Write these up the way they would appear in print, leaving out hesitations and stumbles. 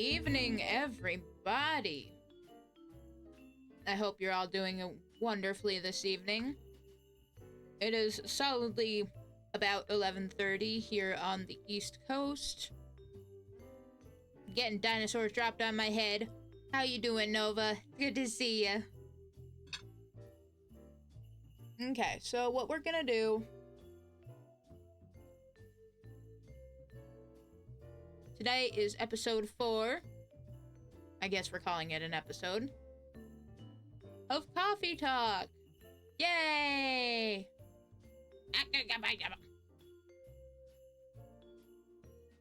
evening, everybody. I hope you're all doing wonderfully this evening. It is solidly about 11:30 here on the East Coast. Getting dinosaurs dropped on my head. How you doing, Nova? Good to see ya. Okay, so what we're gonna do today is episode 4. I guess we're calling it an episode of Coffee Talk. Yay!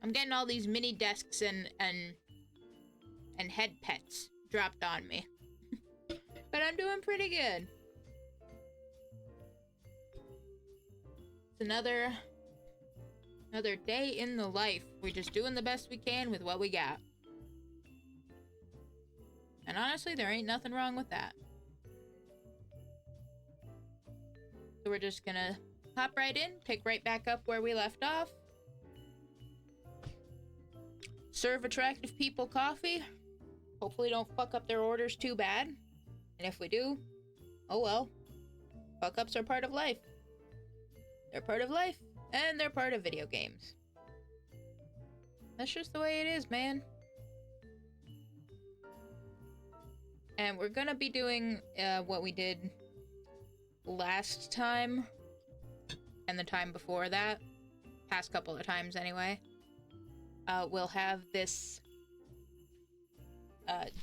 I'm getting all these mini desks and head pets dropped on me. But I'm doing pretty good. It's another day in the life. We're just doing the best we can with what we got. And honestly, there ain't nothing wrong with that. So we're just gonna hop right in, pick right back up where we left off. Serve attractive people coffee. Hopefully don't fuck up their orders too bad. And if we do, oh well. Fuck ups are part of life. They're part of life, and they're part of video games. That's just the way it is, man. And we're gonna be doing what we did last time, and the time before that. Past couple of times, anyway. We'll have this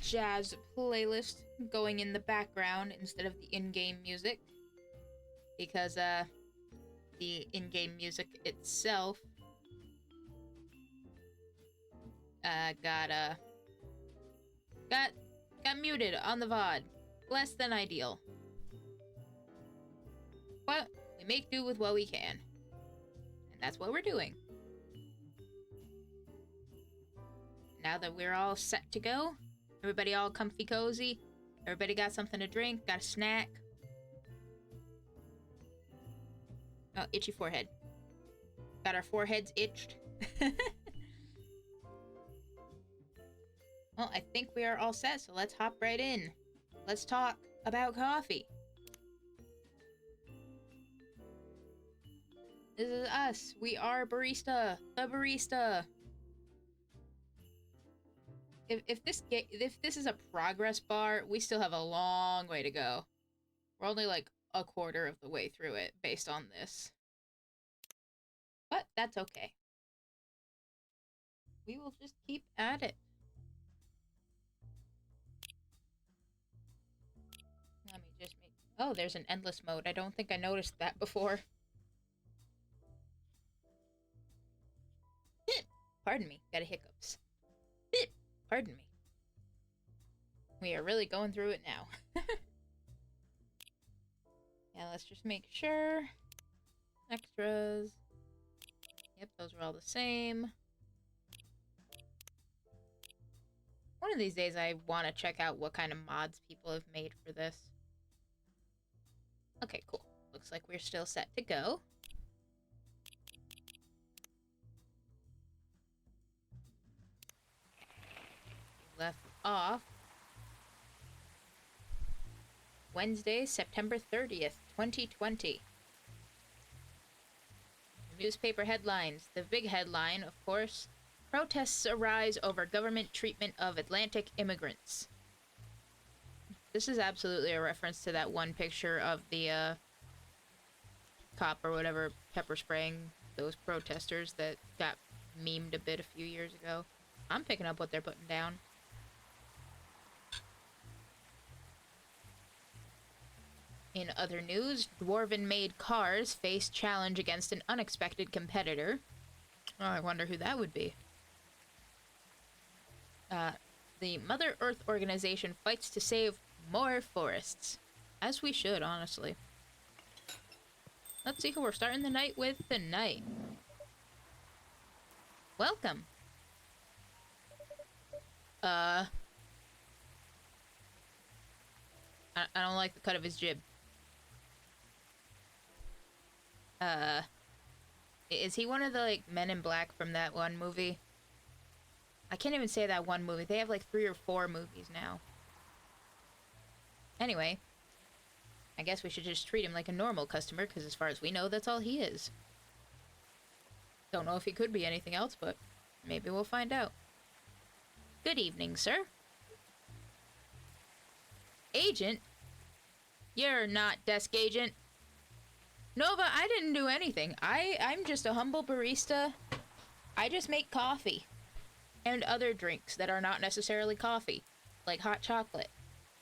jazz playlist going in the background instead of the in-game music. Because, the in-game music itself got muted on the VOD. Less than ideal. But we make do with what we can. And that's what we're doing. Now that we're all set to go, everybody all comfy cozy, everybody got something to drink, got a snack. Oh, itchy forehead. Got our foreheads itched. Well, I think we are all set, so let's hop right in. Let's talk about coffee. This is us. We are barista. The barista. If this is a progress bar, we still have a long way to go. We're only like a quarter of the way through it based on this. But that's okay. We will just keep at it. Let me just make... Oh, there's an endless mode. I don't think I noticed that before. Pardon me. Got a hiccups. Pardon me. We are really going through it now. Yeah, let's just make sure. Extras. Yep, those are all the same. One of these days I want to check out what kind of mods people have made for this. Okay, cool. Looks like we're still set to go. Left off Wednesday, September 30th, 2020. Newspaper headlines. The big headline, of course, protests arise over government treatment of Atlantic immigrants. This is absolutely a reference to that one picture of the cop or whatever pepper spraying those protesters that got memed a bit a few years ago. I'm picking up what they're putting down. In other news, Dwarven-made cars face challenge against an unexpected competitor. Oh, I wonder who that would be. The Mother Earth organization fights to save more forests. As we should, honestly. Let's see who we're starting the night with tonight. Welcome. I don't like the cut of his jib. Is he one of the, like, Men in Black from that one movie? I can't even say that one movie. They have like 3 or 4 movies now. Anyway, I guess we should just treat him like a normal customer, because as far as we know, that's all he is. Don't know if he could be anything else, but maybe we'll find out. Good evening, sir. Agent? You're not desk agent. Nova, I didn't do anything. I'm just a humble barista. I just make coffee. And other drinks that are not necessarily coffee. Like hot chocolate.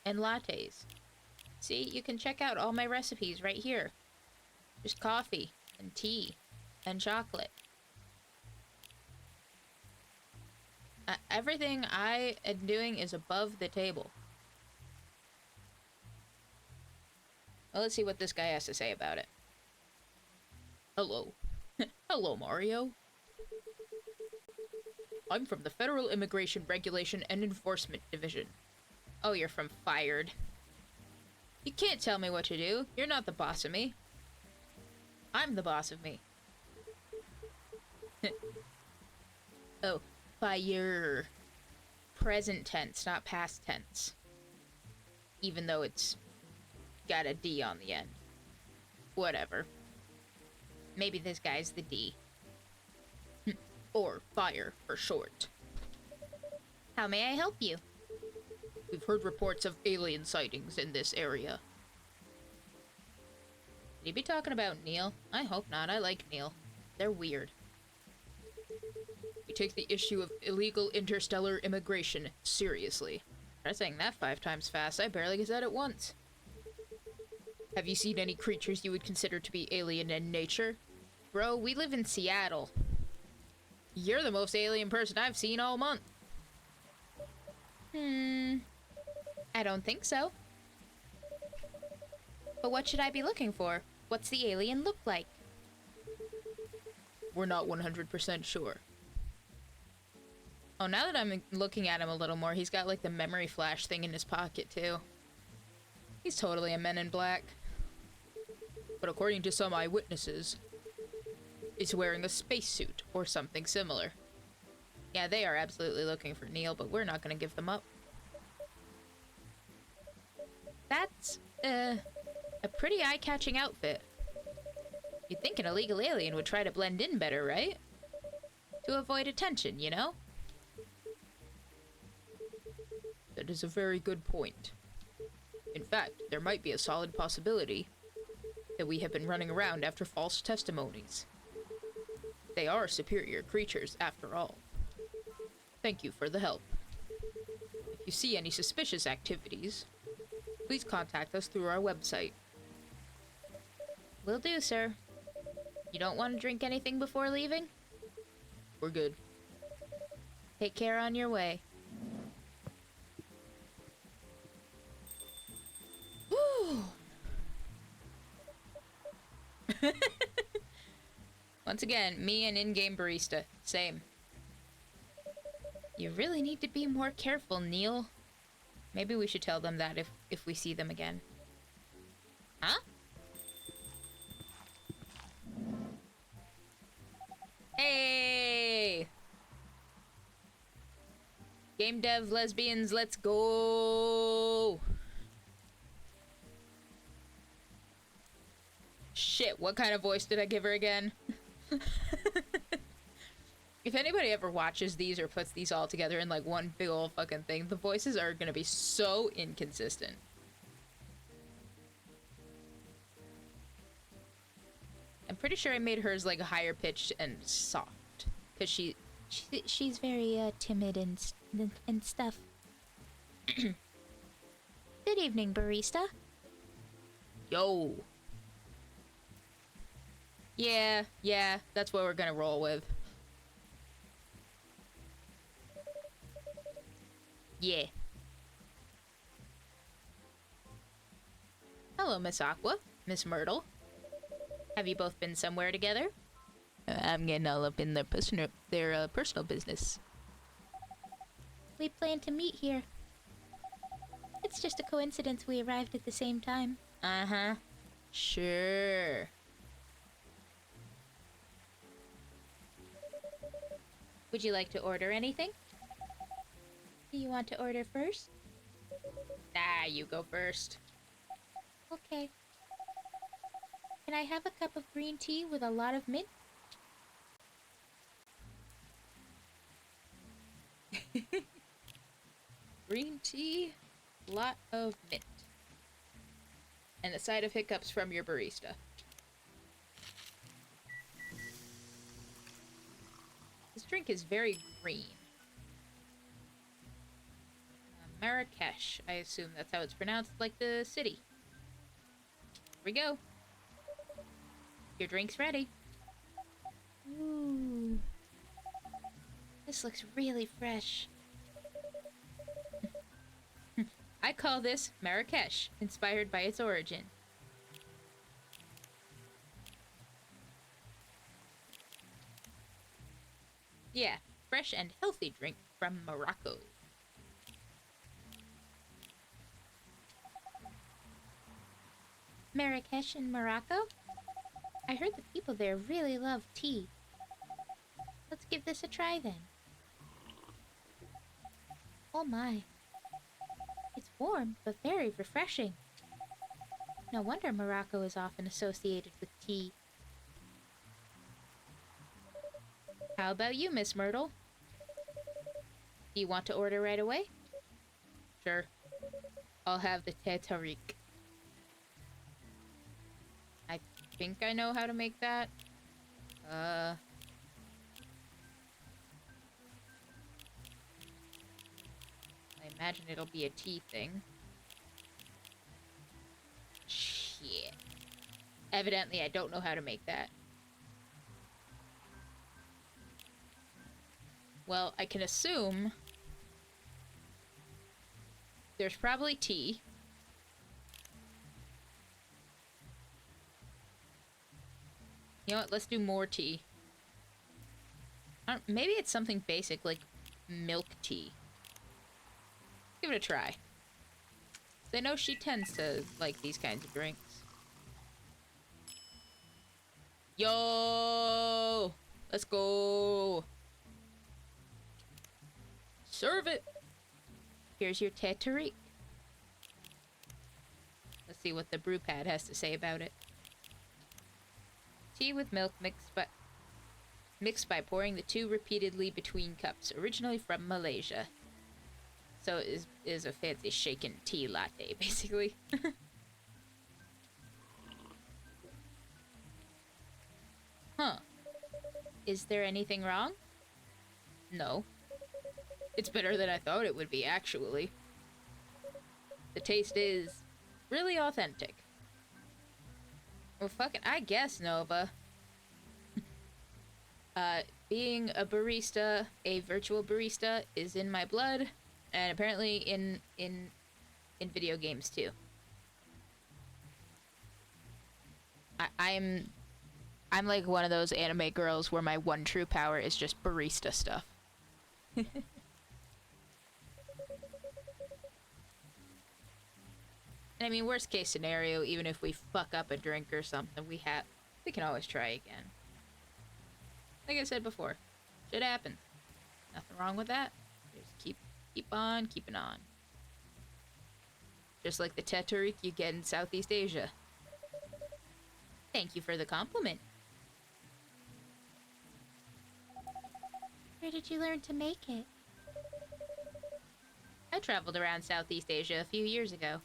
And lattes. See, you can check out all my recipes right here. Just coffee. And tea. And chocolate. Everything I am doing is above the table. Well, let's see what this guy has to say about it. Hello. Hello, Mario. I'm from the Federal Immigration Regulation and Enforcement Division. Oh, you're from Fired. You can't tell me what to do. You're not the boss of me. I'm the boss of me. Oh, fire. Present tense, not past tense. Even though it's got a D on the end. Whatever. Maybe this guy's the D. Or fire, for short. How may I help you? We've heard reports of alien sightings in this area. Could he be talking about Neil? I hope not. I like Neil. They're weird. We take the issue of illegal interstellar immigration seriously. Try saying that 5 times fast. I barely said it once. Have you seen any creatures you would consider to be alien in nature? Bro, we live in Seattle. You're the most alien person I've seen all month. I don't think so. But what should I be looking for? What's the alien look like? We're not 100% sure. Oh, now that I'm looking at him a little more, he's got like the memory flash thing in his pocket too. He's totally a Men in Black. But according to some eyewitnesses, he's wearing a spacesuit or something similar. Yeah, they are absolutely looking for Neil, but we're not going to give them up. That's, a pretty eye-catching outfit. You'd think an illegal alien would try to blend in better, right? To avoid attention, you know? That is a very good point. In fact, there might be a solid possibility that we have been running around after false testimonies. They are superior creatures, after all. Thank you for the help. If you see any suspicious activities, please contact us through our website. Will do, sir. You don't want to drink anything before leaving? We're good. Take care on your way. Whew. Once again, me and in-game barista. Same. You really need to be more careful, Neil. Maybe we should tell them that if we see them again. Huh? Hey! Game dev lesbians, let's go! Shit, what kind of voice did I give her again? If anybody ever watches these or puts these all together in like one big old fucking thing, the voices are gonna be so inconsistent. I'm pretty sure I made hers like higher pitched and soft, cause she's very timid and stuff. Good evening, barista. Yo. Yeah, that's what we're gonna roll with. Yeah. Hello, Miss Aqua. Miss Myrtle. Have you both been somewhere together? I'm getting all up in their personal business. We plan to meet here. It's just a coincidence we arrived at the same time. Uh-huh. Sure. Would you like to order anything? Do you want to order first? Ah, you go first. Okay. Can I have a cup of green tea with a lot of mint? Green tea, lot of mint. And a side of hiccups from your barista. This drink is very green. Marrakesh, I assume that's how it's pronounced, like the city. Here we go. Your drink's ready. Ooh. This looks really fresh. I call this Marrakesh, inspired by its origin. Yeah, fresh and healthy drink from Morocco. Marrakesh in Morocco? I heard the people there really love tea. Let's give this a try then. Oh my. It's warm, but very refreshing. No wonder Morocco is often associated with tea. How about you, Miss Myrtle? Do you want to order right away? Sure. I'll have the Tato-bout. I think I know how to make that. I imagine it'll be a tea thing. Shit. Evidently, I don't know how to make that. Well, I can assume there's probably tea. You know what? Let's do more tea. Maybe it's something basic like milk tea. Give it a try. I know she tends to like these kinds of drinks. Yo! Let's go! Serve it! Here's your Tato-bout. Let's see what the brew pad has to say about it. Tea with milk mixed by pouring the two repeatedly between cups, originally from Malaysia. So it is a fancy shaken tea latte, basically. Huh. Is there anything wrong? No. It's better than I thought it would be, actually. The taste is really authentic. Well, fucking, I guess, Nova. Being a barista, a virtual barista, is in my blood, and apparently in video games too. I'm like one of those anime girls where my one true power is just barista stuff. And I mean, worst case scenario, even if we fuck up a drink or something, we can always try again. Like I said before, shit happens. Nothing wrong with that. Just keep on keeping on. Just like the Tato-bout you get in Southeast Asia. Thank you for the compliment. Where did you learn to make it? I traveled around Southeast Asia a few years ago.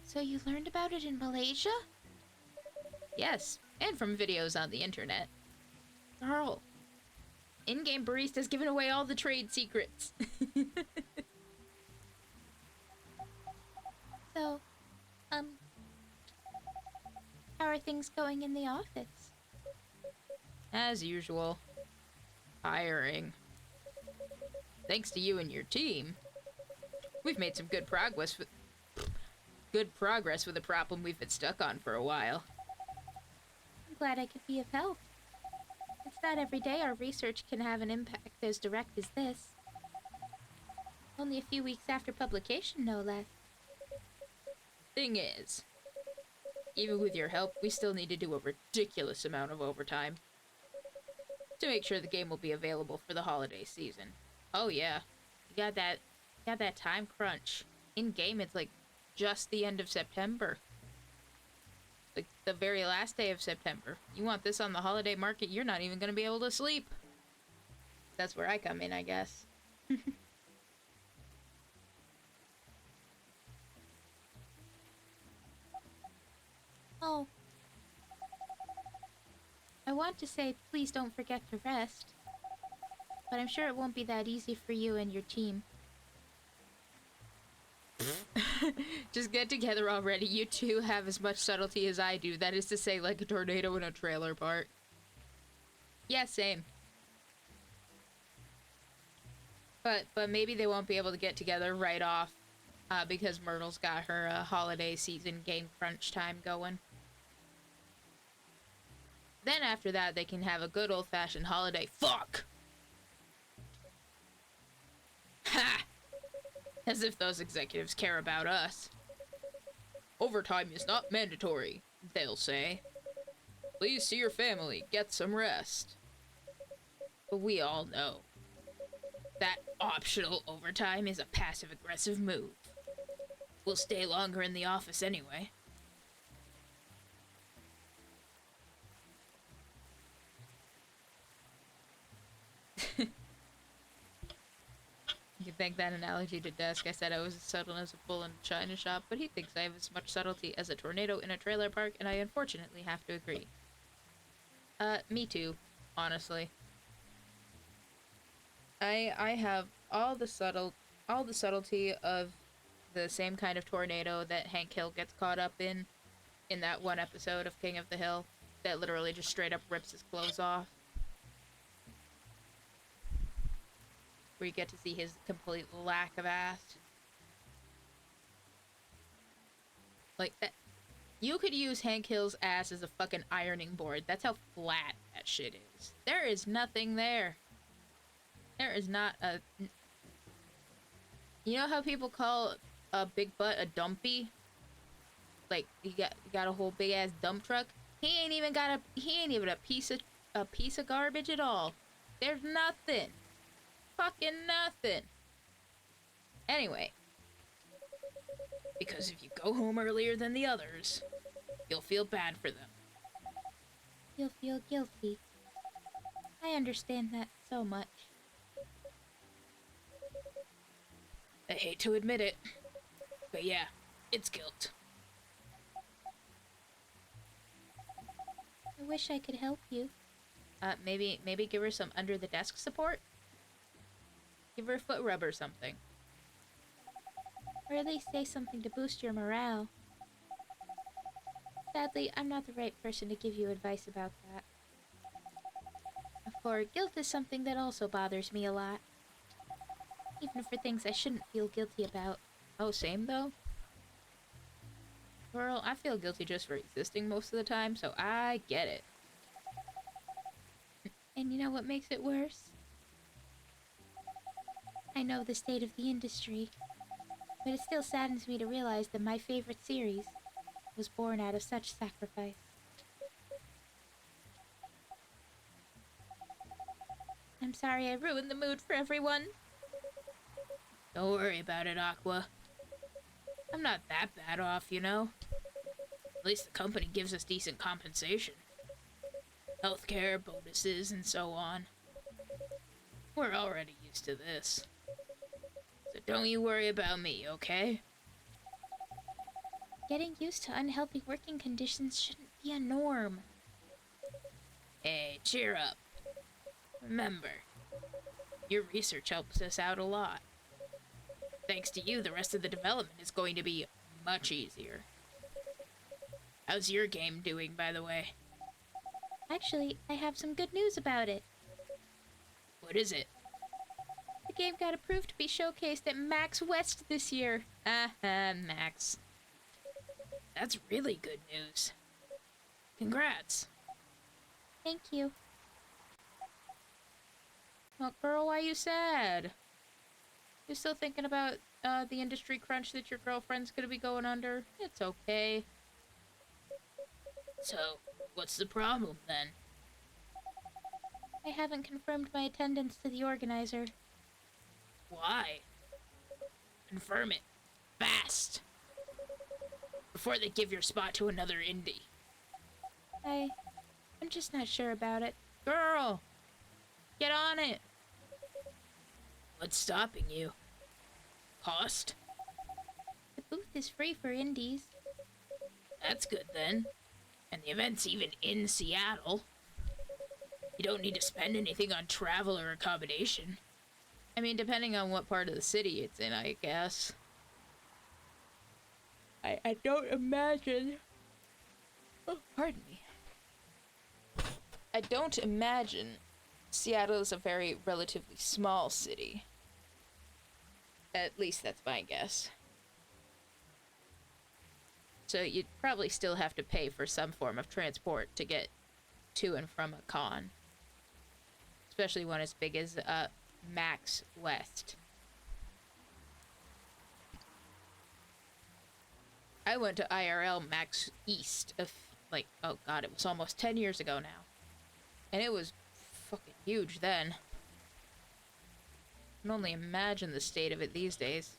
So you learned about it in Malaysia? Yes, and from videos on the internet. Girl, in-game barista's giving away all the trade secrets. So, how are things going in the office? As usual. Hiring. Thanks to you and your team, we've made some good progress with a problem we've been stuck on for a while. I'm glad I could be of help. It's not every day our research can have an impact as direct as this. Only a few weeks after publication, no less. Thing is, even with your help, we still need to do a ridiculous amount of overtime to make sure the game will be available for the holiday season. Oh yeah, You got that time crunch. In game, it's like just the end of September. Like the very last day of September. You want this on the holiday market, you're not even gonna be able to sleep. That's where I come in, I guess. Oh, I want to say please don't forget to rest, but I'm sure it won't be that easy for you and your team. Just get together already. You two have as much subtlety as I do. That is to say, like a tornado in a trailer park. Yeah, same. But maybe they won't be able to get together right off, because Myrtle's got her holiday season game crunch time going. Then after that, they can have a good old-fashioned holiday. Fuck! Ha! As if those executives care about us. Overtime is not mandatory, they'll say. Please see your family, get some rest. But we all know that optional overtime is a passive-aggressive move. We'll stay longer in the office anyway. You can thank that analogy to Desk. I said I was as subtle as a bull in a china shop, but he thinks I have as much subtlety as a tornado in a trailer park, and I unfortunately have to agree. Me too, honestly. I have all the subtlety of the same kind of tornado that Hank Hill gets caught up in that one episode of King of the Hill that literally just straight up rips his clothes off. Where you get to see his complete lack of ass. Like, that. You could use Hank Hill's ass as a fucking ironing board. That's how flat that shit is. There is nothing there. There is not a... You know how people call a big butt a dumpy? Like, you got a whole big ass dump truck? He ain't even a piece of garbage at all. There's nothing. Fucking nothing. Anyway. Because if you go home earlier than the others, you'll feel bad for them. You'll feel guilty. I understand that so much. I hate to admit it, but yeah, it's guilt. I wish I could help you. Maybe give her some under the desk support? Give her a foot rub or something. Or at least say something to boost your morale. Sadly, I'm not the right person to give you advice about that. For guilt is something that also bothers me a lot. Even for things I shouldn't feel guilty about. Oh, same though? Girl, I feel guilty just for existing most of the time, so I get it. And you know what makes it worse? I know the state of the industry, but it still saddens me to realize that my favorite series was born out of such sacrifice. I'm sorry I ruined the mood for everyone. Don't worry about it, Aqua. I'm not that bad off, you know? At least the company gives us decent compensation. Healthcare, bonuses, and so on. We're already used to this. So don't you worry about me, okay? Getting used to unhealthy working conditions shouldn't be a norm. Hey, cheer up. Remember, your research helps us out a lot. Thanks to you, the rest of the development is going to be much easier. How's your game doing, by the way? Actually, I have some good news about it. What is it? The game got approved to be showcased at Max West this year. Max. That's really good news. Congrats. Thank you. Well, girl, why you sad? You still thinking about the industry crunch that your girlfriend's gonna be going under? It's okay. So, what's the problem then? I haven't confirmed my attendance to the organizer. Why? Confirm it. Fast. Before they give your spot to another indie. I'm just not sure about it. Girl! Get on it! What's stopping you? Cost? The booth is free for indies. That's good then. And the event's even in Seattle. You don't need to spend anything on travel or accommodation. I mean, depending on what part of the city it's in, I guess. I don't imagine... Oh, pardon me. I don't imagine Seattle is a very relatively small city. At least that's my guess. So you'd probably still have to pay for some form of transport to get to and from a con. Especially one as big as Max West. I went to IRL Max East of, like, oh god, it was almost 10 years ago now. And it was fucking huge then. I can only imagine the state of it these days.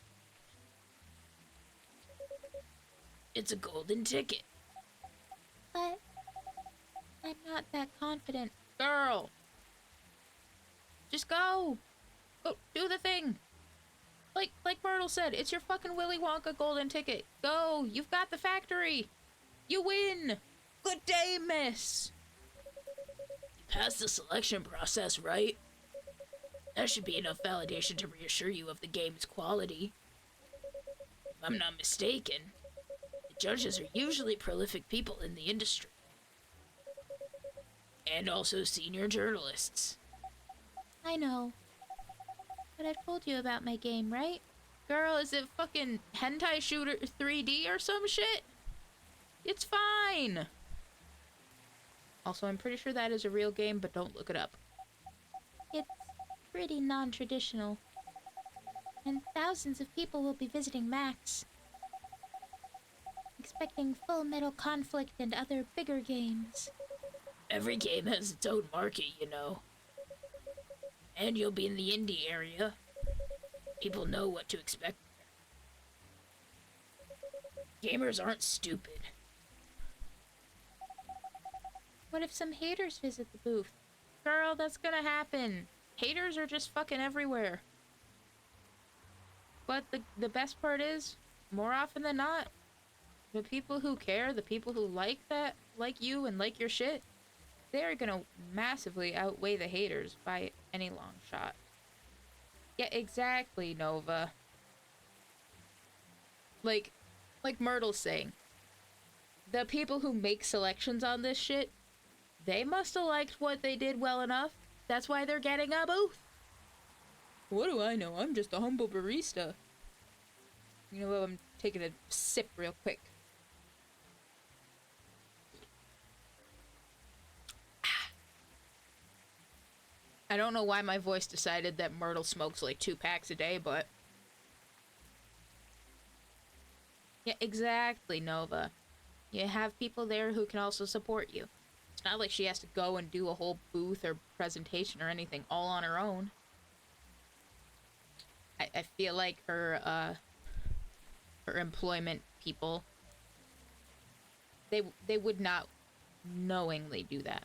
It's a golden ticket. But I'm not that confident. Girl! Just go! Go, do the thing! Like Myrtle said, it's your fucking Willy Wonka golden ticket. Go! You've got the factory! You win! Good day, miss! You passed the selection process, right? That should be enough validation to reassure you of the game's quality. If I'm not mistaken, the judges are usually prolific people in the industry. And also senior journalists. I know. But I've told you about my game, right? Girl, is it fucking Hentai Shooter 3D or some shit? It's fine! Also, I'm pretty sure that is a real game, but don't look it up. It's pretty non-traditional. And thousands of people will be visiting Max. Expecting Full Metal Conflict and other bigger games. Every game has its own market, you know. And you'll be in the indie area. People know what to expect. Gamers aren't stupid. What if some haters visit the booth? Girl, that's gonna happen. Haters are just fucking everywhere. But the best part is, more often than not, the people who care, the people who like that, like you and like your shit, they're gonna massively outweigh the haters by any long shot. Yeah, exactly, Nova. Like Myrtle's saying, the people who make selections on this shit, they must have liked what they did well enough. That's why they're getting a booth. What do I know? I'm just a humble barista. You know what? I'm taking a sip real quick. I don't know why my voice decided that Myrtle smokes like 2 packs a day, but... Yeah, exactly, Nova. You have people there who can also support you. It's not like she has to go and do a whole booth or presentation or anything all on her own. I feel like her employment people, they would not knowingly do that.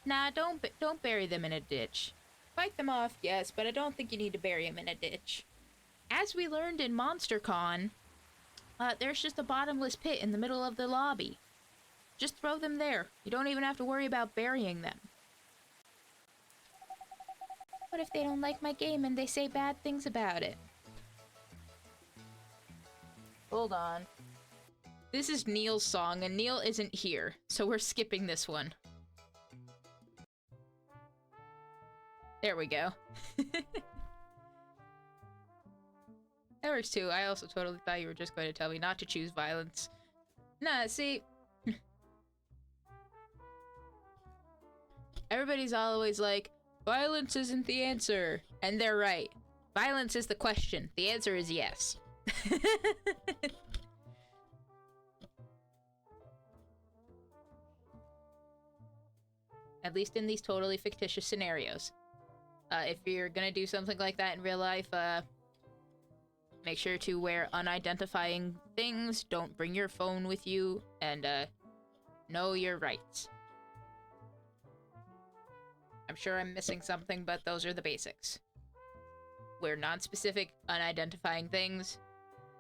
Nah, don't bury them in a ditch. Fight them off, yes, but I don't think you need to bury them in a ditch. As we learned in MonsterCon, there's just a bottomless pit in the middle of the lobby. Just throw them there. You don't even have to worry about burying them. What if they don't like my game and they say bad things about it? Hold on. This is Neil's song, and Neil isn't here, so we're skipping this one. There we go. That works too. I also totally thought you were just going to tell me not to choose violence. Nah, see... Everybody's always like, violence isn't the answer. And they're right. Violence is the question. The answer is yes. At least in these totally fictitious scenarios. If you're gonna do something like that in real life, make sure to wear unidentifying things, don't bring your phone with you, and know your rights. I'm sure I'm missing something, but those are the basics. Wear non-specific, unidentifying things.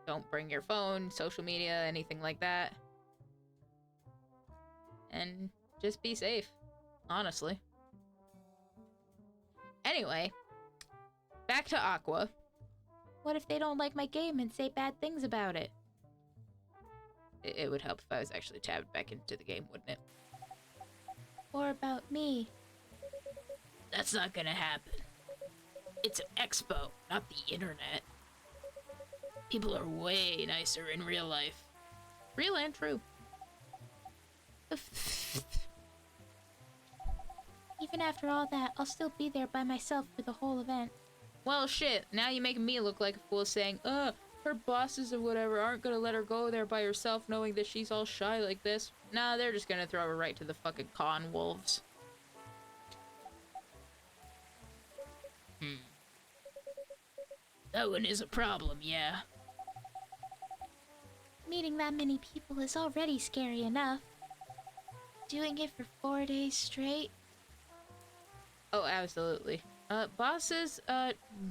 Don't bring your phone, social media, anything like that. And just be safe, honestly. Anyway, back to Aqua. What if they don't like my game and say bad things about it? It would help if I was actually tabbed back into the game, wouldn't it? Or about me? That's not gonna happen. It's an expo, not the internet. People are way nicer in real life. Real and true. Even after all that, I'll still be there by myself for the whole event. Well, shit. Now you make me look like a fool saying, her bosses or whatever aren't gonna let her go there by herself knowing that she's all shy like this. Nah, they're just gonna throw her right to the fucking con wolves. That one is a problem, yeah. Meeting that many people is already scary enough. Doing it for 4 days straight? Oh, absolutely. Bosses,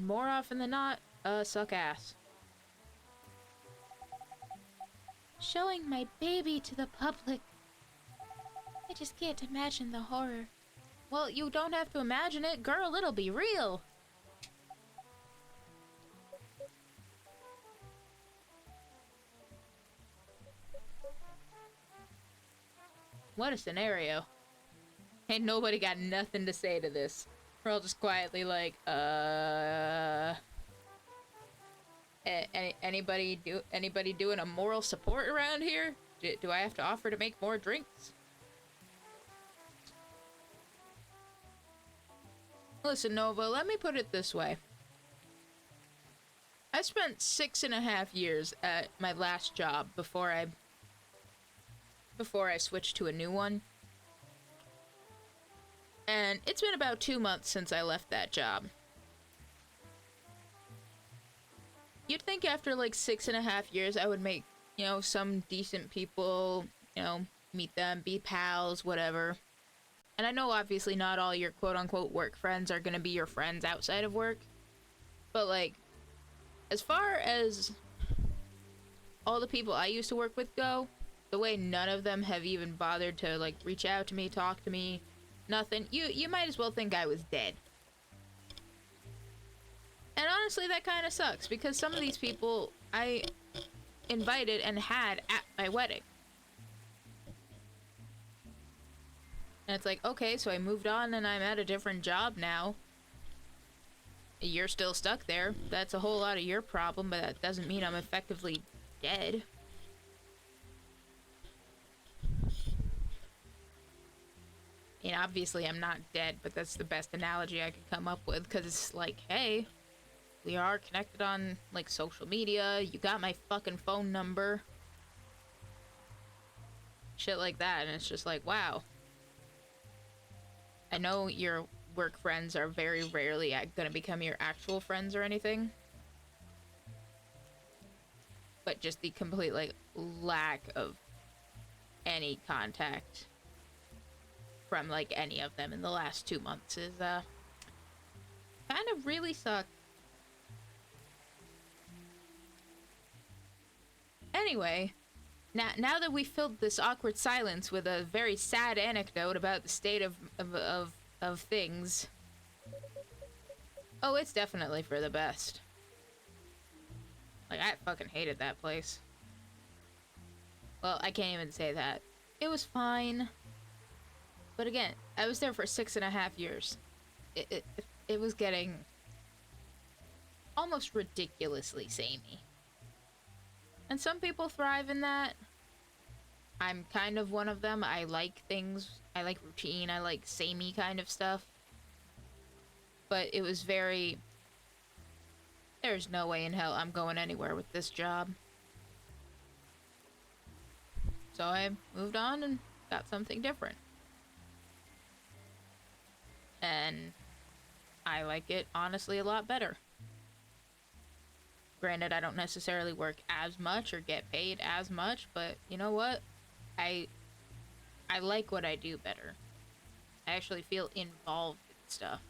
more often than not, suck ass. Showing my baby to the public. I just can't imagine the horror. Well, you don't have to imagine it, girl, it'll be real. What a scenario. Ain't nobody got nothing to say to this. We're all just quietly like, anybody doing a moral support around here? Do I have to offer to make more drinks? Listen, Nova, let me put it this way. I spent 6.5 years at my last job before I switched to a new one. And it's been about 2 months since I left that job. You'd think after like 6.5 years I would make, some decent people, meet them, be pals, whatever. And I know obviously not all your quote-unquote work friends are gonna be your friends outside of work. But like, as far as all the people I used to work with go, the way none of them have even bothered to like reach out to me, talk to me, nothing, you might as well think I was dead. And honestly, that kind of sucks, because some of these people I invited and had at my wedding. And it's like, okay, so I moved on and I'm at a different job now. You're still stuck there. That's a whole lot of your problem, but that doesn't mean I'm effectively dead. I mean, obviously I'm not dead, but that's the best analogy I could come up with, because it's like, hey, we are connected on, like, social media. You got my fucking phone number. Shit like that, and it's just like, wow. I know your work friends are very rarely gonna become your actual friends or anything. But just the complete, like, lack of any contact from, like, any of them in the last 2 months is, kind of really sucked. Anyway, now that we filled this awkward silence with a very sad anecdote about the state of things. Oh, it's definitely for the best. Like, I fucking hated that place. Well, I can't even say that. It was fine. But again, I was there for 6.5 years. It was getting almost ridiculously samey. And some people thrive in that. I'm kind of one of them. I like things. I like routine. I like samey kind of stuff. But it was very... There's no way in hell I'm going anywhere with this job. So I moved on and got something different. And I like it, honestly, a lot better. Granted, I don't necessarily work as much or get paid as much, but you know what? I I like what I do better. I actually feel involved in stuff.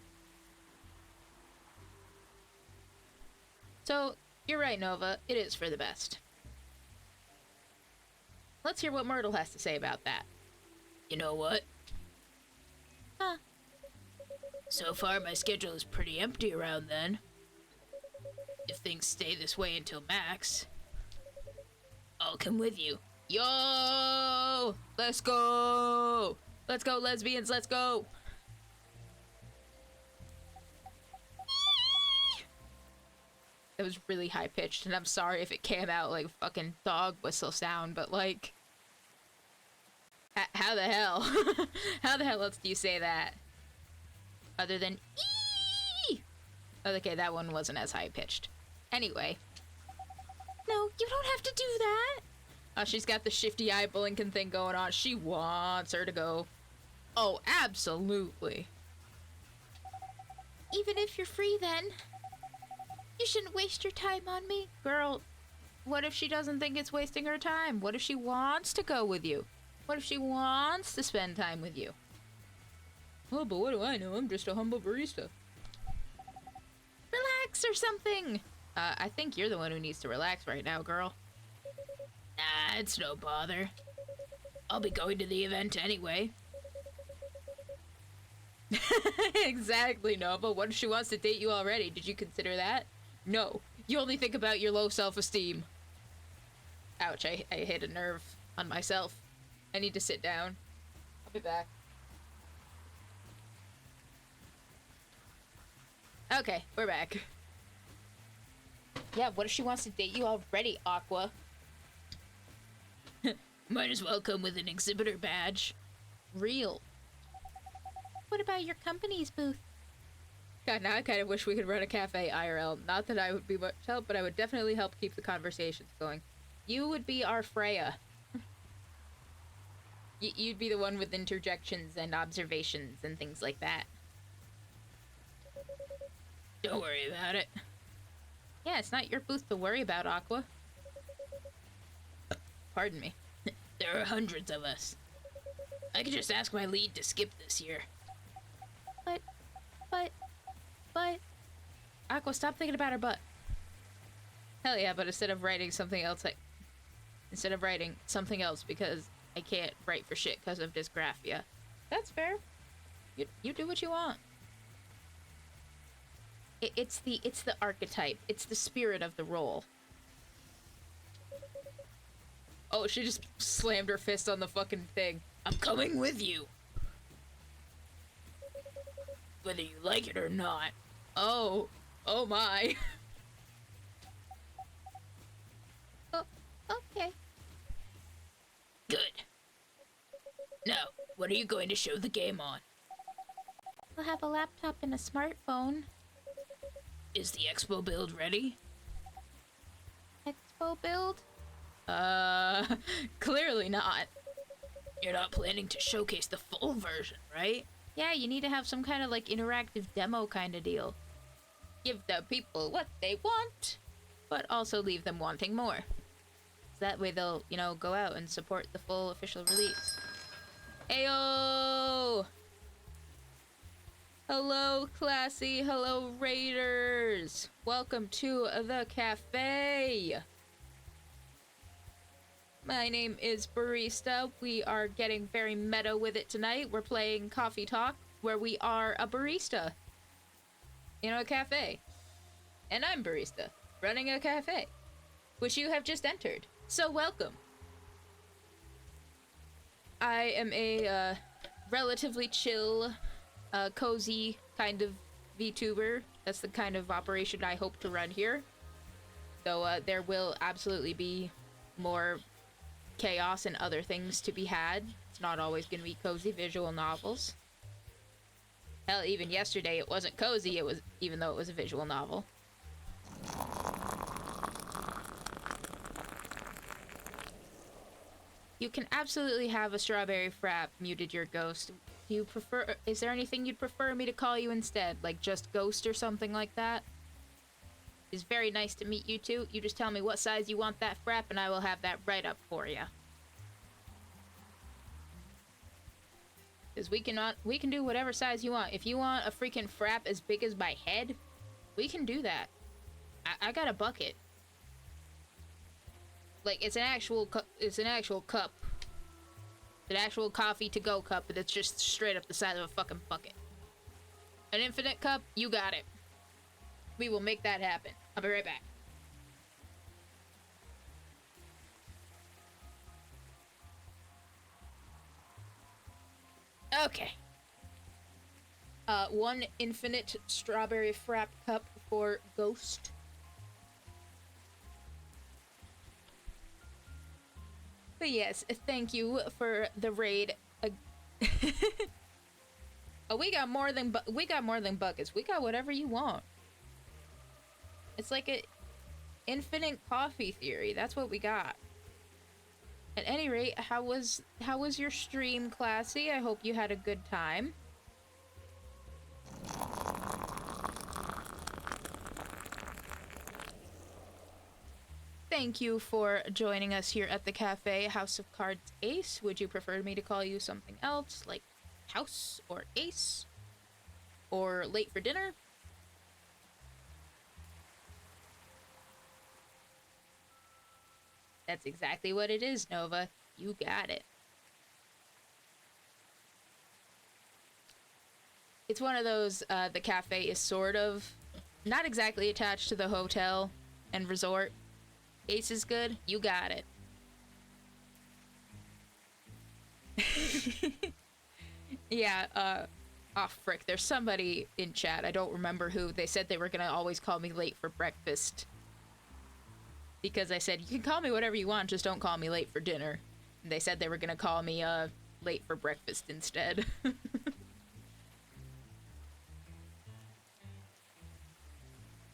So, you're right, Nova. It is for the best. Let's hear what Myrtle has to say about that. You know what? Huh. So far, my schedule is pretty empty around then. If things stay this way until Max, I'll come with you. Yo! Let's go! Let's go, lesbians, let's go! It was really high pitched, and I'm sorry if it came out like a fucking dog whistle sound, but like. How the hell? How the hell else do you say that? Other than ee! Okay, that one wasn't as high pitched. Anyway. No, you don't have to do that. She's got the shifty eye blinking thing going on. She wants her to go. Oh, absolutely. Even if you're free, then. You shouldn't waste your time on me. Girl, what if she doesn't think it's wasting her time? What if she wants to go with you? What if she wants to spend time with you? Oh, but what do I know? I'm just a humble barista. Relax or something. I think you're the one who needs to relax right now, girl. Nah, it's no bother. I'll be going to the event anyway. Exactly, Nova. What if she wants to date you already? Did you consider that? No. You only think about your low self-esteem. Ouch, I hit a nerve on myself. I need to sit down. I'll be back. Okay, we're back. Yeah, what if she wants to date you already, Aqua? Might as well come with an exhibitor badge. Real. What about your company's booth? God, now I kind of wish we could run a cafe IRL. Not that I would be much help, but I would definitely help keep the conversations going. You would be our Freya. You'd be the one with interjections and observations and things like that. Don't worry about it. Yeah, it's not your booth to worry about, Aqua. Pardon me. There are hundreds of us. I could just ask my lead to skip this year. But... Aqua, stop thinking about her butt. Hell yeah, but instead of writing something else, instead of writing something else because I can't write for shit because of dysgraphia. That's fair. You do what you want. It's the archetype. It's the spirit of the role. Oh, she just slammed her fist on the fucking thing. I'm coming with you. Whether you like it or not. Oh my. Oh, okay. Good. Now, what are you going to show the game on? We'll have a laptop and a smartphone. Is the expo build ready? Expo build? Clearly not. You're not planning to showcase the full version, right? Yeah, you need to have some kind of like interactive demo kind of deal. Give the people what they want, but also leave them wanting more. So that way they'll, go out and support the full official release. Ayo! Hello, classy. Hello, raiders. Welcome to the cafe. My name is Barista. We are getting very meta with it tonight. We're playing Coffee Talk, where we are a barista in a cafe. And I'm Barista, running a cafe, which you have just entered. So welcome. I am a relatively chill, cozy kind of VTuber. That's the kind of operation I hope to run here. Though there will absolutely be more chaos and other things to be had. It's not always going to be cozy visual novels. Hell, even yesterday it wasn't cozy, even though it was a visual novel. You can absolutely have a strawberry frap, muted your ghost. Do you prefer... Is there anything you'd prefer me to call you instead? Like just Ghost or something like that? It's very nice to meet you two. You just tell me what size you want that frap and I will have that right up for you. Because we can do whatever size you want. If you want a freaking frap as big as my head, we can do that. I got a bucket. Like, it's an actual cup. It's an actual coffee to-go cup, but it's just straight up the size of a fucking bucket. An infinite cup? You got it. We will make that happen. I'll be right back. Okay. One infinite strawberry frap cup for Ghost. But yes, thank you for the raid. Oh, we got more than buckets. We got whatever you want. It's like a infinite coffee theory. That's what we got. At any rate, how was your stream, Classy? I hope you had a good time. Thank you for joining us here at the cafe, House of Cards Ace. Would you prefer me to call you something else, like House or Ace? Or Late for Dinner? That's exactly what it is, Nova. You got it. It's one of those, the cafe is sort of not exactly attached to the hotel and resort. Ace is good, you got it. Yeah, oh frick, there's somebody in chat, I don't remember who, they said they were gonna always call me late for breakfast. Because I said, you can call me whatever you want, just don't call me late for dinner. And they said they were gonna call me, late for breakfast instead.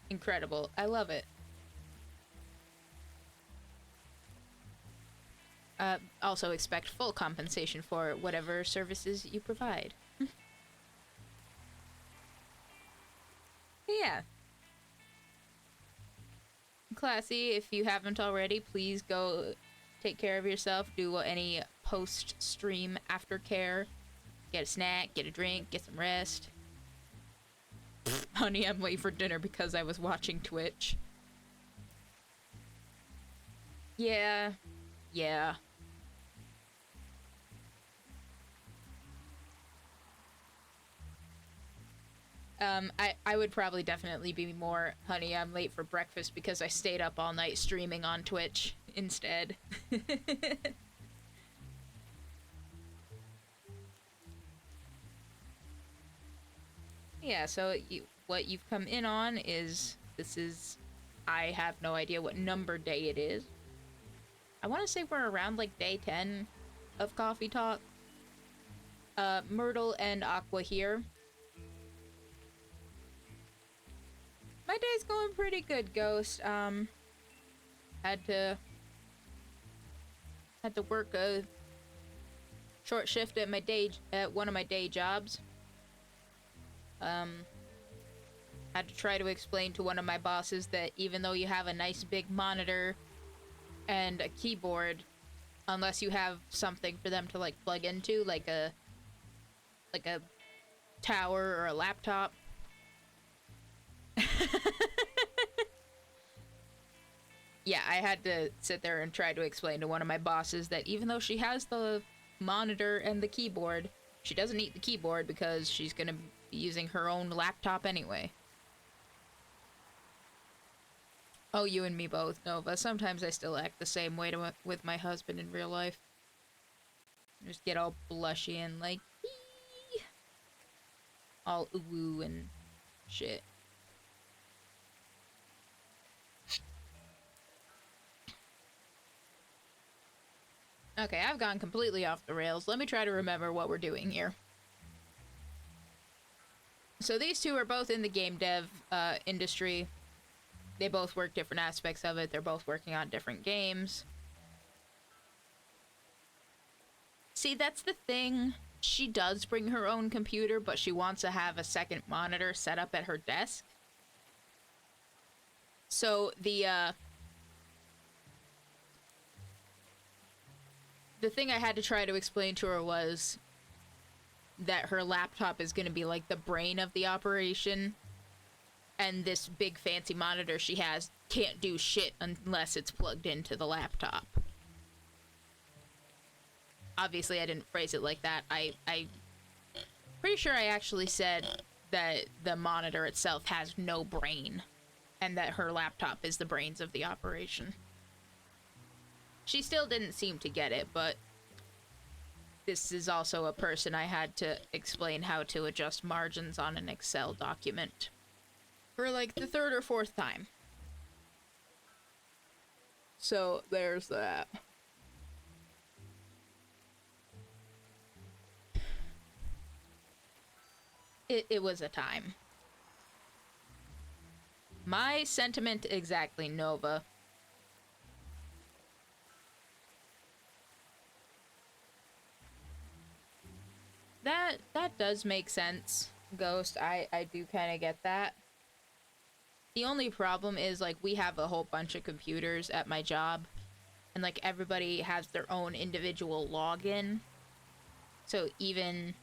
Incredible. I love it. Also expect full compensation for whatever services you provide. Yeah. Classy, if you haven't already, please go take care of yourself. Do any post-stream aftercare. Get a snack, get a drink, get some rest. Honey, I'm late for dinner because I was watching Twitch. Yeah. Yeah. I would probably definitely be more, honey, I'm late for breakfast because I stayed up all night streaming on Twitch instead. Yeah, so what you've come in on is, I have no idea what number day it is. I want to say we're around, like, day 10 of Coffee Talk. Myrtle and Aqua here. My day's going pretty good, Ghost. Had to work a short shift at one of my day jobs. Had to try to explain to one of my bosses that even though you have a nice big monitor and a keyboard, unless you have something for them to like plug into, like a tower or a laptop. Yeah, I had to sit there and try to explain to one of my bosses that even though she has the monitor and the keyboard, she doesn't need the keyboard because she's gonna be using her own laptop anyway. Oh, you and me both, Nova. Sometimes I still act the same way with my husband in real life. Just get all blushy and like, ee! All ooh and shit. Okay, I've gone completely off the rails. Let me try to remember what we're doing here. So these two are both in the game dev industry. They both work different aspects of it. They're both working on different games. See, that's the thing she does bring her own computer, but she wants to have a second monitor set up at her desk. So the thing I had to try to explain to her was that her laptop is going to be like the brain of the operation, and this big fancy monitor she has can't do shit unless it's plugged into the laptop. Obviously, I didn't phrase it like that. I pretty sure I actually said that the monitor itself has no brain, and that her laptop is the brains of the operation. She still didn't seem to get it, but this is also a person I had to explain how to adjust margins on an Excel document for like the third or fourth time. So there's that. It was a time. My sentiment exactly, Nova. That does make sense, Ghost. I do kind of get that. The only problem is, like, we have a whole bunch of computers at my job, and, like, everybody has their own individual login. So even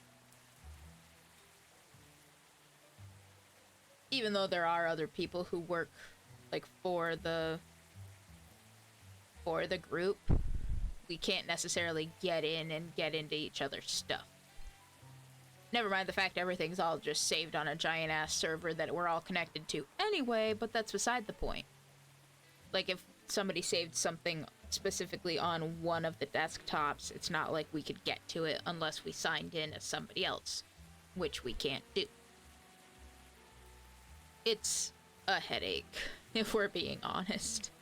though there are other people who work, like, for the group, we can't necessarily get in and get into each other's stuff. Never mind the fact everything's all just saved on a giant-ass server that we're all connected to anyway, but that's beside the point. Like, if somebody saved something specifically on one of the desktops, it's not like we could get to it unless we signed in as somebody else, which we can't do. It's a headache, if we're being honest.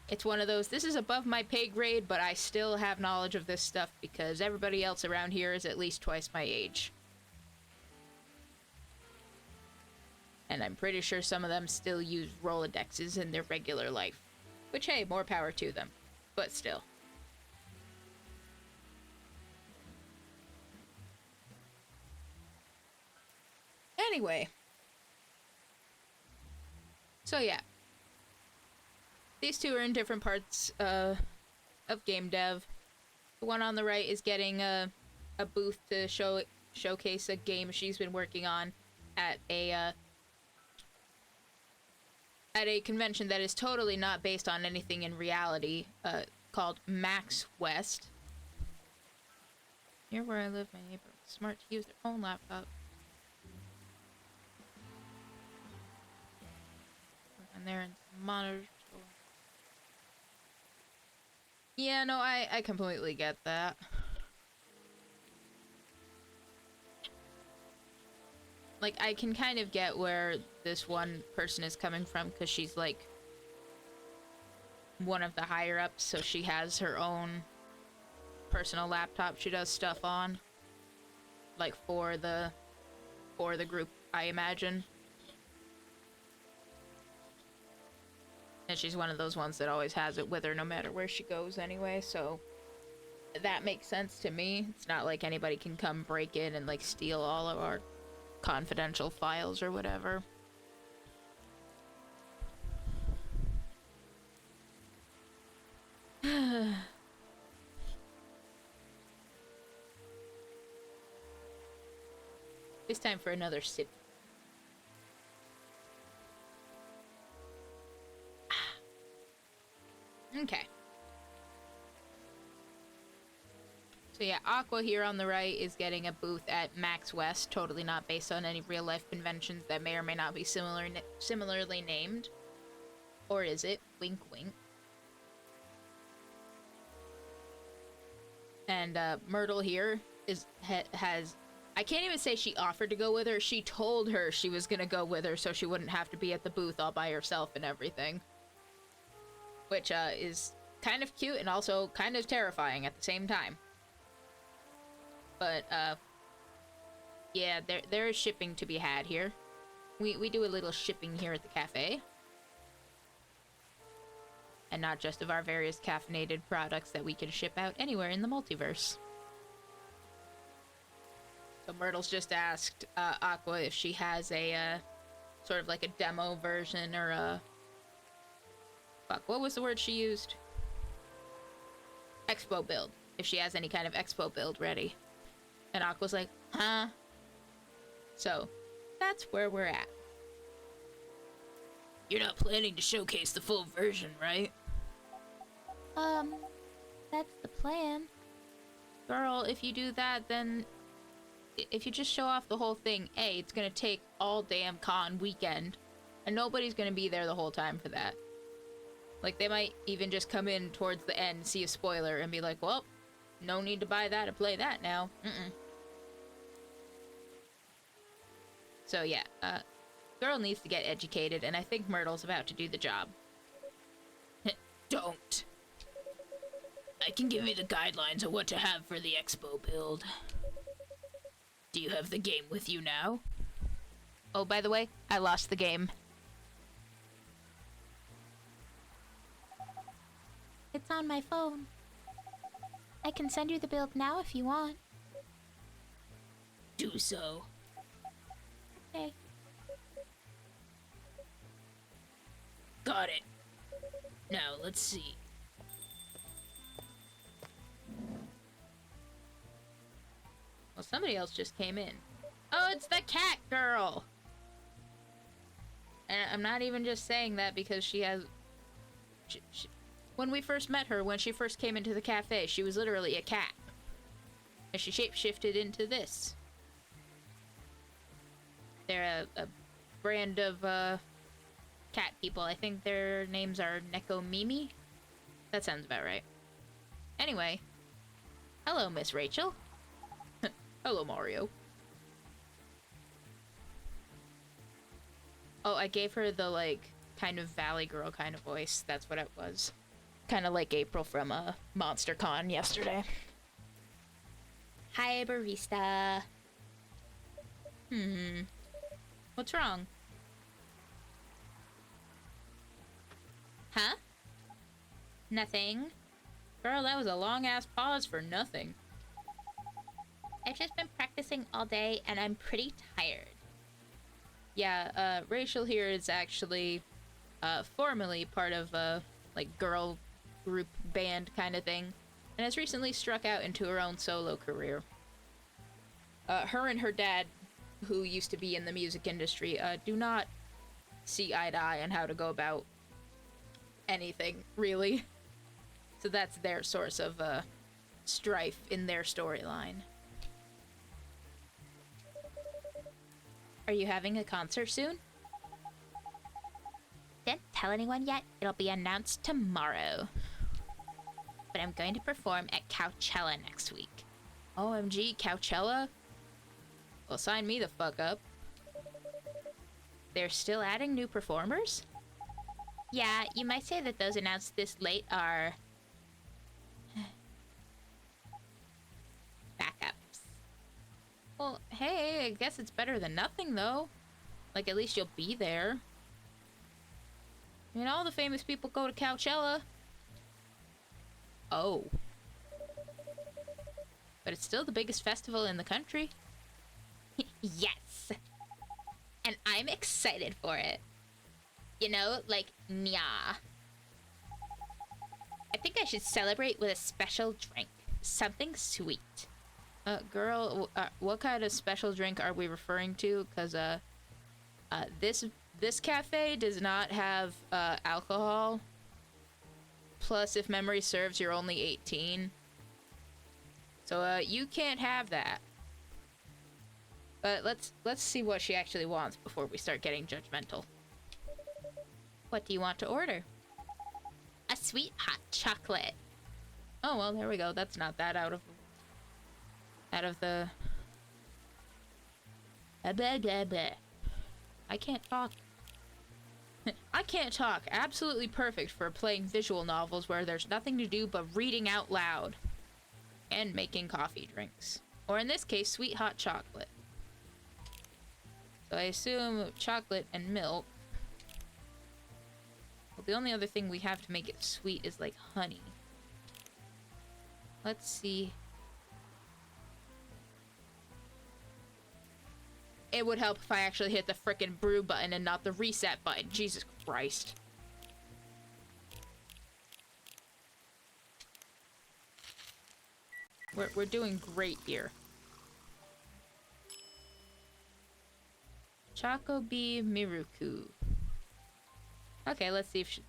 It's one of those, this is above my pay grade, but I still have knowledge of this stuff because everybody else around here is at least twice my age. And I'm pretty sure some of them still use Rolodexes in their regular life. Which, hey, more power to them. But still. Anyway. So yeah. These two are in different parts of game dev. The one on the right is getting a booth to showcase a game she's been working on at a convention that is totally not based on anything in reality, called Max West. Here where I live, my neighbor was smart to use their own laptop. And they're in monitors. Yeah, no, I completely get that. Like, I can kind of get where this one person is coming from, because she's, like, one of the higher-ups, so she has her own personal laptop she does stuff on. Like, for the group, I imagine. And she's one of those ones that always has it with her no matter where she goes anyway, so that makes sense to me. It's not like anybody can come break in and, like, steal all of our confidential files or whatever. It's time for another sip. Okay. So yeah, Aqua here on the right is getting a booth at Max West, totally not based on any real-life conventions that may or may not be similarly named. Or is it? Wink wink. And Myrtle here has... I can't even say she offered to go with her, she told her she was gonna go with her so she wouldn't have to be at the booth all by herself and everything. Which is kind of cute and also kind of terrifying at the same time. But, yeah, there is shipping to be had here. We do a little shipping here at the cafe. And not just of our various caffeinated products that we can ship out anywhere in the multiverse. Myrtle's just asked Aqua if she has a sort of like a demo version or a... Fuck, what was the word she used? Expo build. If she has any kind of expo build ready. And Aqua's like, huh? So, that's where we're at. You're not planning to showcase the full version, right? That's the plan. Girl, if you do that, then... If you just show off the whole thing, A, it's gonna take all damn con weekend. And nobody's gonna be there the whole time for that. Like, they might even just come in towards the end, see a spoiler, and be like, well, no need to buy that or play that now. So, yeah, girl needs to get educated, and I think Myrtle's about to do the job. Don't. I can give you the guidelines on what to have for the expo build. Do you have the game with you now? Oh, by the way, I lost the game. It's on my phone. I can send you the build now if you want. Do so. Okay. Got it. Now, let's see. Well, somebody else just came in. Oh, it's the cat girl! And I'm not even just saying that because she has... when we first met her, when she first came into the cafe, she was literally a cat. And she shapeshifted into this. They're a brand of cat people. I think their names are Neko Mimi. That sounds about right. Anyway. Hello, Miss Rachel. Hello, Mario. Oh, I gave her the, like, kind of Valley Girl kind of voice. That's what it was. Kind of like April from Monster Con yesterday. Hi, barista. What's wrong? Huh? Nothing. Girl, that was a long-ass pause for nothing. I've just been practicing all day and I'm pretty tired. Yeah, Rachel here is actually formerly part of a, like, girl group band kind of thing, and has recently struck out into her own solo career. Her and her dad, who used to be in the music industry, do not see eye to eye on how to go about anything, really. So that's their source of strife in their storyline. Are you having a concert soon? Didn't tell anyone yet. It'll be announced tomorrow. But I'm going to perform at Coachella next week. OMG, Coachella? Well, sign me the fuck up. They're still adding new performers? Yeah, you might say that those announced this late are... backups. Well, hey, I guess it's better than nothing, though. Like, at least you'll be there. I mean, all the famous people go to Coachella. Oh. But it's still the biggest festival in the country. Yes. And I'm excited for it. You know, like, nya. I think I should celebrate with a special drink. Something sweet. Girl, what kind of special drink are we referring to? Because, this cafe does not have, alcohol. Plus, if memory serves, you're only 18. So, you can't have that. But let's see what she actually wants before we start getting judgmental. What do you want to order? A sweet hot chocolate. Oh, well, there we go. That's not that out of the... Blah, blah, blah. I can't talk. I can't talk. Absolutely perfect for playing visual novels where there's nothing to do but reading out loud. And making coffee drinks. Or in this case, sweet hot chocolate. So I assume chocolate and milk. Well, the only other thing we have to make it sweet is, like, honey. Let's see. It would help if I actually hit the frickin' brew button and not the reset button. Jesus Christ. We're doing great here. Choco-bee Miruku. Okay, let's see if she...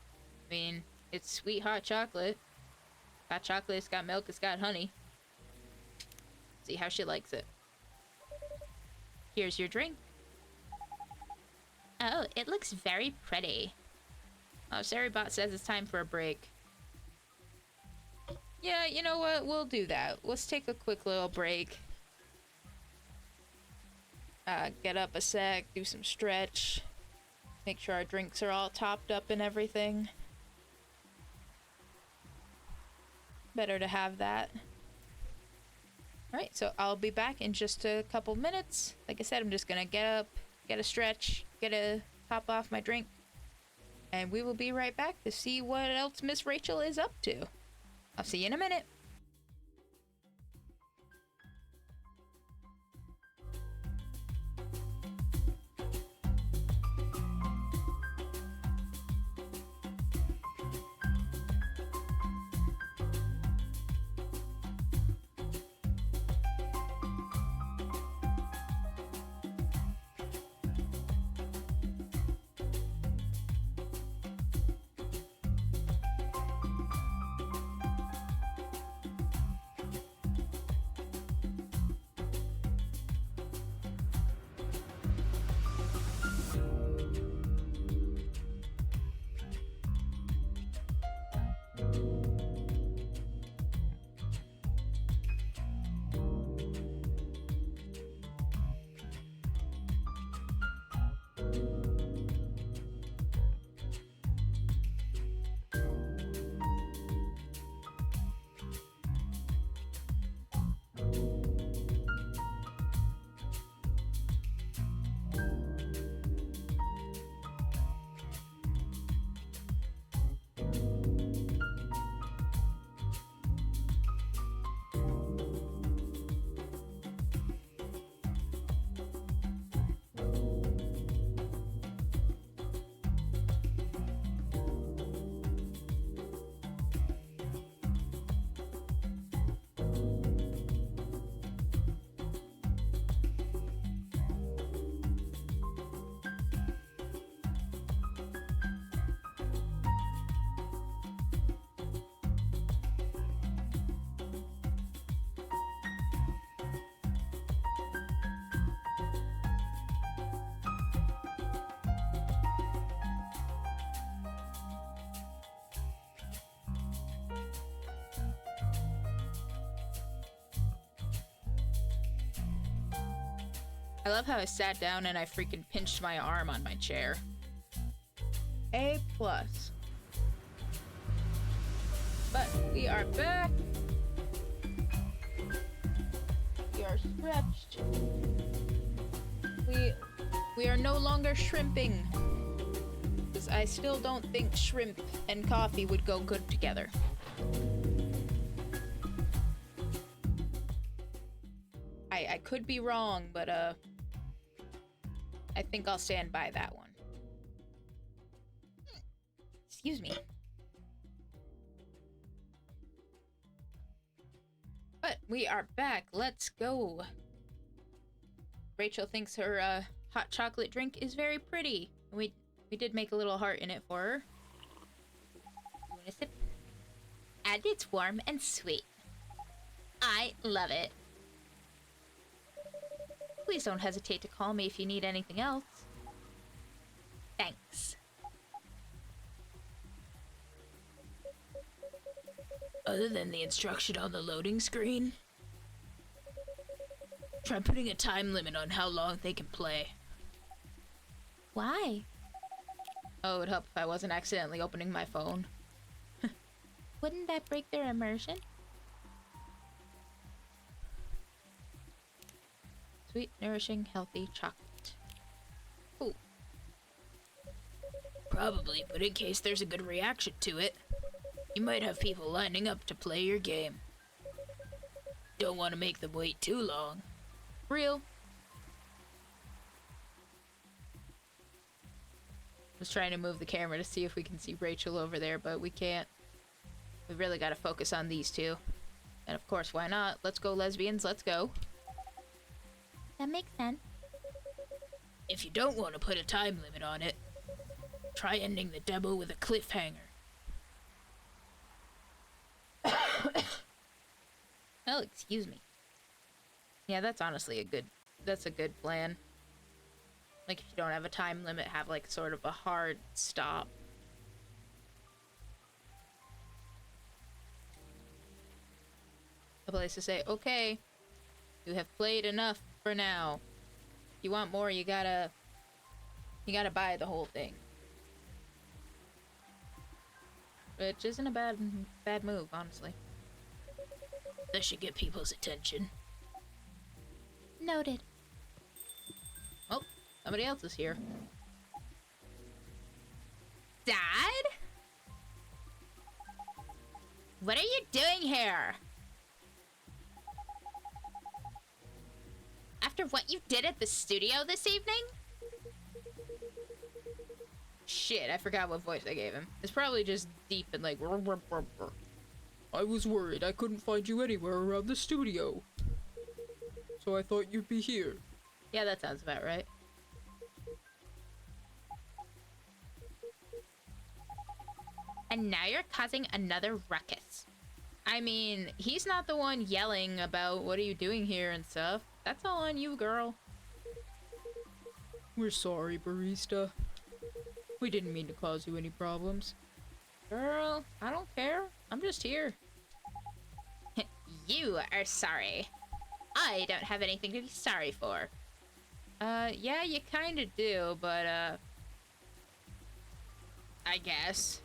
I mean, it's sweet hot chocolate. It's got chocolate, it's got milk, it's got honey. See how she likes it. Here's your drink. Oh, it looks very pretty. Oh, Saribot says it's time for a break. Yeah, you know what? We'll do that. Let's take a quick little break. Get up a sec, do some stretch. Make sure our drinks are all topped up and everything. Better to have that. Alright, so I'll be back in just a couple minutes. Like I said, I'm just gonna get up, get a stretch, get a top off my drink. And we will be right back to see what else Miss Rachel is up to. I'll see you in a minute. I love how I sat down and I freaking pinched my arm on my chair. A plus. But we are back. We are stretched. We are no longer shrimping. Because I still don't think shrimp and coffee would go good together. I could be wrong, but I think I'll stand by that one. Excuse me. But we are back. Let's go. Rachel thinks her hot chocolate drink is very pretty. We did make a little heart in it for her. You want a sip? And it's warm and sweet. I love it. Please don't hesitate to call me if you need anything else. Thanks. Other than the instruction on the loading screen, try putting a time limit on how long they can play. Why? Oh, it would help if I wasn't accidentally opening my phone. Wouldn't that break their immersion? Sweet, nourishing, healthy chocolate. Ooh. Probably, but in case there's a good reaction to it, you might have people lining up to play your game. Don't want to make them wait too long. Real. was trying to move the camera to see if we can see Rachel over there, but we can't. We really gotta focus on these two. And of course, why not? Let's go, lesbians, let's go. That makes sense. If you don't want to put a time limit on it, try ending the demo with a cliffhanger. Oh, excuse me. Yeah, that's honestly a good plan. Like, if you don't have a time limit, have, like, sort of a hard stop. A place to say, okay, you have played enough for now. If you want more, you gotta buy the whole thing. Which isn't a bad move, honestly. That should get people's attention. Noted. Oh, somebody else is here. Dad? What are you doing here? After what you did at the studio this evening? Shit, I forgot what voice I gave him. It's probably just deep and like... I was worried I couldn't find you anywhere around the studio. So I thought you'd be here. Yeah, that sounds about right. And now you're causing another ruckus. I mean, he's not the one yelling about what are you doing here and stuff. That's all on you, girl. We're sorry, barista. We didn't mean to cause you any problems. Girl, I don't care. I'm just here. You are sorry. I don't have anything to be sorry for. Yeah, you kinda do, but, I guess.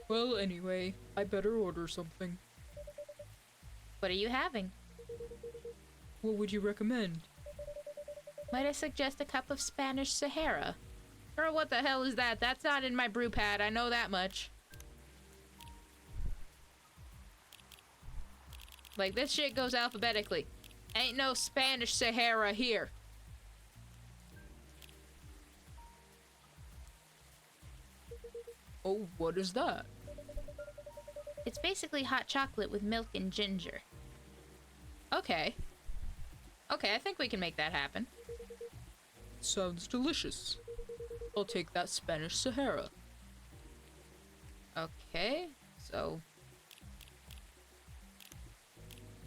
Well, anyway, I better order something. What are you having? What would you recommend? Might I suggest a cup of Spanish Sahara? Girl, what the hell is that? That's not in my brew pad, I know that much. Like, this shit goes alphabetically. Ain't no Spanish Sahara here. Oh, what is that? It's basically hot chocolate with milk and ginger. Okay. Okay, I think we can make that happen. Sounds delicious. I'll take that Spanish Sahara. Okay, so...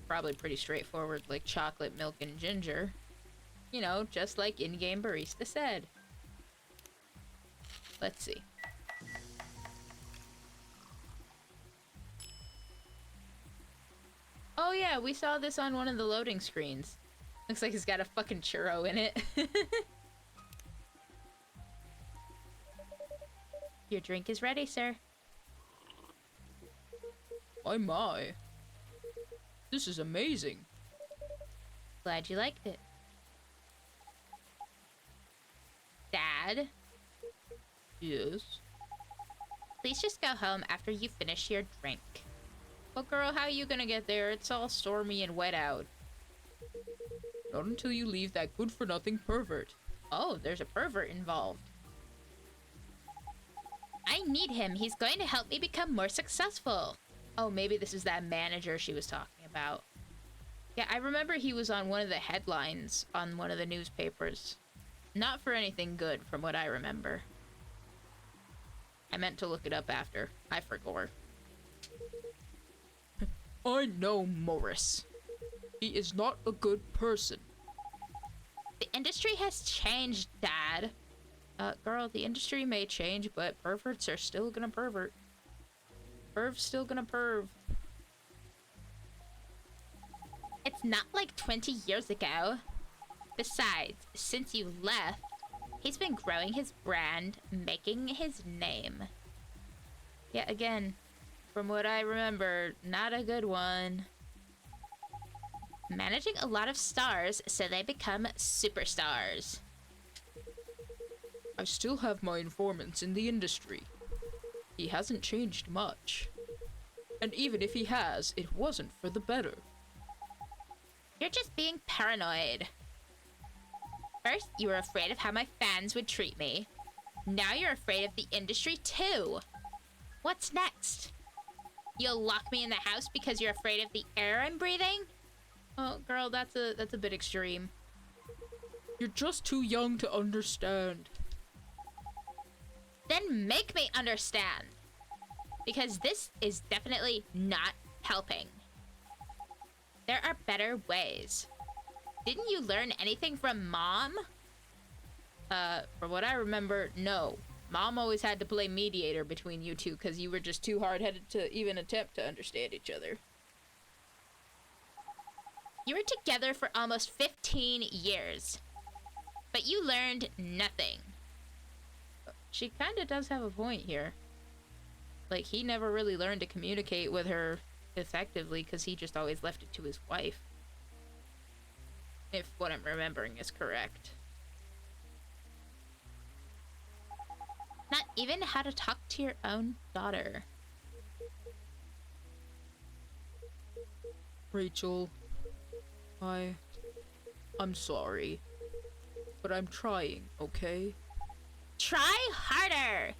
probably pretty straightforward, like chocolate, milk, and ginger. You know, just like in-game barista said. Let's see. Oh yeah, we saw this on one of the loading screens. Looks like it's got a fucking churro in it. Your drink is ready, sir. My. This is amazing. Glad you liked it. Dad, Yes? please just go home after you finish your drink. Well, girl, how you gonna get there? It's all stormy and wet out. Not until you leave that good-for-nothing pervert. Oh, there's a pervert involved. I need him. He's going to help me become more successful. Oh, maybe this is that manager she was talking about. Yeah, I remember he was on one of the headlines on one of the newspapers. Not for anything good, from what I remember. I meant to look it up after. I forgot. I know Morris. He is not a good person. The industry has changed, Dad. Girl, the industry may change, but perverts are still gonna pervert. Perv's still gonna perv. It's not like 20 years ago. Besides, since you left, he's been growing his brand, making his name. Yeah, again, from what I remember, not a good one. Managing a lot of stars so they become superstars. I still have my informants in the industry. He hasn't changed much. And even if he has, it wasn't for the better. You're just being paranoid. First, you were afraid of how my fans would treat me. Now you're afraid of the industry too. What's next? You'll lock me in the house because you're afraid of the air I'm breathing? Oh, girl, that's a bit extreme. You're just too young to understand. Then make me understand. Because this is definitely not helping. There are better ways. Didn't you learn anything from Mom? From what I remember, no. Mom always had to play mediator between you two because you were just too hard-headed to even attempt to understand each other. You were together for almost 15 years. But you learned nothing. She kind of does have a point here. Like, he never really learned to communicate with her effectively because he just always left it to his wife. If what I'm remembering is correct. Not even how to talk to your own daughter. Rachel, I'm sorry. But I'm trying, okay? Try harder!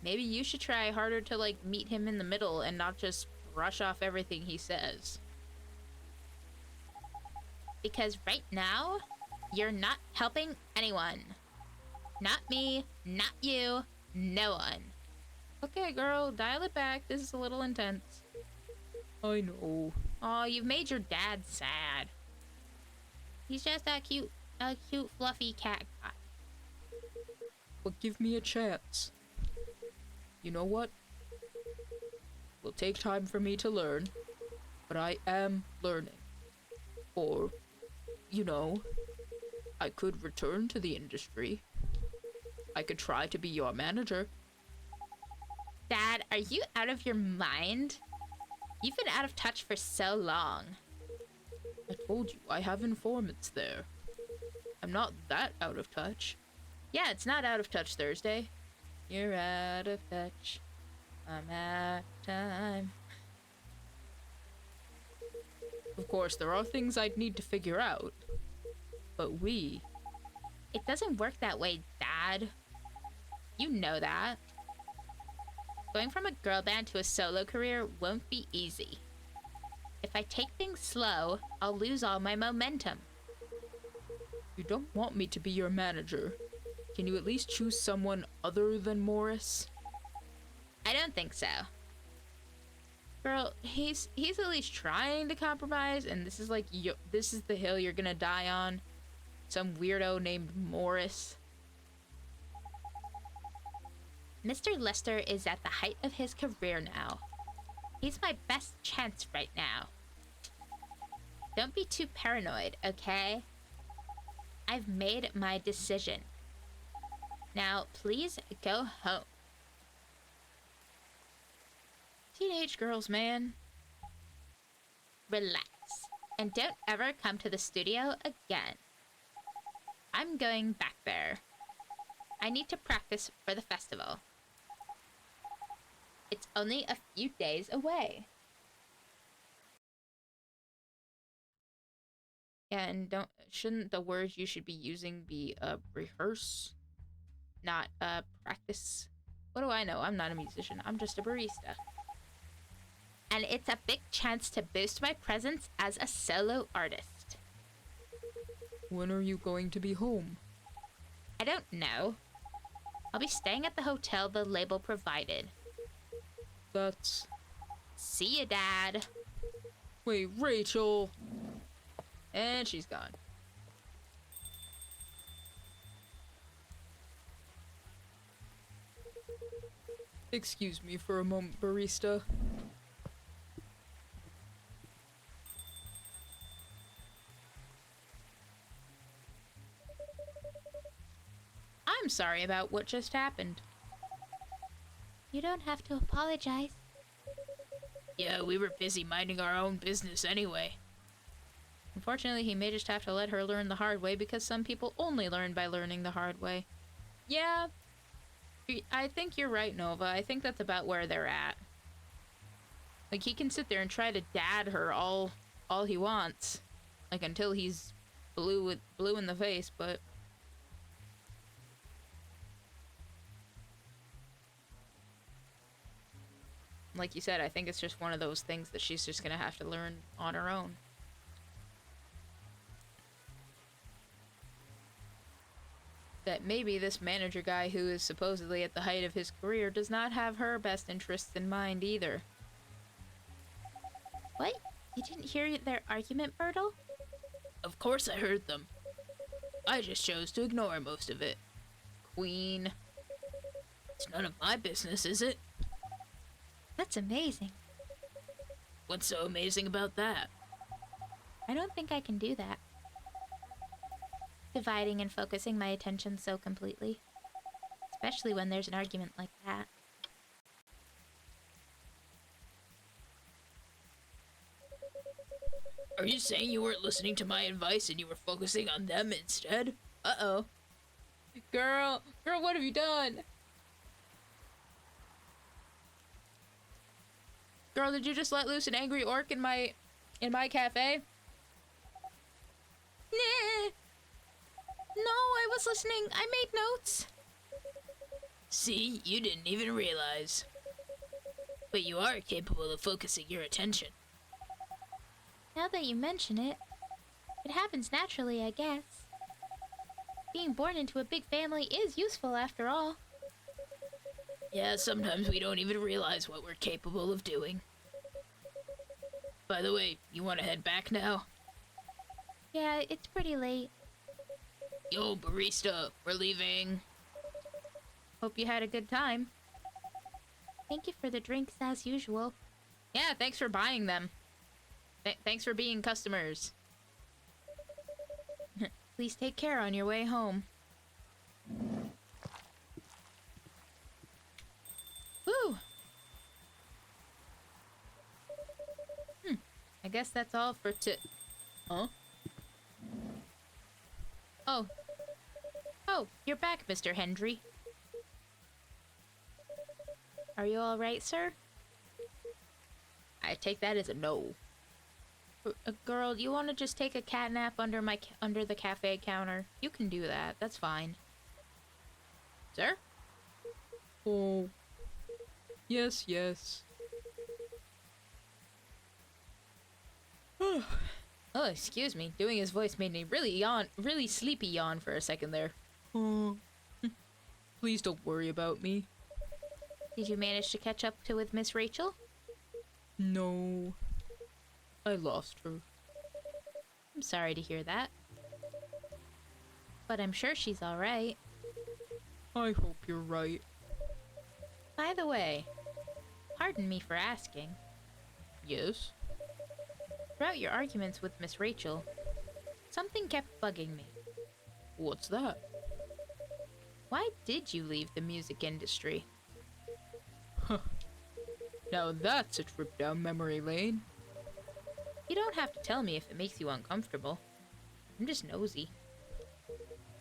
Maybe you should try harder to, like, meet him in the middle and not just brush off everything he says. Because right now, you're not helping anyone. Not me, not you, no one. Okay, girl, dial it back. This is a little intense. I know. Aw, you've made your dad sad. He's just a cute, fluffy cat guy. But give me a chance. You know what? Will take time for me to learn, but I am learning. Or, you know, I could return to the industry. I could try to be your manager. Dad, are you out of your mind? You've been out of touch for so long. I told you, I have informants there. I'm not that out of touch. Yeah, it's not out of touch Thursday. You're out of touch. I'm out of time. Of course, there are things I'd need to figure out. But we... It doesn't work that way, Dad. You know that. Going from a girl band to a solo career won't be easy. If I take things slow, I'll lose all my momentum. You don't want me to be your manager. Can you at least choose someone other than Morris? I don't think so. Girl, he's at least trying to compromise, and this is like, this is the hill you're gonna die on. Some weirdo named Morris. Mr. Lester is at the height of his career now. He's my best chance right now. Don't be too paranoid, okay? I've made my decision. Now, please go home. Teenage girls, man. Relax. And don't ever come to the studio again. I'm going back there. I need to practice for the festival. It's only a few days away. Yeah, and shouldn't the words you should be using be rehearse, not practice? What do I know? I'm not a musician. I'm just a barista. And it's a big chance to boost my presence as a solo artist. When are you going to be home? I don't know. I'll be staying at the hotel the label provided. That's... See ya, Dad. Wait, Rachel! And she's gone. Excuse me for a moment, barista. I'm sorry about what just happened. You don't have to apologize. Yeah, we were busy minding our own business anyway. Unfortunately, he may just have to let her learn the hard way because some people only learn by learning the hard way. Yeah, I think you're right, Nova. I think that's about where they're at. Like, he can sit there and try to dad her all he wants. Like, until he's blue in the face, but like you said, I think it's just one of those things that she's just gonna have to learn on her own. That maybe this manager guy who is supposedly at the height of his career does not have her best interests in mind either. What? You didn't hear their argument, Bertle? Of course I heard them. I just chose to ignore most of it. Queen. It's none of my business, is it? That's amazing. What's so amazing about that? I don't think I can do that. Dividing and focusing my attention so completely. Especially when there's an argument like that. Are you saying you weren't listening to my advice and you were focusing on them instead? Uh-oh. Girl, what have you done? Girl, did you just let loose an angry orc in my cafe? Nah. No, I was listening. I made notes. See, you didn't even realize. But you are capable of focusing your attention. Now that you mention it, it happens naturally, I guess. Being born into a big family is useful after all. Yeah, sometimes we don't even realize what we're capable of doing. By the way, you want to head back now? Yeah, it's pretty late. Yo, barista, we're leaving. Hope you had a good time. Thank you for the drinks as usual. Yeah, thanks for buying them. Thanks for being customers. Please take care on your way home. Woo! I guess that's all for Huh? Oh. Oh, you're back, Mr. Hendry. Are you alright, sir? I take that as a no. Girl, you want to just take a cat nap under the cafe counter? You can do that. That's fine. Sir? Oh. Yes, yes. Oh, excuse me. Doing his voice made me really sleepy yawn for a second there. Oh. Please don't worry about me. Did you manage to catch up with Miss Rachel? No. I lost her. I'm sorry to hear that. But I'm sure she's alright. I hope you're right. By the way, pardon me for asking. Yes? Throughout your arguments with Miss Rachel, something kept bugging me. What's that? Why did you leave the music industry? Now that's a trip down memory lane. You don't have to tell me if it makes you uncomfortable. I'm just nosy.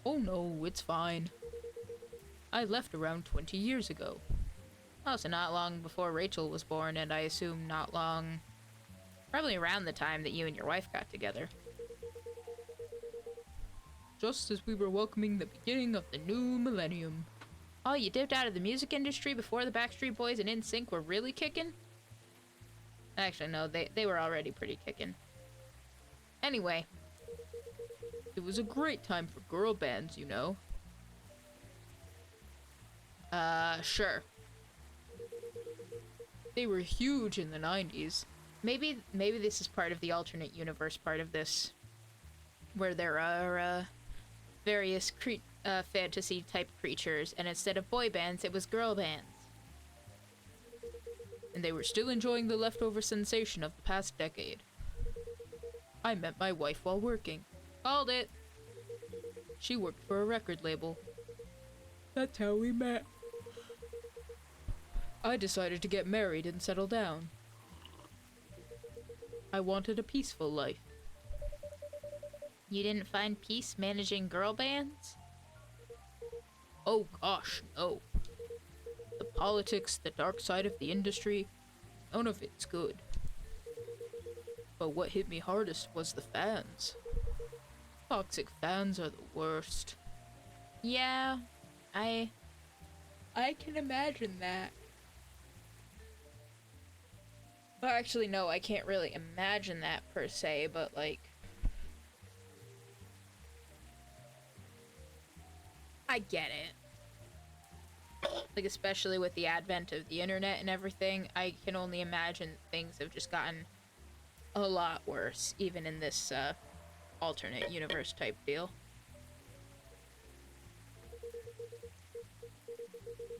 Oh no, it's fine. I left around 20 years ago. Oh, so not long before Rachel was born, and I assume not long... Probably around the time that you and your wife got together. Just as we were welcoming the beginning of the new millennium. Oh, you dipped out of the music industry before the Backstreet Boys and NSYNC were really kicking? Actually, no, they were already pretty kicking. Anyway. It was a great time for girl bands, you know. Sure. They were huge in the 90s. Maybe this is part of the alternate universe part of this. Where there are, various fantasy-type creatures, and instead of boy bands, it was girl bands. And they were still enjoying the leftover sensation of the past decade. I met my wife while working. Called it! She worked for a record label. That's how we met. I decided to get married and settle down. I wanted a peaceful life. You didn't find peace managing girl bands? Oh gosh, no. The politics, the dark side of the industry, none of it's good. But what hit me hardest was the fans. Toxic fans are the worst. Yeah, I can imagine that. Well, actually, no, I can't really imagine that per se, but like, I get it. Like, especially with the advent of the internet and everything, I can only imagine things have just gotten a lot worse, even in this alternate universe type deal.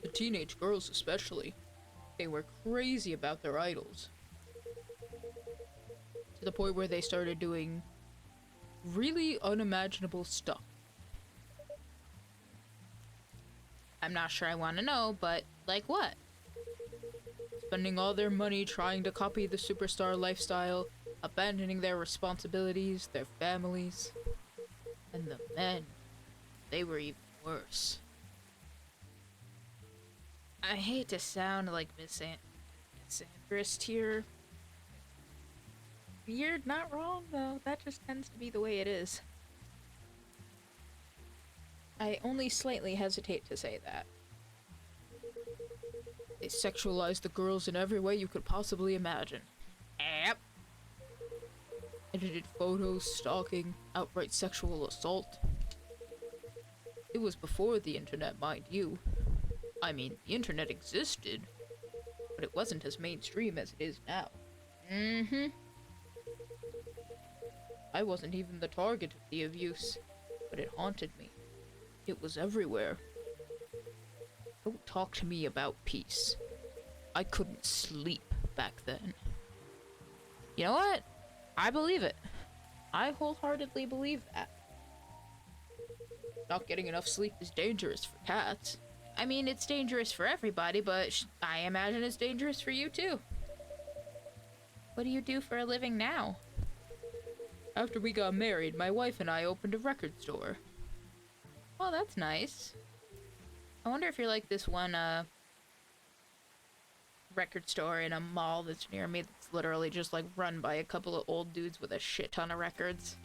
The teenage girls, especially, they were crazy about their idols. To the point where they started doing really unimaginable stuff. I'm not sure I want to know, but like what? Spending all their money trying to copy the superstar lifestyle, abandoning their responsibilities, their families. And the men, they were even worse. I hate to sound like misandrist here. You're not wrong, though. That just tends to be the way it is. I only slightly hesitate to say that. They sexualized the girls in every way you could possibly imagine. Yep. Edited photos, stalking, outright sexual assault. It was before the internet, mind you. I mean, the internet existed, but it wasn't as mainstream as it is now. Mm-hmm. I wasn't even the target of the abuse, but it haunted me. It was everywhere. Don't talk to me about peace. I couldn't sleep back then. You know what? I believe it. I wholeheartedly believe that. Not getting enough sleep is dangerous for cats. I mean, it's dangerous for everybody, but I imagine it's dangerous for you too. What do you do for a living now? After we got married, my wife and I opened a record store. Well, that's nice. I wonder if you're like this one, record store in a mall that's near me that's literally just, like, run by a couple of old dudes with a shit ton of records.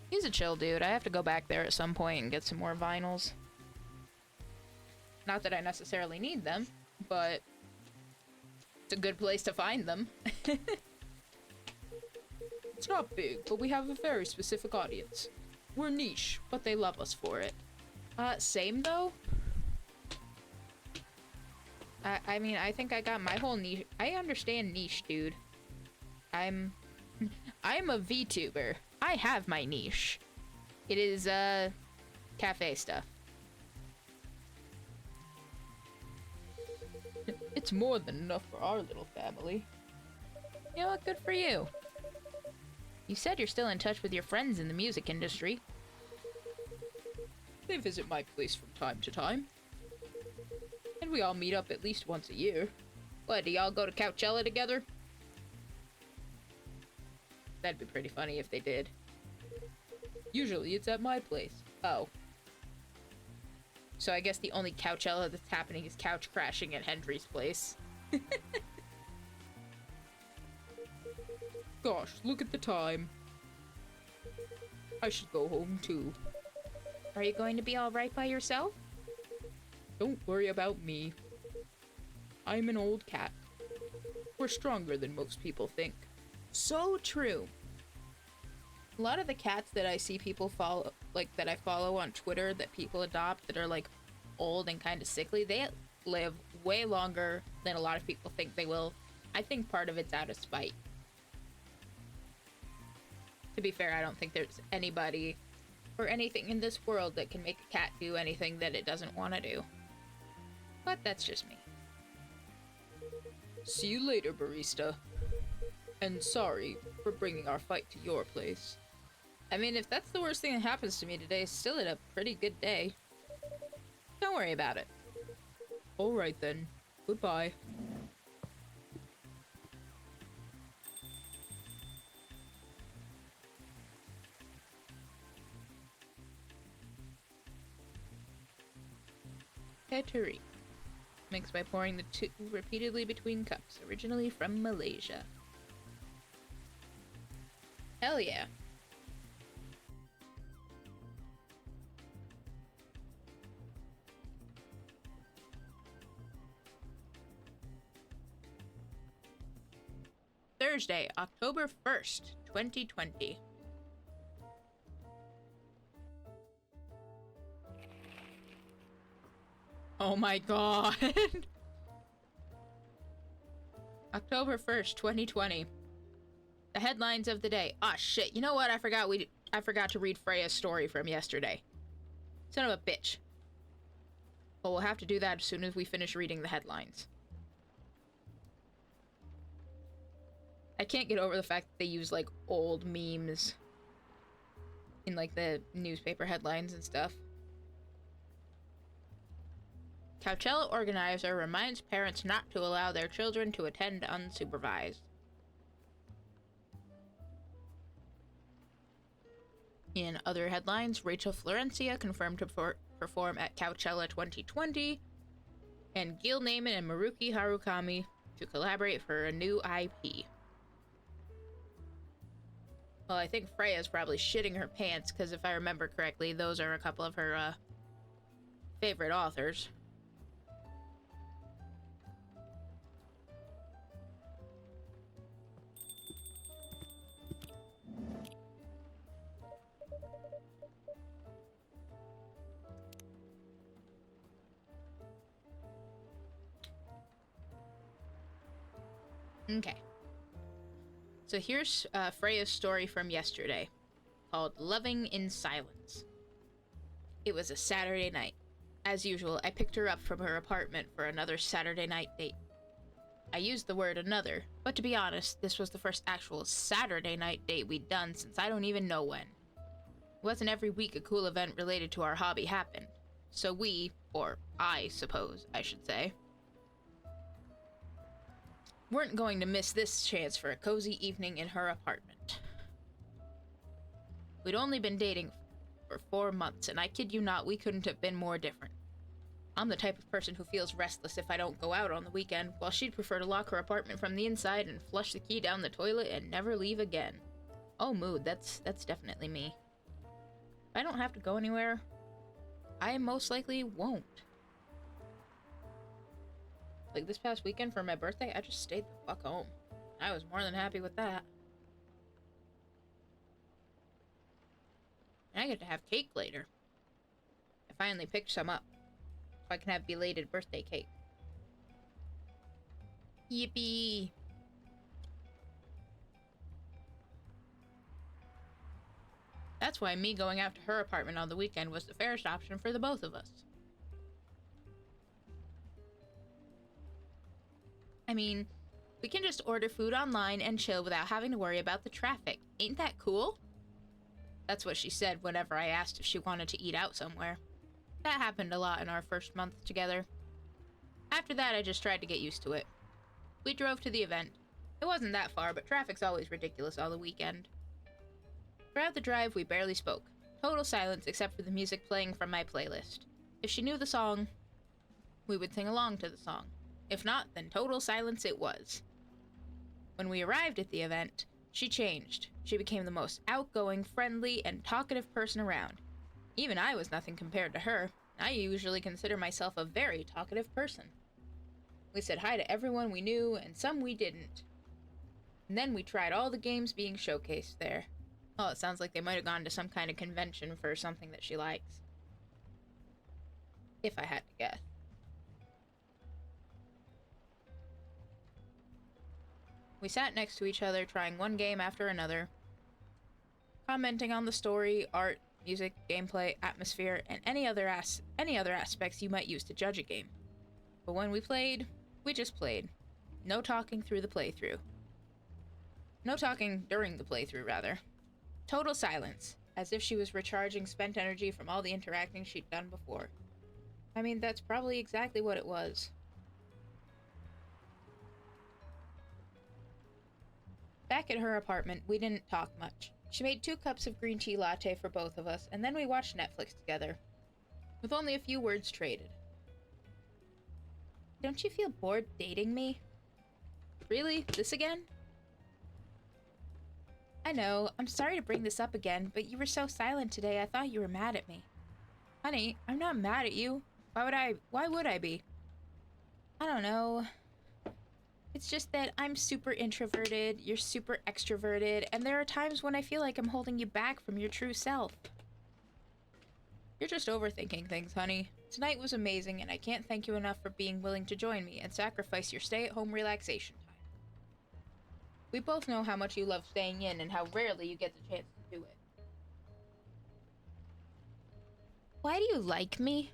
He's a chill dude. I have to go back there at some point and get some more vinyls. Not that I necessarily need them, but it's a good place to find them. It's not big, but we have a very specific audience. We're niche, but they love us for it. Same though? I mean, I think I got my whole niche. I understand niche, dude. I'm a VTuber. I have my niche. It is, cafe stuff. It's more than enough for our little family. You know what? Good for you. You said you're still in touch with your friends in the music industry. They visit my place from time to time. And we all meet up at least once a year. What, do y'all go to Coachella together? That'd be pretty funny if they did. Usually it's at my place. Oh. So I guess the only Coachella that's happening is couch crashing at Hendry's place. Gosh, look at the time. I should go home too. Are you going to be alright by yourself? Don't worry about me. I'm an old cat. We're stronger than most people think. So true. A lot of the cats that I see people follow, like that I follow on Twitter that people adopt that are like old and kind of sickly, they live way longer than a lot of people think they will. I think part of it's out of spite. To be fair, I don't think there's anybody or anything in this world that can make a cat do anything that it doesn't want to do. But that's just me. See you later, barista. And sorry for bringing our fight to your place. I mean, if that's the worst thing that happens to me today, still had a pretty good day. Don't worry about it. Alright then. Goodbye. Petri. Mixed by pouring the two repeatedly between cups, originally from Malaysia. Hell yeah. Thursday, October 1st, 2020. Oh my god. October 1st, 2020. The headlines of the day. Ah, shit. You know what? I forgot to read Freya's story from yesterday. Son of a bitch. But we'll have to do that as soon as we finish reading the headlines. I can't get over the fact that they use, like, old memes in, like, the newspaper headlines and stuff. Coachella organizer reminds parents not to allow their children to attend unsupervised. In other headlines, Rachel Florencia confirmed to perform at Coachella 2020, and Gil Naiman and Maruki Harukami to collaborate for a new IP. Well, I think Freya's probably shitting her pants, because if I remember correctly, those are a couple of her, favorite authors. Okay. So here's Freya's story from yesterday, called Loving in Silence. It was a Saturday night. As usual, I picked her up from her apartment for another Saturday night date. I used the word another, but to be honest, this was the first actual Saturday night date we'd done since I don't even know when. It wasn't every week a cool event related to our hobby happened. So we, or I suppose I should say, weren't going to miss this chance for a cozy evening in her apartment. We'd only been dating for 4 months, and I kid you not, we couldn't have been more different. I'm the type of person who feels restless if I don't go out on the weekend, while she'd prefer to lock her apartment from the inside and flush the key down the toilet and never leave again. Oh, mood, that's definitely me. If I don't have to go anywhere, I most likely won't. Like this past weekend for my birthday, I just stayed the fuck home. I was more than happy with that. And I get to have cake later. I finally picked some up, so I can have belated birthday cake. Yippee! That's why me going out to her apartment on the weekend was the fairest option for the both of us. I mean, we can just order food online and chill without having to worry about the traffic. Ain't that cool? That's what she said whenever I asked if she wanted to eat out somewhere. That happened a lot in our first month together. After that, I just tried to get used to it. We drove to the event. It wasn't that far, but traffic's always ridiculous all the weekend. Throughout the drive, we barely spoke. Total silence except for the music playing from my playlist. If she knew the song, we would sing along to the song. If not, then total silence it was. When we arrived at the event, she changed. She became the most outgoing, friendly, and talkative person around. Even I was nothing compared to her. I usually consider myself a very talkative person. We said hi to everyone we knew, and some we didn't. And then we tried all the games being showcased there. Oh, it sounds like they might have gone to some kind of convention for something that she likes. If I had to guess. We sat next to each other, trying one game after another, commenting on the story, art, music, gameplay, atmosphere, and any other aspects you might use to judge a game. But when we played, we just played. No talking through the playthrough. No talking during the playthrough, rather. Total silence, as if she was recharging spent energy from all the interacting she'd done before. I mean, that's probably exactly what it was. Back at her apartment, we didn't talk much. She made 2 cups of green tea latte for both of us, and then we watched Netflix together, with only a few words traded. Don't you feel bored dating me? Really? This again? I know, I'm sorry to bring this up again, but you were so silent today I thought you were mad at me. Honey, I'm not mad at you. Why would I be? I don't know. It's just that I'm super introverted, you're super extroverted, and there are times when I feel like I'm holding you back from your true self. You're just overthinking things, honey. Tonight was amazing, and I can't thank you enough for being willing to join me and sacrifice your stay-at-home relaxation time. We both know how much you love staying in and how rarely you get the chance to do it. Why do you like me?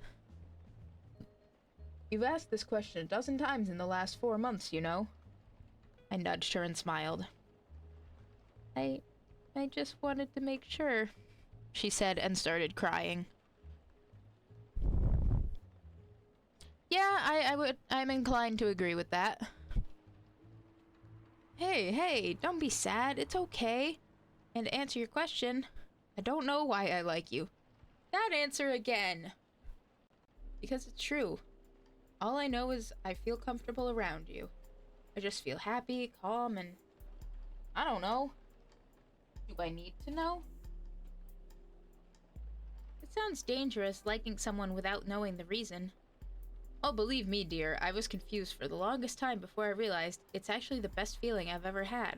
You've asked this question a dozen times in the last 4 months, you know. I nudged her and smiled. I just wanted to make sure, she said and started crying. Yeah, I'm inclined to agree with that. Hey, don't be sad, it's okay. And to answer your question, I don't know why I like you. That answer again. Because it's true. All I know is I feel comfortable around you. I just feel happy, calm, and I don't know. Do I need to know? It sounds dangerous, liking someone without knowing the reason. Oh, believe me, dear, I was confused for the longest time before I realized it's actually the best feeling I've ever had.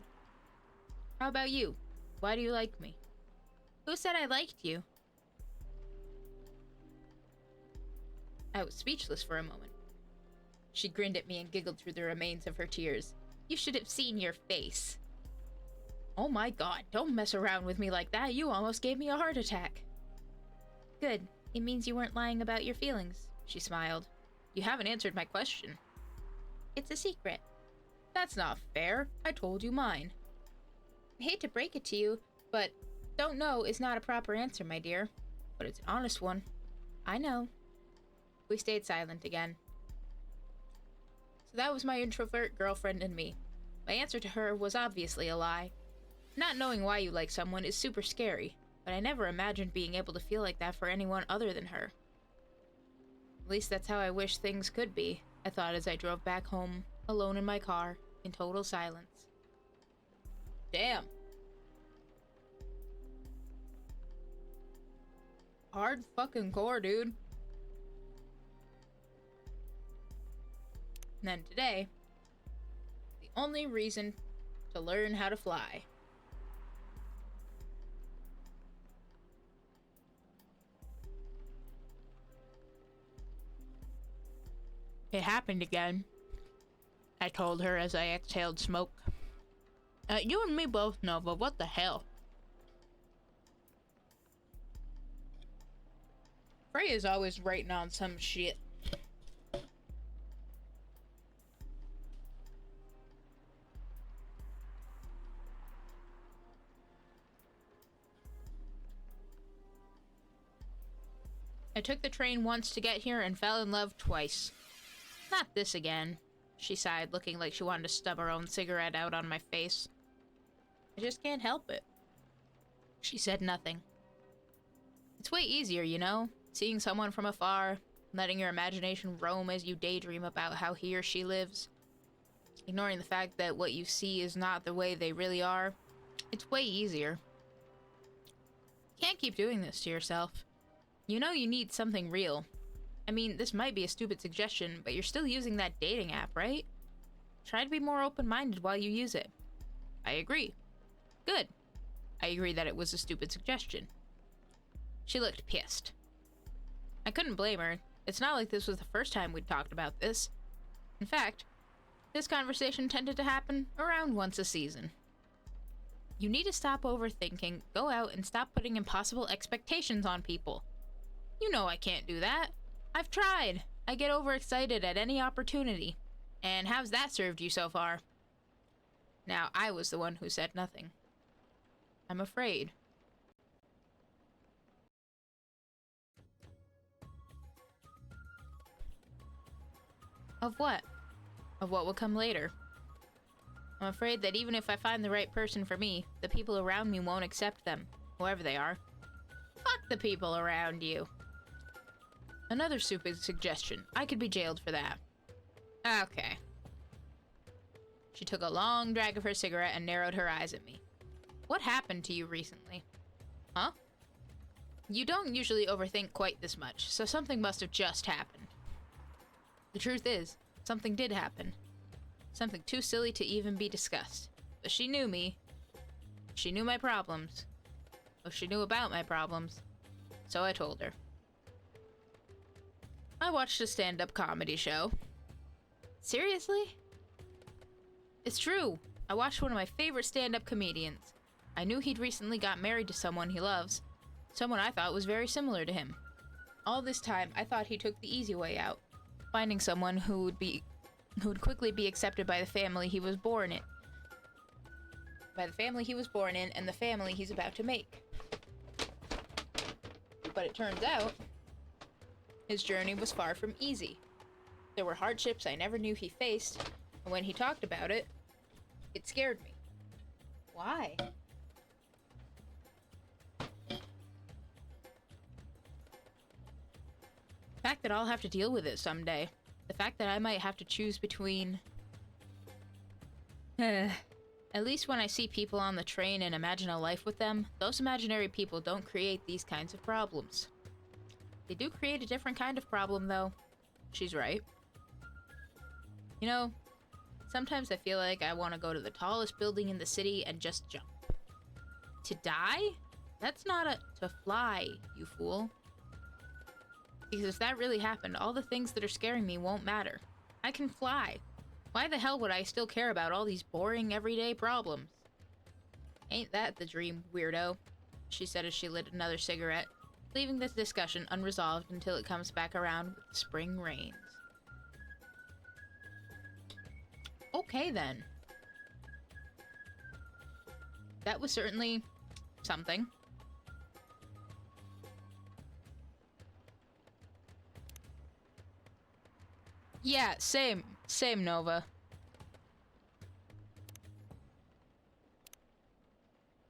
How about you? Why do you like me? Who said I liked you? I was speechless for a moment. She grinned at me and giggled through the remains of her tears. You should have seen your face. Oh my god, don't mess around with me like that. You almost gave me a heart attack. Good. It means you weren't lying about your feelings, she smiled. You haven't answered my question. It's a secret. That's not fair. I told you mine. I hate to break it to you, but don't know is not a proper answer, my dear. But it's an honest one. I know. We stayed silent again. So that was my introvert girlfriend and me. My answer to her was obviously a lie. Not knowing why you like someone is super scary, but I never imagined being able to feel like that for anyone other than her. At least that's how I wish things could be, I thought as I drove back home, alone in my car, in total silence. Damn. Hard fucking core, dude. And then today, the only reason to learn how to fly. It happened again, I told her as I exhaled smoke. You and me both know, but what the hell? Freya's always writing on some shit. I took the train once to get here and fell in love twice. Not this again, she sighed, looking like she wanted to stub her own cigarette out on my face. I just can't help it. She said nothing. It's way easier, you know? Seeing someone from afar, letting your imagination roam as you daydream about how he or she lives. Ignoring the fact that what you see is not the way they really are. It's way easier. You can't keep doing this to yourself. You know you need something real. I mean, this might be a stupid suggestion, but you're still using that dating app, right? Try to be more open-minded while you use it. I agree. Good. I agree that it was a stupid suggestion. She looked pissed. I couldn't blame her. It's not like this was the first time we'd talked about this. In fact, this conversation tended to happen around once a season. You need to stop overthinking, go out, and stop putting impossible expectations on people. You know I can't do that. I've tried. I get overexcited at any opportunity. And how's that served you so far? Now, I was the one who said nothing. I'm afraid. Of what? Of what will come later. I'm afraid that even if I find the right person for me, the people around me won't accept them, whoever they are. Fuck the people around you. Another stupid suggestion. I could be jailed for that. Okay. She took a long drag of her cigarette and narrowed her eyes at me. What happened to you recently? Huh? You don't usually overthink quite this much, so something must have just happened. The truth is, something did happen. Something too silly to even be discussed. But she knew me. She knew my problems. Well, she knew about my problems. So I told her. I watched a stand-up comedy show. Seriously? It's true. I watched one of my favorite stand-up comedians. I knew he'd recently got married to someone he loves. Someone I thought was very similar to him. All this time, I thought he took the easy way out. Finding someone who would quickly be accepted by the family he was born in. By the family he was born in and the family he's about to make. But it turns out, his journey was far from easy. There were hardships I never knew he faced, and when he talked about it, it scared me. Why? The fact that I'll have to deal with it someday. The fact that I might have to choose between... At least when I see people on the train and imagine a life with them, those imaginary people don't create these kinds of problems. They do create a different kind of problem, though. She's right. You know, sometimes I feel like I want to go to the tallest building in the city and just jump. To die? That's not to fly, you fool. Because if that really happened, all the things that are scaring me won't matter. I can fly. Why the hell would I still care about all these boring, everyday problems? Ain't that the dream, weirdo? She said as she lit another cigarette, leaving this discussion unresolved until it comes back around with the spring rains. Okay, then. That was certainly something. Yeah, same, Nova.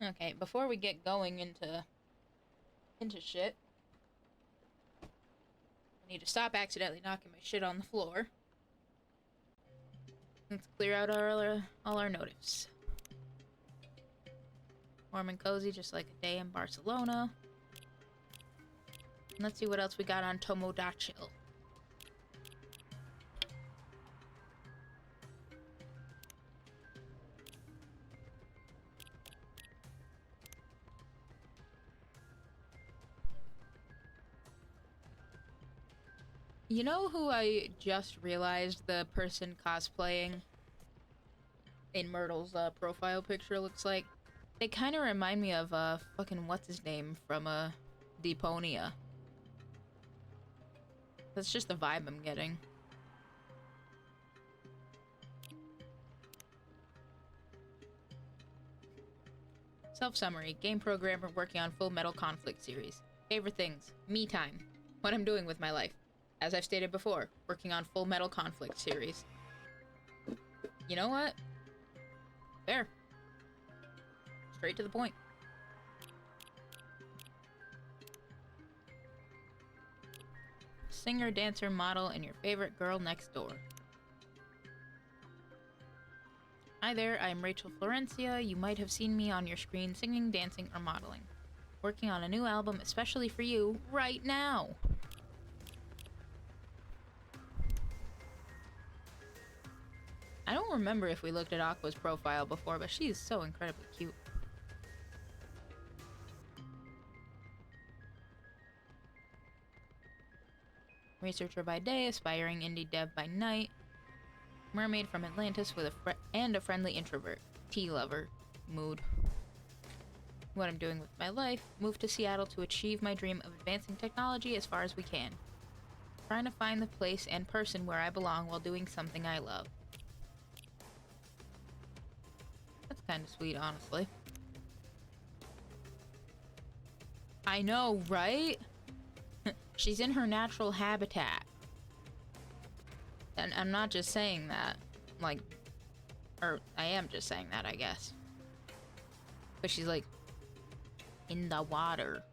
Okay, before we get going into shit, I need to stop accidentally knocking my shit on the floor. Let's clear out all our notifs. Warm and cozy, just like a day in Barcelona. And let's see what else we got on Tomodachi. You know who I just realized the person cosplaying in Myrtle's profile picture looks like? They kind of remind me of fucking what's his name from Deponia. That's just the vibe I'm getting. Self-summary. Game programmer working on Full Metal Conflict series. Favorite things. Me time. What I'm doing with my life. As I've stated before, working on Full Metal Conflict series. You know what? Fair. Straight to the point. Singer, dancer, model, and your favorite girl next door. Hi there, I'm Rachel Florencia. You might have seen me on your screen singing, dancing, or modeling. Working on a new album especially for you right now. I don't remember if we looked at Aqua's profile before, but she's so incredibly cute. Researcher by day, aspiring indie dev by night. Mermaid from Atlantis with a friendly introvert. Tea lover. Mood. What I'm doing with my life. Moved to Seattle to achieve my dream of advancing technology as far as we can. Trying to find the place and person where I belong while doing something I love. That's kind of sweet, honestly. I know, right? She's in her natural habitat. And I'm not just saying that. Like, or I am just saying that, I guess. But she's like, in the water.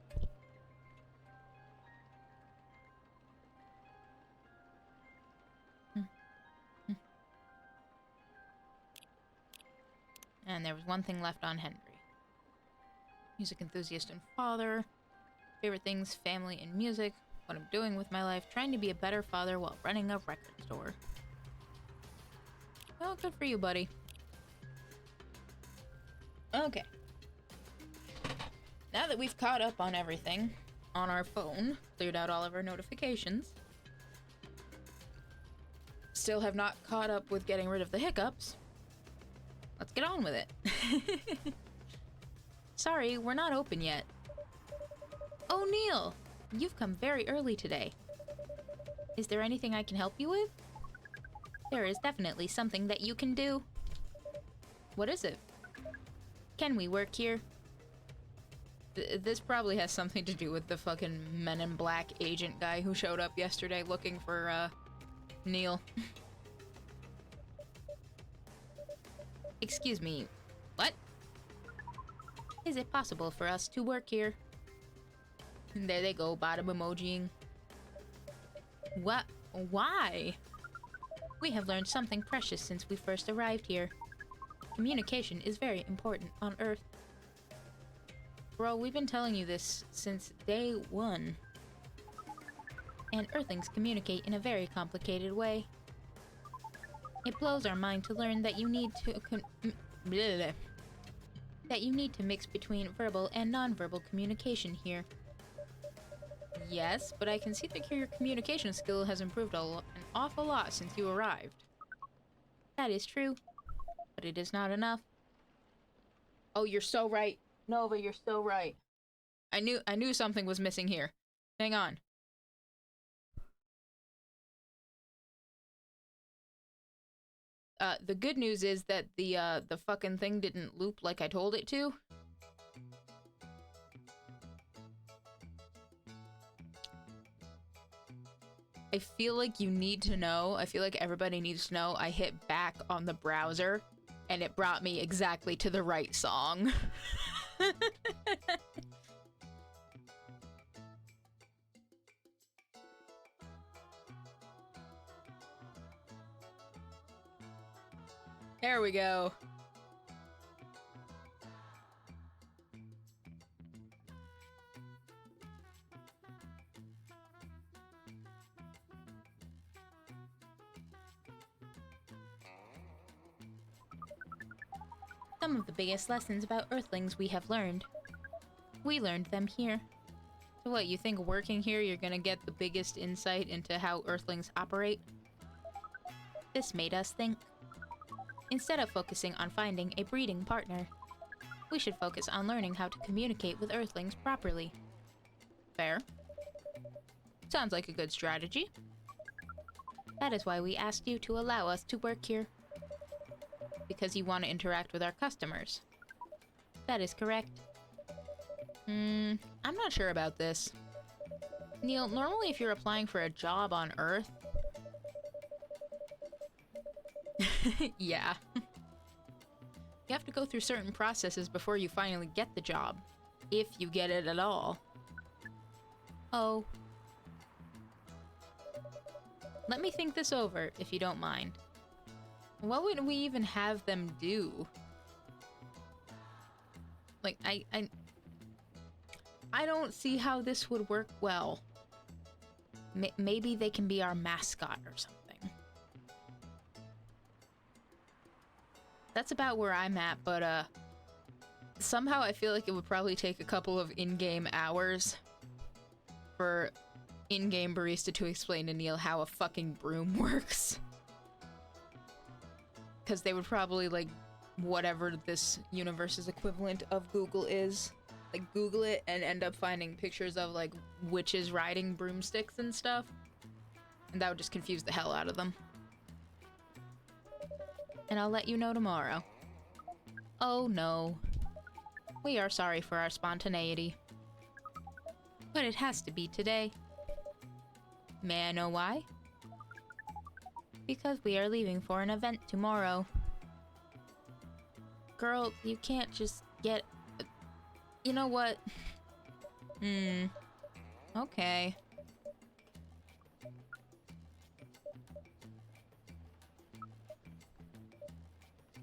And there was one thing left on Henry. Music enthusiast and father. Favorite things, family and music. What I'm doing with my life. Trying to be a better father while running a record store. Oh, good for you, buddy. Okay. Now that we've caught up on everything on our phone, cleared out all of our notifications, still have not caught up with getting rid of the hiccups, let's get on with it. Sorry, we're not open yet. Oh, Neil! You've come very early today. Is there anything I can help you with? There is definitely something that you can do. What is it? Can we work here? This probably has something to do with the fucking Men in Black agent guy who showed up yesterday looking for, Neil. Excuse me, what? Is it possible for us to work here? And there they go, bottom emojiing. What? Why? We have learned something precious since we first arrived here. Communication is very important on Earth. Bro, we've been telling you this since day one. And Earthlings communicate in a very complicated way. It blows our mind to learn that you need to mix between verbal and nonverbal communication here. Yes, but I can see that your communication skill has improved an awful lot since you arrived. That is true, but it is not enough. Oh, you're so right. Nova, you're so right. I knew something was missing here. Hang on. The good news is that the fucking thing didn't loop like I told it to. I feel like you need to know, I feel like everybody needs to know, I hit back on the browser and it brought me exactly to the right song. There we go. Some of the biggest lessons about Earthlings we have learned. We learned them here. So what, you think working here you're gonna get the biggest insight into how Earthlings operate? This made us think. Instead of focusing on finding a breeding partner, we should focus on learning how to communicate with Earthlings properly. Fair. Sounds like a good strategy. That is why we asked you to allow us to work here. Because you want to interact with our customers. That is correct. I'm not sure about this. Neil, normally if you're applying for a job on Earth... yeah. You have to go through certain processes before you finally get the job. If you get it at all. Oh. Let me think this over, if you don't mind. What would we even have them do? Like, I don't see how this would work well. Maybe they can be our mascot or something. That's about where I'm at, but somehow I feel like it would probably take a couple of in-game hours for in-game barista to explain to Neil how a fucking broom works. Because they would probably, like, whatever this universe's equivalent of Google is, like, Google it and end up finding pictures of, like, witches riding broomsticks and stuff. And that would just confuse the hell out of them. And I'll let you know tomorrow. Oh no. We are sorry for our spontaneity. But it has to be today. May I know why? Because we are leaving for an event tomorrow. Girl, you can't just get... You know what? Okay.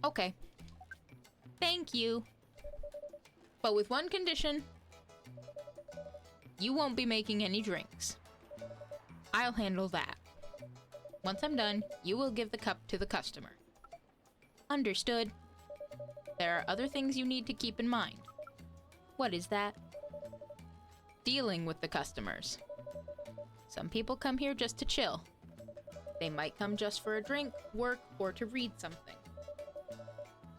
Okay. Thank you. But with one condition. You won't be making any drinks. I'll handle that. Once I'm done, you will give the cup to the customer. Understood. There are other things you need to keep in mind. What is that? Dealing with the customers. Some people come here just to chill. They might come just for a drink, work, or to read something.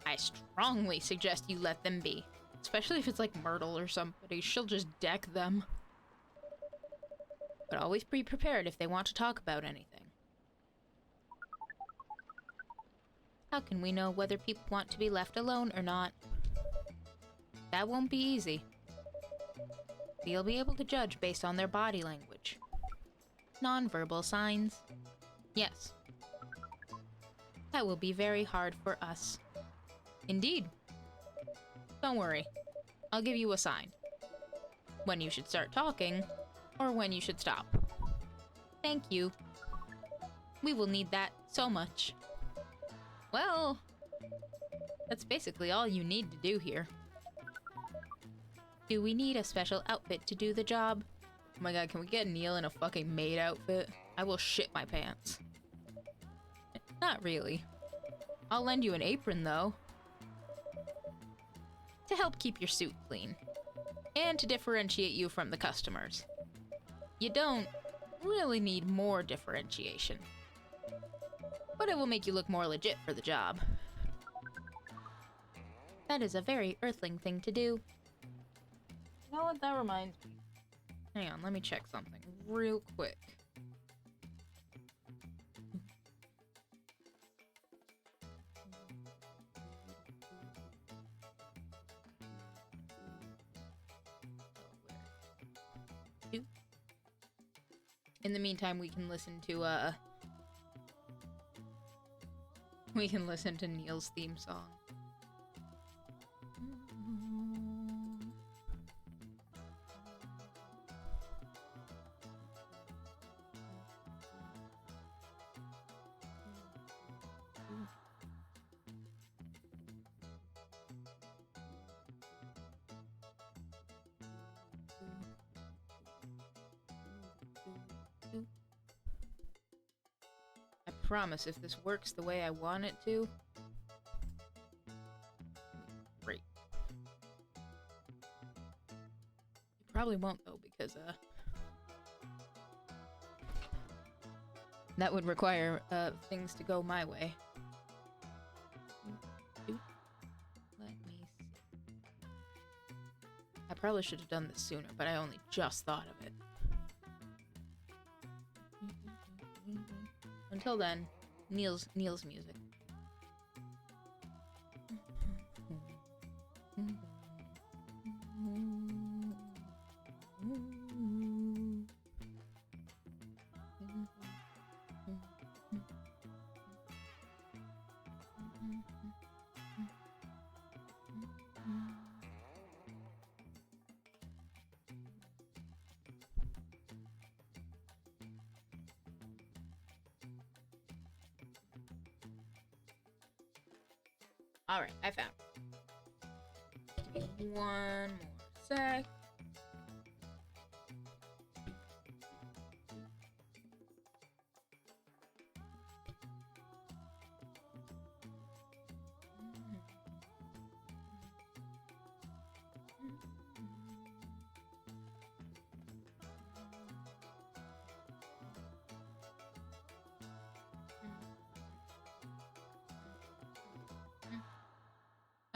I strongly suggest you let them be. Especially if it's like Myrtle or somebody, she'll just deck them. But always be prepared if they want to talk about anything. How can we know whether people want to be left alone or not? That won't be easy. You'll be able to judge based on their body language. Nonverbal signs. Yes. That will be very hard for us. Indeed. Don't worry. I'll give you a sign. When you should start talking, or when you should stop. Thank you. We will need that so much. Well, that's basically all you need to do here. Do we need a special outfit to do the job? Oh my god, can we get Neil in a fucking maid outfit? I will shit my pants. Not really. I'll lend you an apron, though. To help keep your suit clean. And to differentiate you from the customers. You don't really need more differentiation. But it will make you look more legit for the job. That is a very Earthling thing to do. You know what that reminds me? Hang on, let me check something real quick. In the meantime, we can listen to Neil's theme song. I promise if this works the way I want it to, great. It probably won't though, because that would require things to go my way. Let me see. I probably should have done this sooner, but I only just thought of it. Until then, Neil's music. Alright, I found it. Give me one more sec.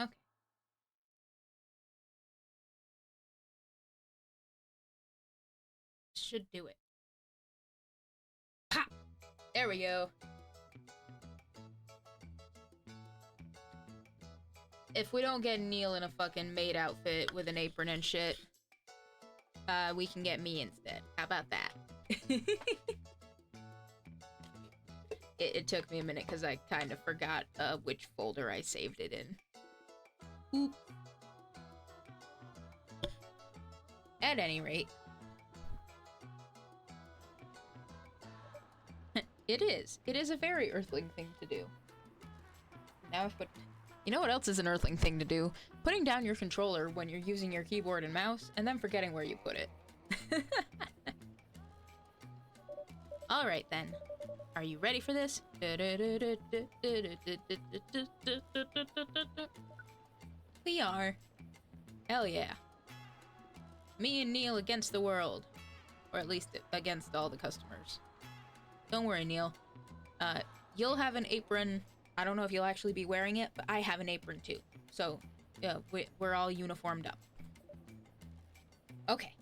Okay. Should do it. Ha! There we go. If we don't get Neil in a fucking maid outfit with an apron and shit, we can get me instead. How about that? It took me a minute because I kind of forgot which folder I saved it in. Oop. At any rate. It is. It is a very Earthling thing to do. Now I've put... You know what else is an Earthling thing to do? Putting down your controller when you're using your keyboard and mouse, and then forgetting where you put it. Alright then. Are you ready for this? We are. Hell yeah. Me and Neil against the world. Or at least against all the customers. Don't worry, Neil. You'll have an apron. I don't know if you'll actually be wearing it, but I have an apron too. So, yeah, we're all uniformed up. Okay.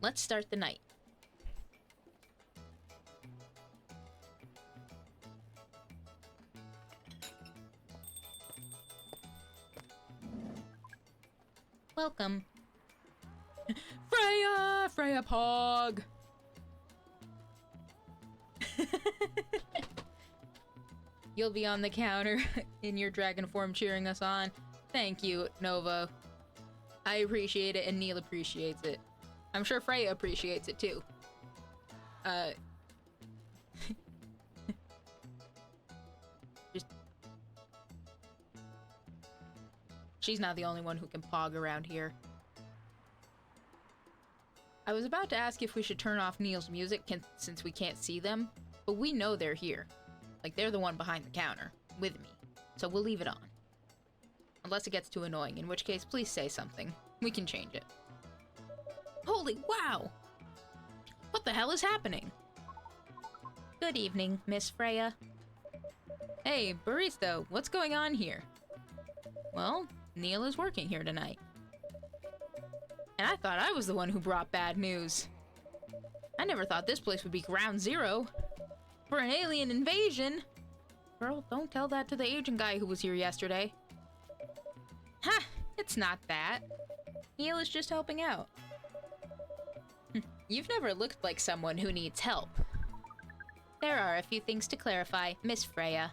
Let's start the night. Welcome. Freya Pog! You'll be on the counter in your dragon form cheering us on. Thank you, Nova. I appreciate it and Neil appreciates it. I'm sure Freya appreciates it too. Just... She's not the only one who can pog around here. I was about to ask if we should turn off Neil's music since we can't see them, but we know they're here. Like, they're the one behind the counter, with me. So we'll leave it on. Unless it gets too annoying, in which case, please say something. We can change it. Holy wow! What the hell is happening? Good evening, Miss Freya. Hey, barista, what's going on here? Well, Neil is working here tonight. And I thought I was the one who brought bad news. I never thought this place would be ground zero for an alien invasion. Girl, don't tell that to the agent guy who was here yesterday. Ha! It's not that. Neil is just helping out. You've never looked like someone who needs help. There are a few things to clarify, Miss Freya.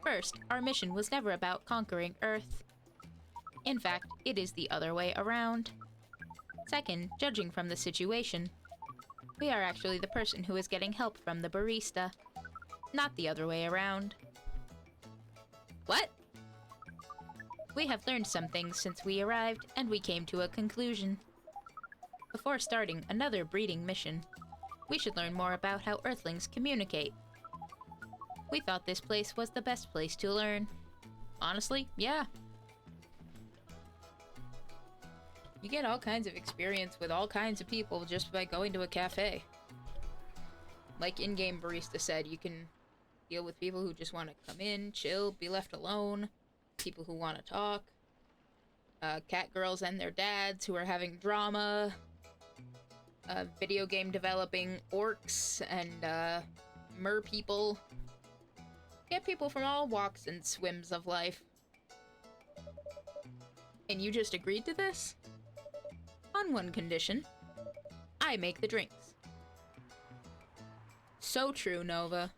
First, our mission was never about conquering Earth. In fact, it is the other way around. Second, judging from the situation, we are actually the person who is getting help from the barista, not the other way around. What? We have learned some things since we arrived, and we came to a conclusion. Before starting another breeding mission, we should learn more about how Earthlings communicate. We thought this place was the best place to learn. Honestly, yeah. You get all kinds of experience with all kinds of people just by going to a cafe. Like in-game barista said, you can deal with people who just want to come in, chill, be left alone. People who want to talk. Cat girls and their dads who are having drama. Video game developing orcs and mer people. Get people from all walks and swims of life. And you just agreed to this? On one condition. I make the drinks. So true, Nova.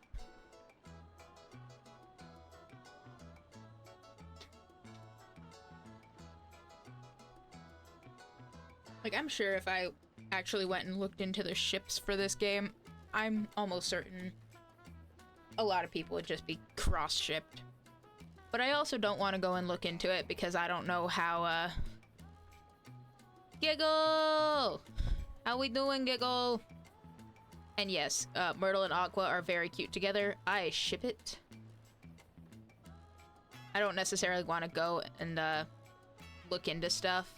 Like, I'm sure if I actually went and looked into the ships for this game, I'm almost certain a lot of people would just be cross-shipped. But I also don't want to go and look into it because I don't know how, Giggle! How we doing, Giggle? And yes, Myrtle and Aqua are very cute together. I ship it. I don't necessarily want to go and, look into stuff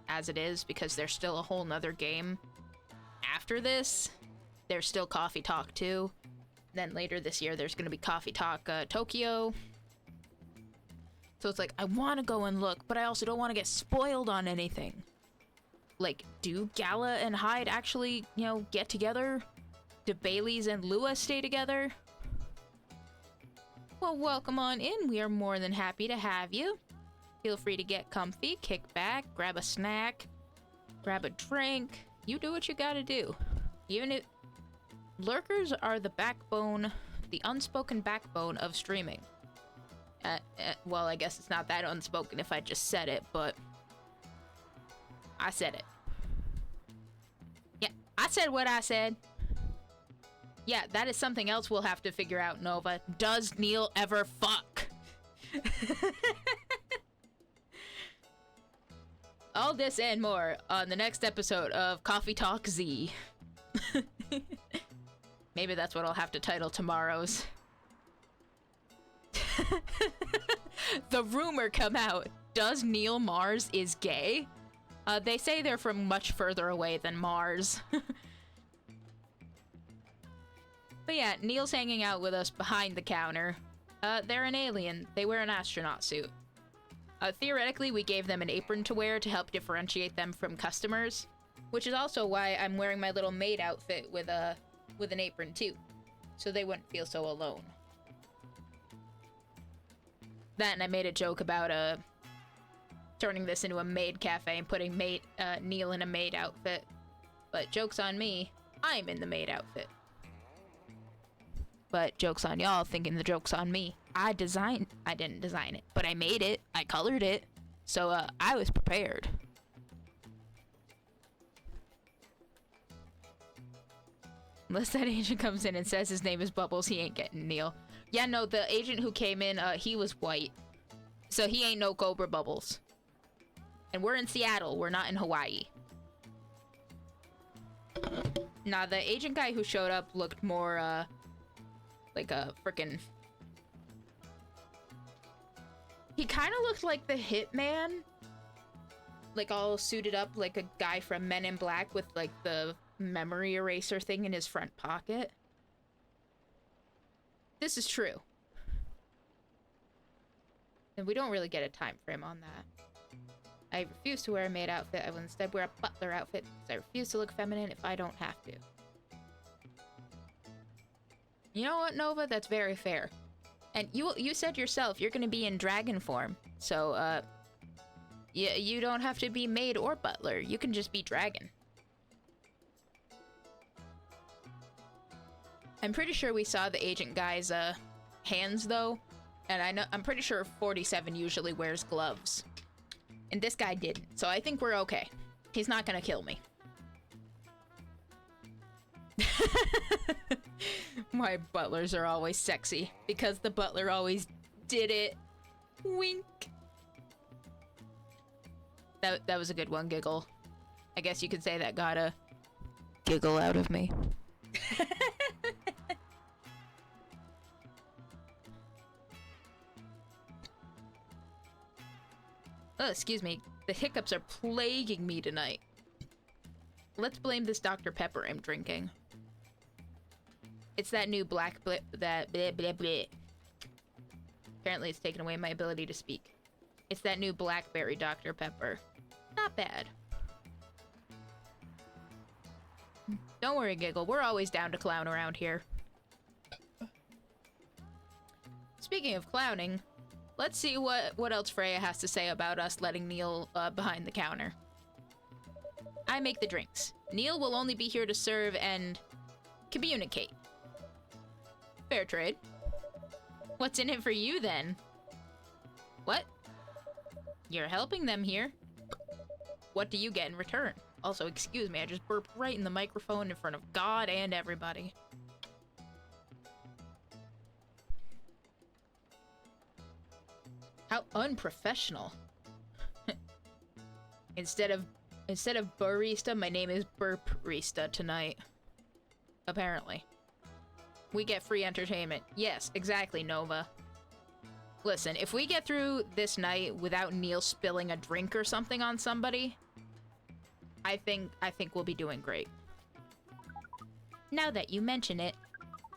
as it is because there's still a whole nother game after this. There's still Coffee Talk 2. Then later this year, there's gonna be Coffee Talk, Tokyo. So it's like, I want to go and look, but I also don't want to get spoiled on anything. Like, do Gala and Hyde actually, you know, get together? Do Bailey's and Lua stay together? Well, welcome on in. We are more than happy to have you. Feel free to get comfy, kick back, grab a snack, grab a drink. You do what you gotta do. Even if... Lurkers are the backbone, the unspoken backbone of streaming. Well, I guess it's not that unspoken if I just said it, but... I said it. Yeah, I said what I said. Yeah, that is something else we'll have to figure out, Nova. Does Neil ever fuck? All this and more on the next episode of Coffee Talk Z. Maybe that's what I'll have to title tomorrow's. The rumor come out. Does Neil Mars is gay? They say they're from much further away than Mars. But yeah, Neil's hanging out with us behind the counter. They're an alien. They wear an astronaut suit. Theoretically, we gave them an apron to wear to help differentiate them from customers, which is also why I'm wearing my little maid outfit with an apron too, so they wouldn't feel so alone. That, and I made a joke about turning this into a maid cafe and putting Neil in a maid outfit. But joke's on me, I'm in the maid outfit. But joke's on y'all thinking the joke's on me. I didn't design it, but I made it, I colored it, so I was prepared. Unless that agent comes in and says his name is Bubbles, he ain't getting Neil. Yeah, no, the agent who came in, he was white. So he ain't no Cobra Bubbles. And we're in Seattle, we're not in Hawaii. Nah, the agent guy who showed up looked more, like a frickin'... He kind of looked like the Hitman. Like all suited up like a guy from Men in Black with like the memory eraser thing in his front pocket. This is true. And we don't really get a time frame on that. I refuse to wear a maid outfit. I will instead wear a butler outfit because I refuse to look feminine if I don't have to. You know what, Nova? That's very fair. And you said yourself you're going to be in dragon form. So, you don't have to be maid or butler. You can just be dragon. I'm pretty sure we saw the agent guy's hands though, and I'm pretty sure 47 usually wears gloves. And this guy didn't, so I think we're okay. He's not gonna kill me. My butlers are always sexy because the butler always did it. Wink. That was a good one, Giggle. I guess you could say that got a giggle out of me. Oh, excuse me. The hiccups are plaguing me tonight. Let's blame this Dr. Pepper I'm drinking. It's that new black that bleh bleh bleh. Apparently it's taken away my ability to speak. It's that new blackberry Dr. Pepper. Not bad. Don't worry, Giggle. We're always down to clown around here. Speaking of clowning, let's see what else Freya has to say about us letting Neil behind the counter. I make the drinks. Neil will only be here to serve and communicate. Fair trade. What's in it for you, then? What? You're helping them here. What do you get in return? Also, excuse me, I just burped right in the microphone in front of God and everybody. How unprofessional. Instead of barista, my name is Burprista tonight. Apparently. We get free entertainment. Yes, exactly, Nova. Listen, if we get through this night without Neil spilling a drink or something on somebody, I think we'll be doing great. Now that you mention it,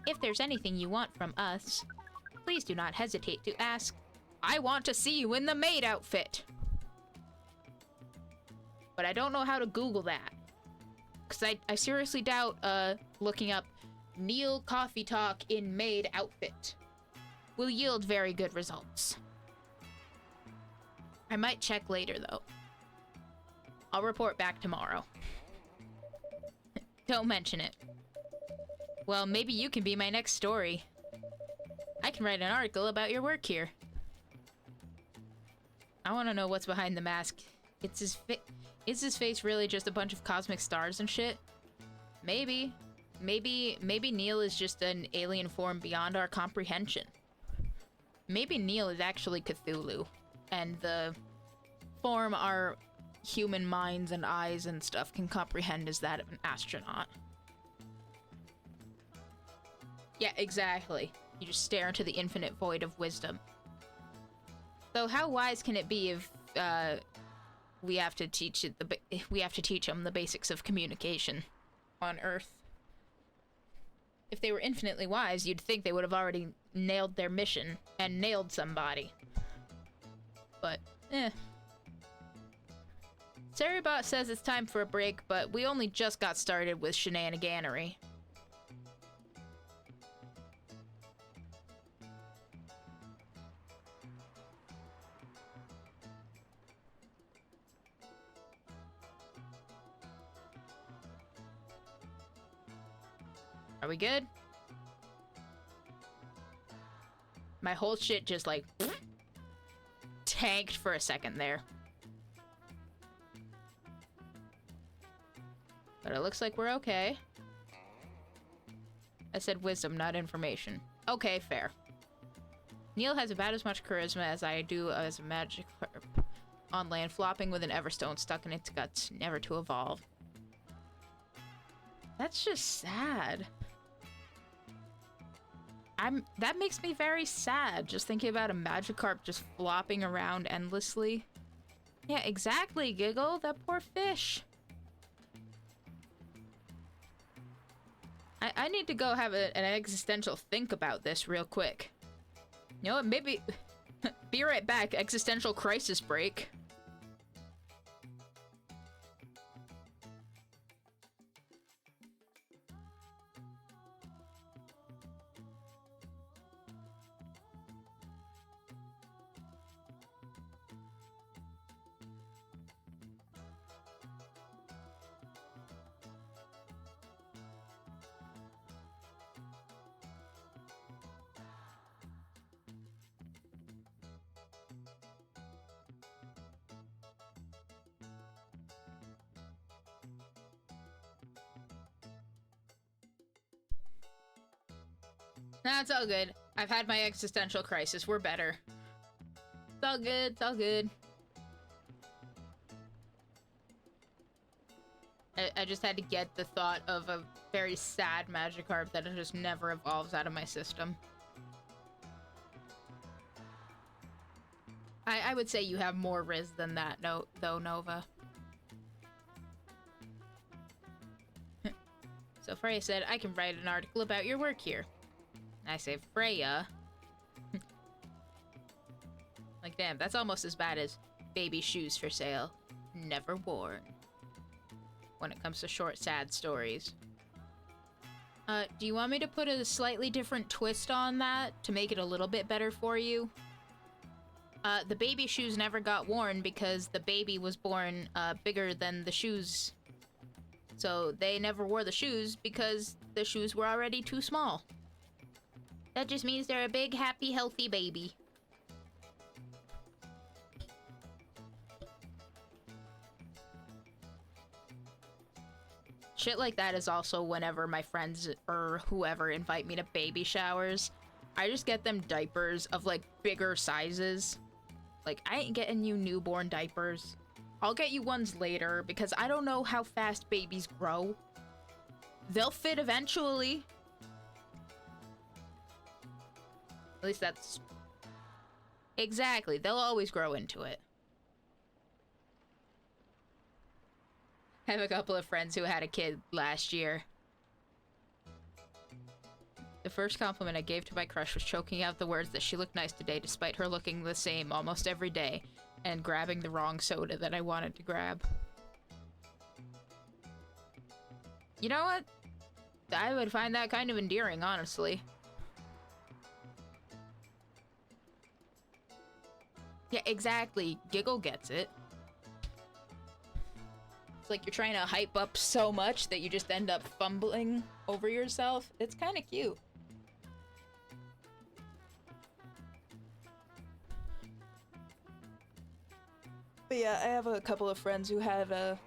if there's anything you want from us, please do not hesitate to ask. I want to see you in the maid outfit. But I don't know how to Google that. Because I seriously doubt looking up Neil Coffee Talk in maid outfit will yield very good results. I might check later, though. I'll report back tomorrow. Don't mention it. Well, maybe you can be my next story. I can write an article about your work here. I want to know what's behind the mask. Is his face really just a bunch of cosmic stars and shit? Maybe. Maybe Neil is just an alien form beyond our comprehension. Maybe Neil is actually Cthulhu, and the form our human minds and eyes and stuff can comprehend is that of an astronaut. Yeah, exactly. You just stare into the infinite void of wisdom. So how wise can it be if we have to teach them the basics of communication on Earth? If they were infinitely wise, you'd think they would have already nailed their mission and nailed somebody. But, Saribot says it's time for a break, but we only just got started with shenaniganery. Are we good? My whole shit just like tanked for a second there. But it looks like we're okay. I said wisdom, not information. Okay, fair. Neil has about as much charisma as I do as a magic herb. On land, flopping with an everstone stuck in its guts, never to evolve. That's just sad. That makes me very sad, just thinking about a Magikarp just flopping around endlessly. Yeah, exactly, Giggle. That poor fish. I need to go have an existential think about this real quick. You know what, maybe... Be right back, existential crisis break. Nah, it's all good. I've had my existential crisis. We're better. It's all good. It's all good. I just had to get the thought of a very sad Magikarp that just never evolves out of my system. I would say you have more Riz than that, though, Nova. So Freya said, I can write an article about your work here. I say, Freya. Like, damn, that's almost as bad as baby shoes for sale, never worn. When it comes to short, sad stories. Do you want me to put a slightly different twist on that to make it a little bit better for you? The baby shoes never got worn because the baby was born bigger than the shoes. So they never wore the shoes because the shoes were already too small. That just means they're a big, happy, healthy baby. Shit like that is also whenever my friends or whoever invite me to baby showers. I just get them diapers of, like, bigger sizes. Like, I ain't getting you newborn diapers. I'll get you ones later because I don't know how fast babies grow. They'll fit eventually. At least that's... Exactly. They'll always grow into it. I have a couple of friends who had a kid last year. The first compliment I gave to my crush was choking out the words that she looked nice today despite her looking the same almost every day and grabbing the wrong soda that I wanted to grab. You know what? I would find that kind of endearing, honestly. Yeah, exactly. Giggle gets it. It's like you're trying to hype up so much that you just end up fumbling over yourself. It's kind of cute. But yeah, I have a couple of friends who have a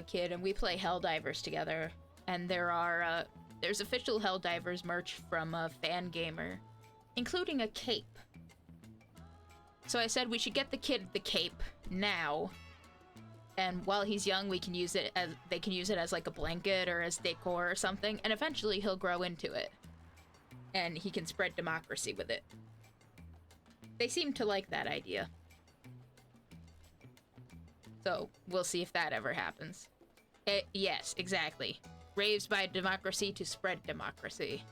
kid, and we play Helldivers together. And there's official Helldivers merch from a fan gamer, including a cape. So I said we should get the kid the cape now, and while he's young, they can use it as like a blanket or as decor or something, and eventually he'll grow into it. And he can spread democracy with it. They seem to like that idea. So, we'll see if that ever happens. Yes, exactly. Raised by democracy to spread democracy.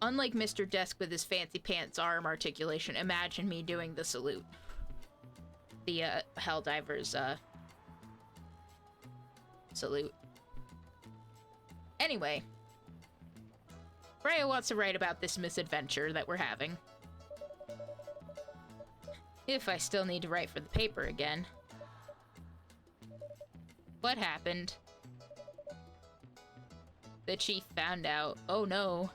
Unlike Mr. Desk with his fancy pants arm articulation, imagine me doing the salute. The, Helldivers, salute. Anyway. Freya wants to write about this misadventure that we're having. If I still need to write for the paper again. What happened? The chief found out. Oh no.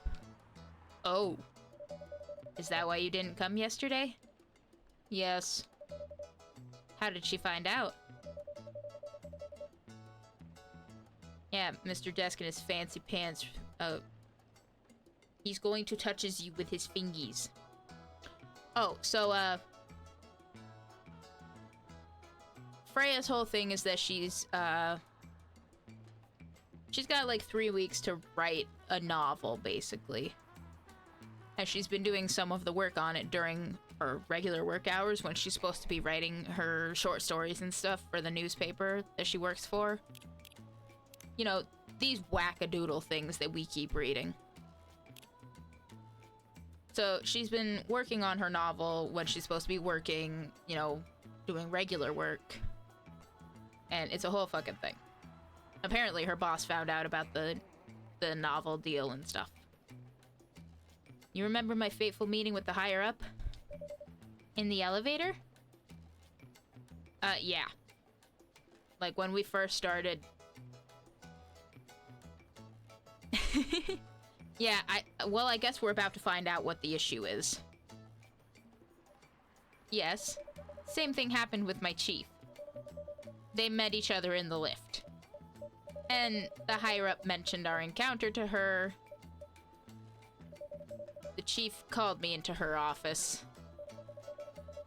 Oh. Is that why you didn't come yesterday? Yes. How did she find out? Yeah, Mr. Desk in his fancy pants. He's going to touches you with his fingies. Oh, so, Freya's whole thing is that she's got like 3 weeks to write a novel, basically. And she's been doing some of the work on it during her regular work hours when she's supposed to be writing her short stories and stuff for the newspaper that she works for. You know, these wackadoodle things that we keep reading. So she's been working on her novel when she's supposed to be working, you know, doing regular work. And it's a whole fucking thing. Apparently her boss found out about the novel deal and stuff. You remember my fateful meeting with the higher up? In the elevator? Yeah. Like when we first started. Yeah, I guess we're about to find out what the issue is. Yes. Same thing happened with my chief. They met each other in the lift. And the higher-up mentioned our encounter to her. The chief called me into her office.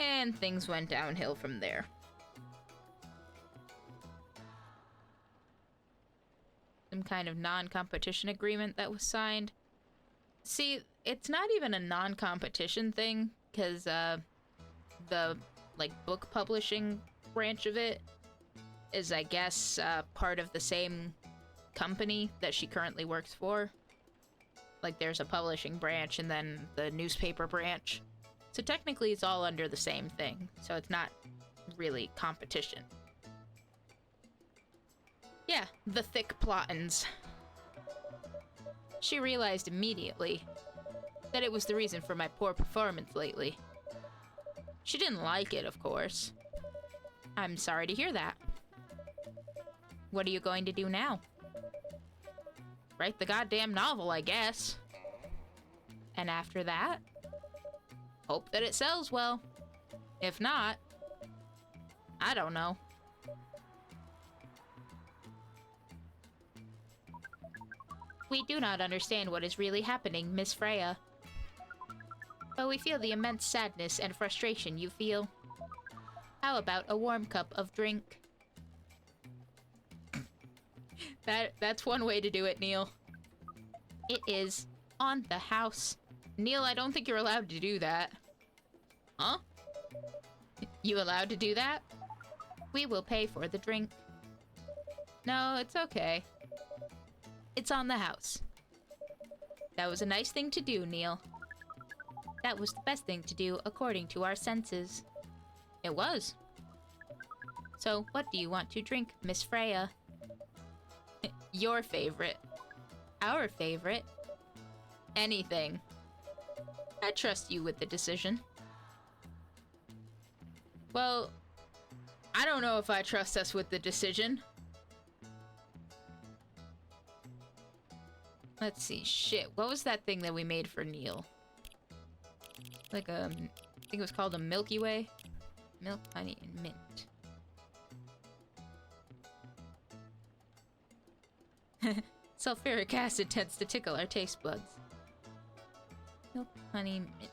And things went downhill from there. Some kind of non-competition agreement that was signed. See, it's not even a non-competition thing, because, the, like, book publishing branch of it is, I guess, part of the same company that she currently works for. Like, there's a publishing branch and then the newspaper branch. So technically it's all under the same thing, so it's not really competition. Yeah, the thick plottins. She realized immediately that it was the reason for my poor performance lately. She didn't like it, of course. I'm sorry to hear that. What are you going to do now? Write the goddamn novel, I guess. And after that? Hope that it sells well. If not, I don't know. We do not understand what is really happening, Miss Freya. But we feel the immense sadness and frustration you feel. How about a warm cup of drink? That's one way to do it, Neil. It is on the house. Neil, I don't think you're allowed to do that. Huh? You allowed to do that? We will pay for the drink. No, it's okay. It's on the house. That was a nice thing to do, Neil. That was the best thing to do according to our senses. It was. So, what do you want to drink, Miss Freya? Your favorite. Our favorite? Anything. I trust you with the decision. Well, I don't know if I trust us with the decision. Let's see. Shit, what was that thing that we made for Neil? Like I think it was called a Milky Way. Milk, honey, and mint. Sulfuric acid tends to tickle our taste buds. Milk, honey, mint.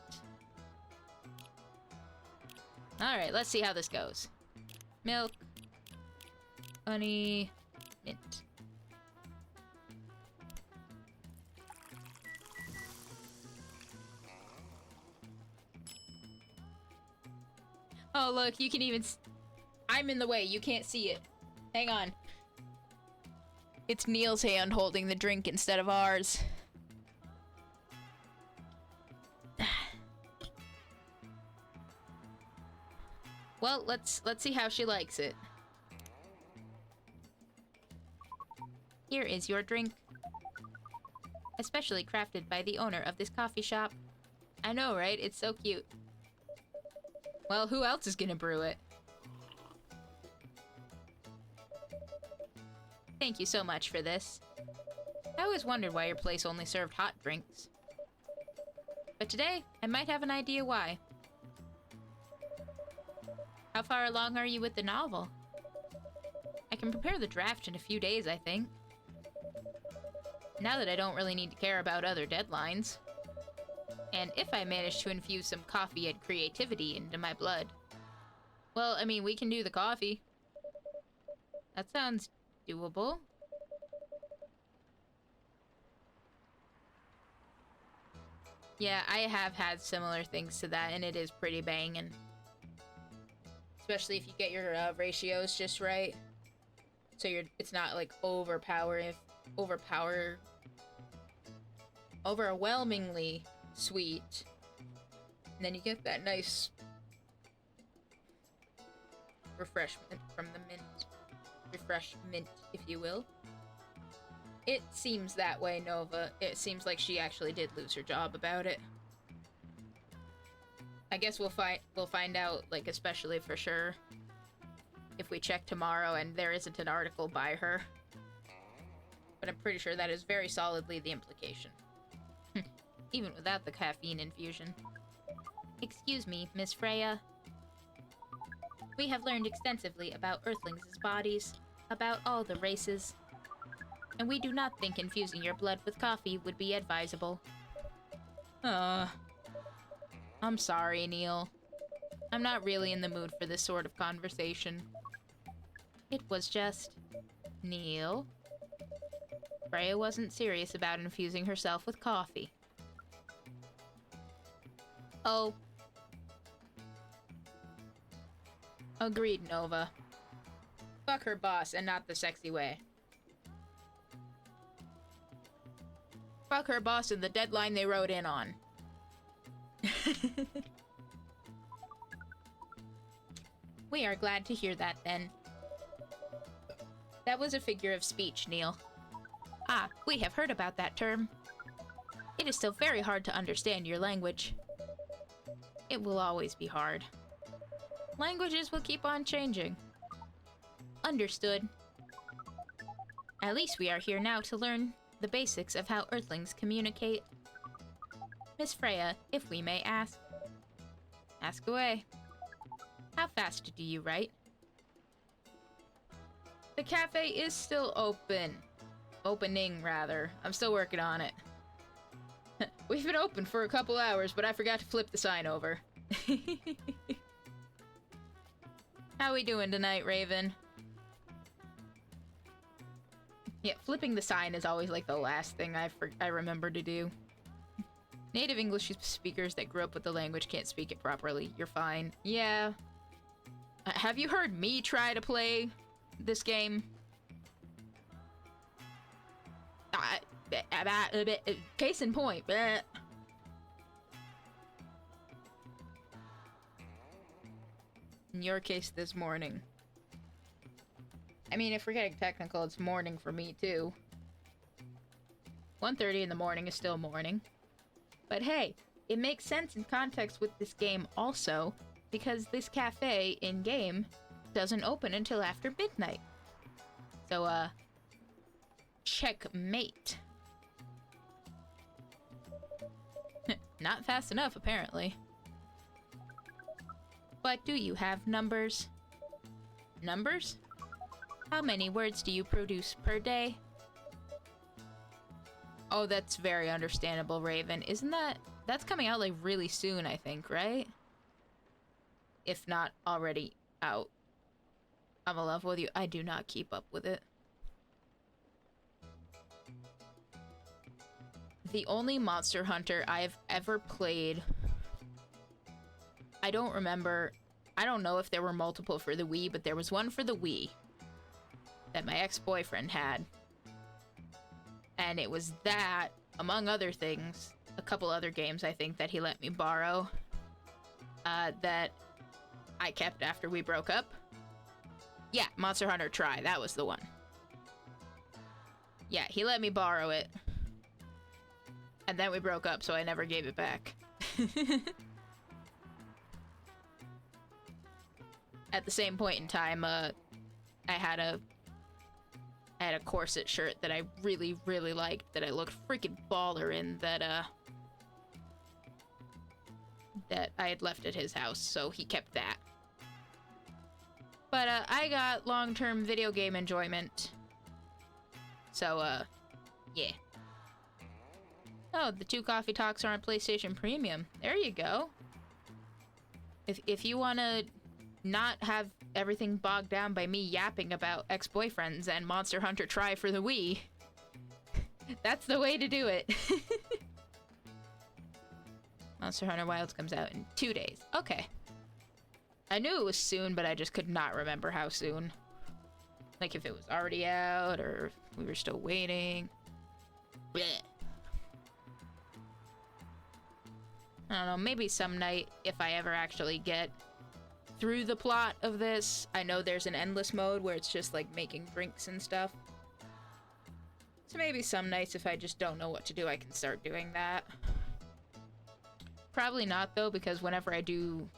Alright, let's see how this goes. Milk. Honey. Mint. Oh, look, you can even... I'm in the way, you can't see it. Hang on. It's Neil's hand holding the drink instead of ours. Well, let's see how she likes it. Here is your drink. Especially crafted by the owner of this coffee shop. I know, right? It's so cute. Well, who else is gonna brew it? Thank you so much for this. I always wondered why your place only served hot drinks. But today, I might have an idea why. How far along are you with the novel? I can prepare the draft in a few days, I think. Now that I don't really need to care about other deadlines. And if I manage to infuse some coffee and creativity into my blood. Well, I mean, we can do the coffee. That sounds doable. Yeah, I have had similar things to that, and it is pretty banging. Especially if you get your ratios just right. So it's not like overwhelmingly sweet. And then you get that nice refreshment from the mint. Refreshment, if you will. It seems that way, Nova. It seems like she actually did lose her job about it. I guess we'll find out, like, especially for sure, if we check tomorrow and there isn't an article by her. But I'm pretty sure that is very solidly the implication. Even without the caffeine infusion. Excuse me, Miss Freya. We have learned extensively about Earthlings' bodies, about all the races, and we do not think infusing your blood with coffee would be advisable. I'm sorry, Neil. I'm not really in the mood for this sort of conversation. It was just... Neil? Freya wasn't serious about infusing herself with coffee. Oh. Agreed, Nova. Fuck her boss, and not the sexy way. Fuck her boss and the deadline they wrote in on. We are glad to hear that, then. That was a figure of speech, Neil. Ah, we have heard about that term. It is still very hard to understand your language. It will always be hard. Languages will keep on changing. Understood. At least we are here now to learn the basics of how Earthlings communicate. Miss Freya, if we may ask. Ask away. How fast do you write? The cafe is still open. Opening, rather. I'm still working on it. We've been open for a couple hours, but I forgot to flip the sign over. How we doing tonight, Raven? Yeah, flipping the sign is always like the last thing I remember to do. Native English speakers that grew up with the language can't speak it properly. You're fine. Yeah. Have you heard me try to play this game? Case in point. In your case, this morning. I mean, if we're getting technical, it's morning for me, too. 1:30 in the morning is still morning. But hey, it makes sense in context with this game also, because this cafe in-game doesn't open until after midnight. So, checkmate. Not fast enough, apparently. But do you have numbers? Numbers? How many words do you produce per day? Oh, that's very understandable, Raven. Isn't that... That's coming out, like, really soon, I think, right? if not already out. I'm in love with you. I do not keep up with it. The only Monster Hunter I've ever played... I don't remember... I don't know if there were multiple for the Wii, but there was one for the Wii that my ex-boyfriend had. And it was that, among other things, a couple other games I think that he let me borrow, that I kept after we broke up. Yeah, Monster Hunter Tri, that was the one. Yeah, he let me borrow it. And then we broke up, so I never gave it back. At the same point in time, I had a corset shirt that I really, really liked, that I looked freaking baller in, that I had left at his house, so he kept that. But I got long-term video game enjoyment. So, yeah. Oh, the 2 coffee talks are on PlayStation Premium. There you go. If you want to not have everything bogged down by me yapping about ex-boyfriends and Monster Hunter Tri for the Wii, that's the way to do it. Monster Hunter Wilds comes out in 2 days. Okay. I knew it was soon, but I just could not remember how soon. Like if it was already out, or if we were still waiting. Blech. I don't know, maybe some night, if I ever actually get through the plot of this. I know there's an endless mode where it's just like making drinks and stuff. So maybe some nights, if I just don't know what to do, I can start doing that. Probably not though, because whenever I don't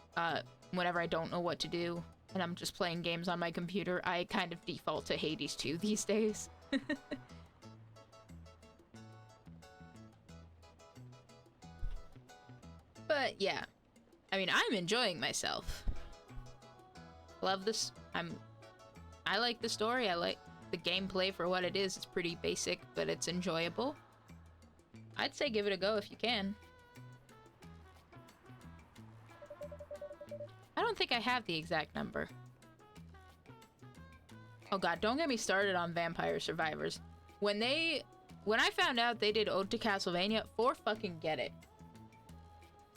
know what to do and I'm just playing games on my computer, I kind of default to Hades 2 these days. But yeah, I mean, I'm enjoying myself. Love this. I like the story. I like the gameplay for what it is. It's pretty basic, but it's enjoyable. I'd say give it a go if you can. I don't think I have the exact number. Oh god, don't get me started on Vampire Survivors. When I found out they did Ode to Castlevania, fucking get it.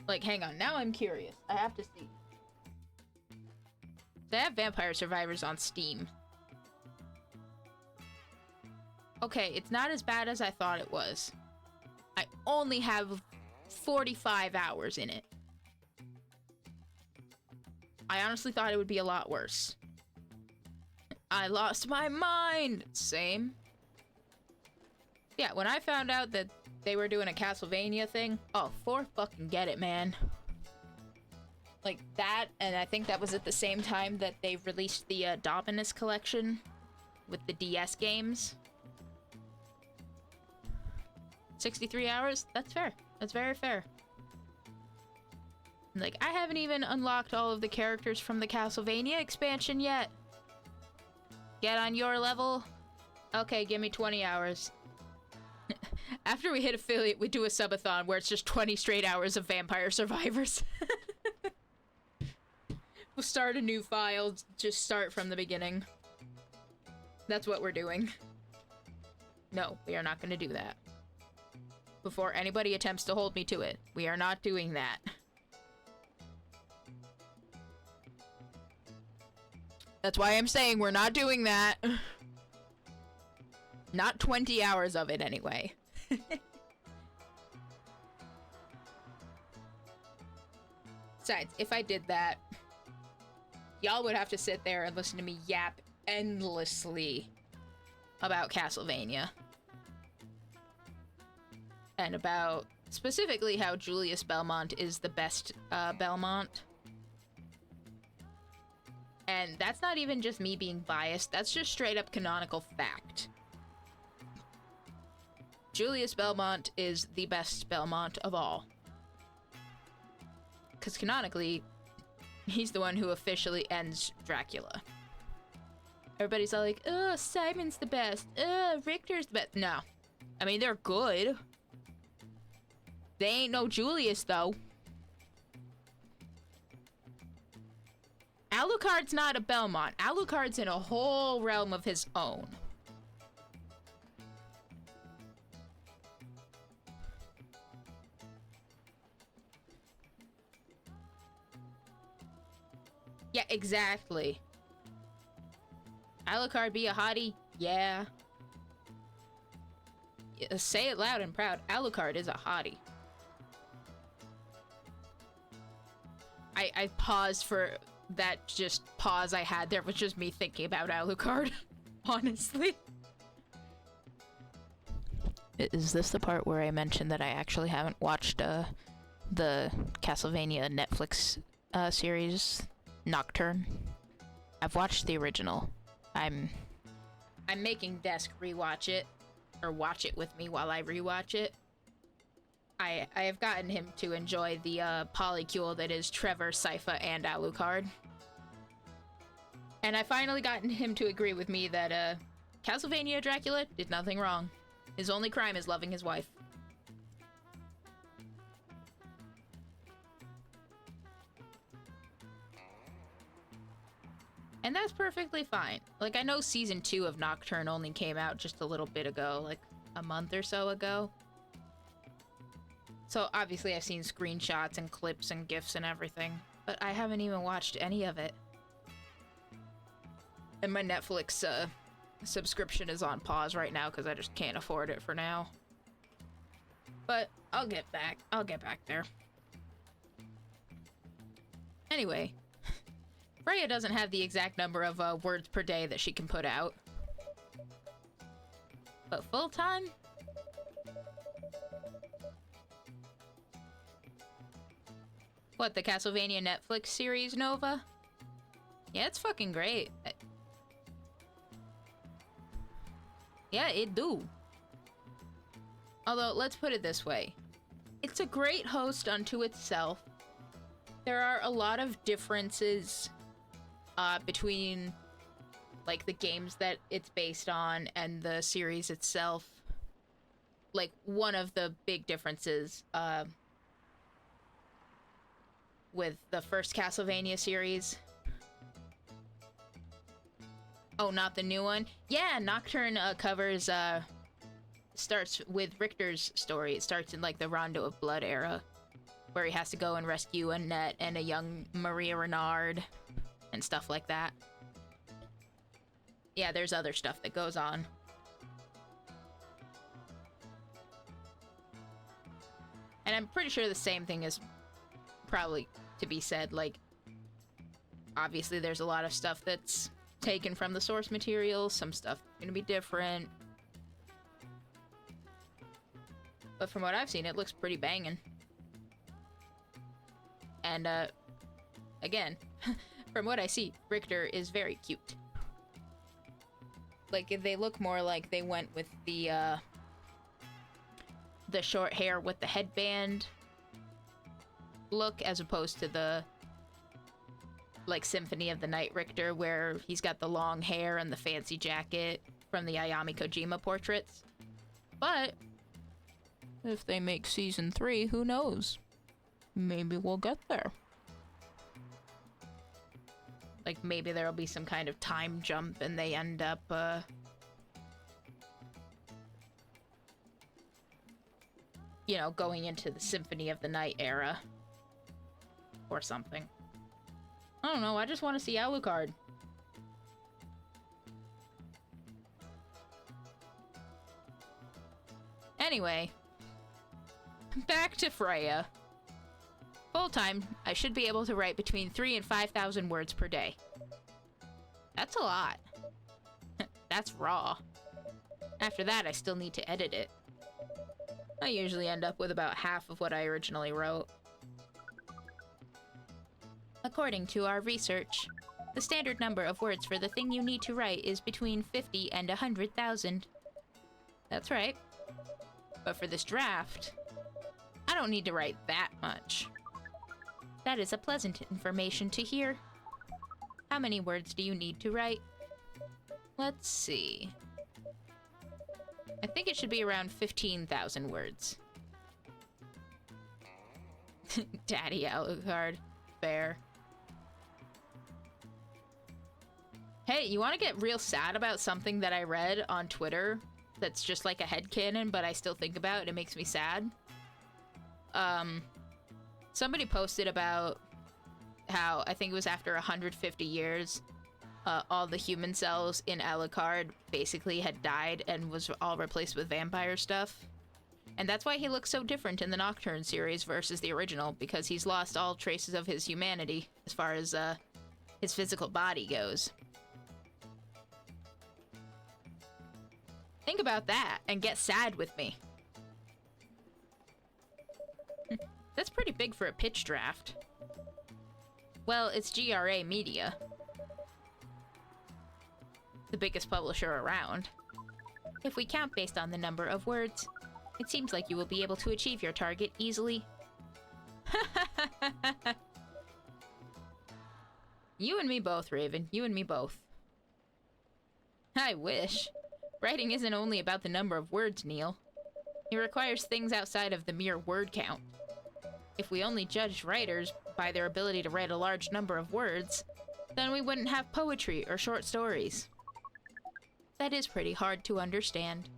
Like, hang on, now I'm curious. I have to see. They have Vampire Survivors on Steam. Okay, it's not as bad as I thought it was. I only have 45 hours in it. I honestly thought it would be a lot worse. I lost my mind! Same. Yeah, when I found out that they were doing a Castlevania thing, oh, fucking get it, man. Like that, and I think that was at the same time that they released the Dominus collection with the DS games. 63 hours? That's fair. That's very fair. Like, I haven't even unlocked all of the characters from the Castlevania expansion yet. Get on your level? Okay, give me 20 hours. After we hit affiliate, we do a subathon where it's just 20 straight hours of Vampire Survivors. We'll start a new file, just start from the beginning. That's what we're doing. No, we are not going to do that. Before anybody attempts to hold me to it, we are not doing that. That's why I'm saying we're not doing that. Not 20 hours of it, anyway. Besides, if I did that, y'all would have to sit there and listen to me yap endlessly about Castlevania. And about, specifically, how Julius Belmont is the best Belmont. And that's not even just me being biased, that's just straight up canonical fact. Julius Belmont is the best Belmont of all. Because canonically, he's the one who officially ends Dracula. Everybody's all like, oh, Simon's the best. Richter's the best. No. I mean, they're good. They ain't no Julius, though. Alucard's not a Belmont. Alucard's in a whole realm of his own. Yeah, exactly. Alucard be a hottie? Yeah. Say it loud and proud. Alucard is a hottie. I paused for that just pause I had there was just me thinking about Alucard. Honestly. Is this the part where I mentioned that I actually haven't watched the Castlevania Netflix series Nocturne? I've watched the original. I'm making Desk rewatch it, or watch it with me while I rewatch it. I have gotten him to enjoy the polycule that is Trevor, Sypha, and Alucard. And I finally gotten him to agree with me that Castlevania Dracula did nothing wrong. His only crime is loving his wife. And that's perfectly fine. Like, I know season 2 of Nocturne only came out just a little bit ago, like a month or so ago. So obviously I've seen screenshots and clips and GIFs and everything, but I haven't even watched any of it. And my Netflix subscription is on pause right now because I just can't afford it for now. But I'll get back. I'll get back there. Anyway, Freya doesn't have the exact number of words per day that she can put out. But full-time? What, the Castlevania Netflix series, Nova? Yeah, it's fucking great. Yeah, it do. Although, let's put it this way. It's a great host unto itself. There are a lot of differences between, like, the games that it's based on and the series itself. Like, one of the big differences, with the first Castlevania series. Oh, not the new one? Yeah, Nocturne covers, starts with Richter's story. It starts in, like, the Rondo of Blood era, where he has to go and rescue Annette and a young Maria Renard and stuff like that. Yeah, there's other stuff that goes on. And I'm pretty sure the same thing is probably to be said. Like, obviously there's a lot of stuff that's taken from the source material, some stuff gonna be different. But from what I've seen, it looks pretty banging. And, again, from what I see, Richter is very cute. Like, they look more like they went with the short hair with the headband look, as opposed to the, like, Symphony of the Night Richter, where he's got the long hair and the fancy jacket from the Ayami Kojima portraits. But if they make season 3, who knows? Maybe we'll get there. Like, maybe there'll be some kind of time jump and they end up, you know, going into the Symphony of the Night era. Or something. I don't know, I just want to see Alucard. Anyway, back to Freya. Full-time, I should be able to write between 3,000 and 5,000 words per day. That's a lot. That's raw. After that, I still need to edit it. I usually end up with about half of what I originally wrote. According to our research, the standard number of words for the thing you need to write is between 50 and 100,000. That's right. But for this draft, I don't need to write that much. That is a pleasant information to hear. How many words do you need to write? Let's see. I think it should be around 15,000 words. Daddy Alucard. Fair. Hey, you want to get real sad about something that I read on Twitter that's just like a headcanon, but I still think about? It makes me sad. Somebody posted about how, I think it was after 150 years, all the human cells in Alucard basically had died and was all replaced with vampire stuff. And that's why he looks so different in the Nocturne series versus the original, because he's lost all traces of his humanity as far as his physical body goes. Think about that and get sad with me. That's pretty big for a pitch draft. Well, it's GRA Media, the biggest publisher around. If we count based on the number of words, it seems like you will be able to achieve your target easily. You and me both, Raven. You and me both. I wish. Writing isn't only about the number of words, Neil. It requires things outside of the mere word count. If we only judged writers by their ability to write a large number of words, then we wouldn't have poetry or short stories. That is pretty hard to understand.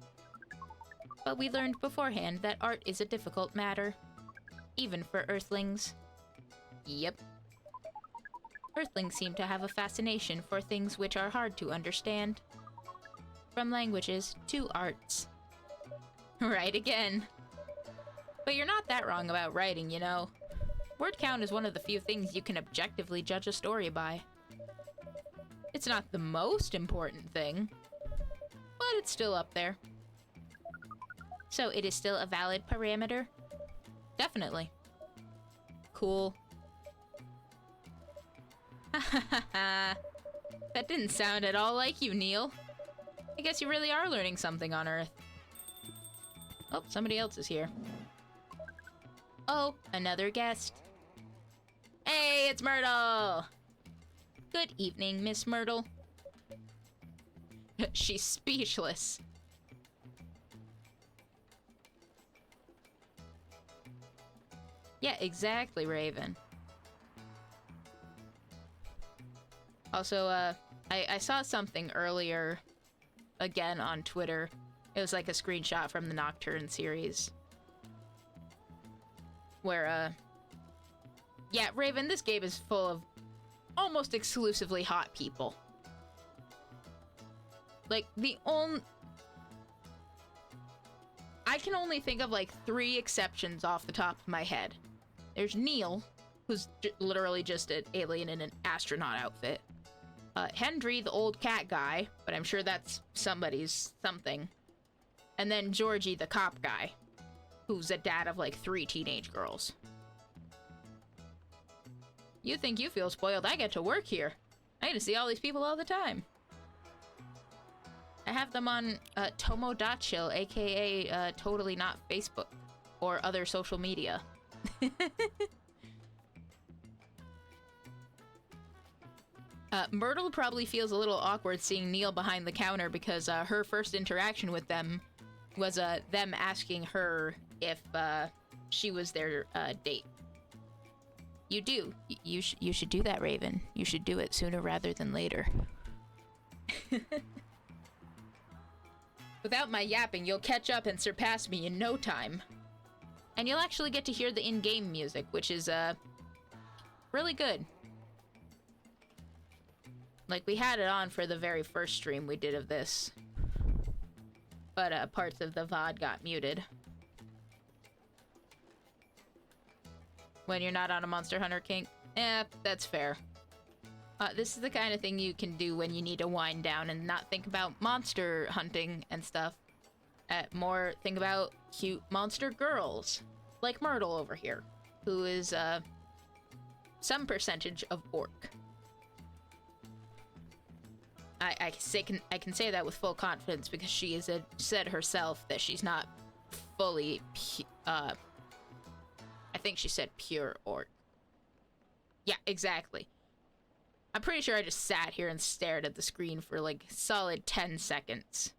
But we learned beforehand that art is a difficult matter, even for Earthlings. Yep. Earthlings seem to have a fascination for things which are hard to understand. From languages to arts. Right again. But you're not that wrong about writing, you know. Word count is one of the few things you can objectively judge a story by. It's not the most important thing, but it's still up there. So it is still a valid parameter? Definitely. Cool. That didn't sound at all like you, Neil. I guess you really are learning something on Earth. Oh, somebody else is here. Oh, another guest. Hey, it's Myrtle! Good evening, Miss Myrtle. She's speechless. Yeah, exactly, Raven. Also, I saw something earlier, again on Twitter. It was like a screenshot from the Nocturne series. Where, yeah, Raven, this game is full of almost exclusively hot people. Like, I can only think of, like, 3 exceptions off the top of my head. There's Neil, who's literally just an alien in an astronaut outfit. Hendry, the old cat guy, but I'm sure that's somebody's something. And then Georgie, the cop guy, who's a dad of like 3 teenage girls. You think you feel spoiled? I get to work here. I get to see all these people all the time. I have them on Tomodachi, aka totally not Facebook or other social media. Myrtle probably feels a little awkward seeing Neil behind the counter because her first interaction with them was them asking her if she was their date. You do. You should do that, Raven. You should do it sooner rather than later. Without my yapping, you'll catch up and surpass me in no time. And you'll actually get to hear the in-game music, which is really good. Like, we had it on for the very first stream we did of this. But parts of the VOD got muted. When you're not on a Monster Hunter kink? Eh, that's fair. This is the kind of thing you can do when you need to wind down and not think about monster hunting and stuff. More think about cute monster girls. Like Myrtle over here. Who is, some percentage of orc. I can say that with full confidence because she has said herself that she's not fully, I think she said pure orc. Yeah, exactly. I'm pretty sure I just sat here and stared at the screen for like solid 10 seconds.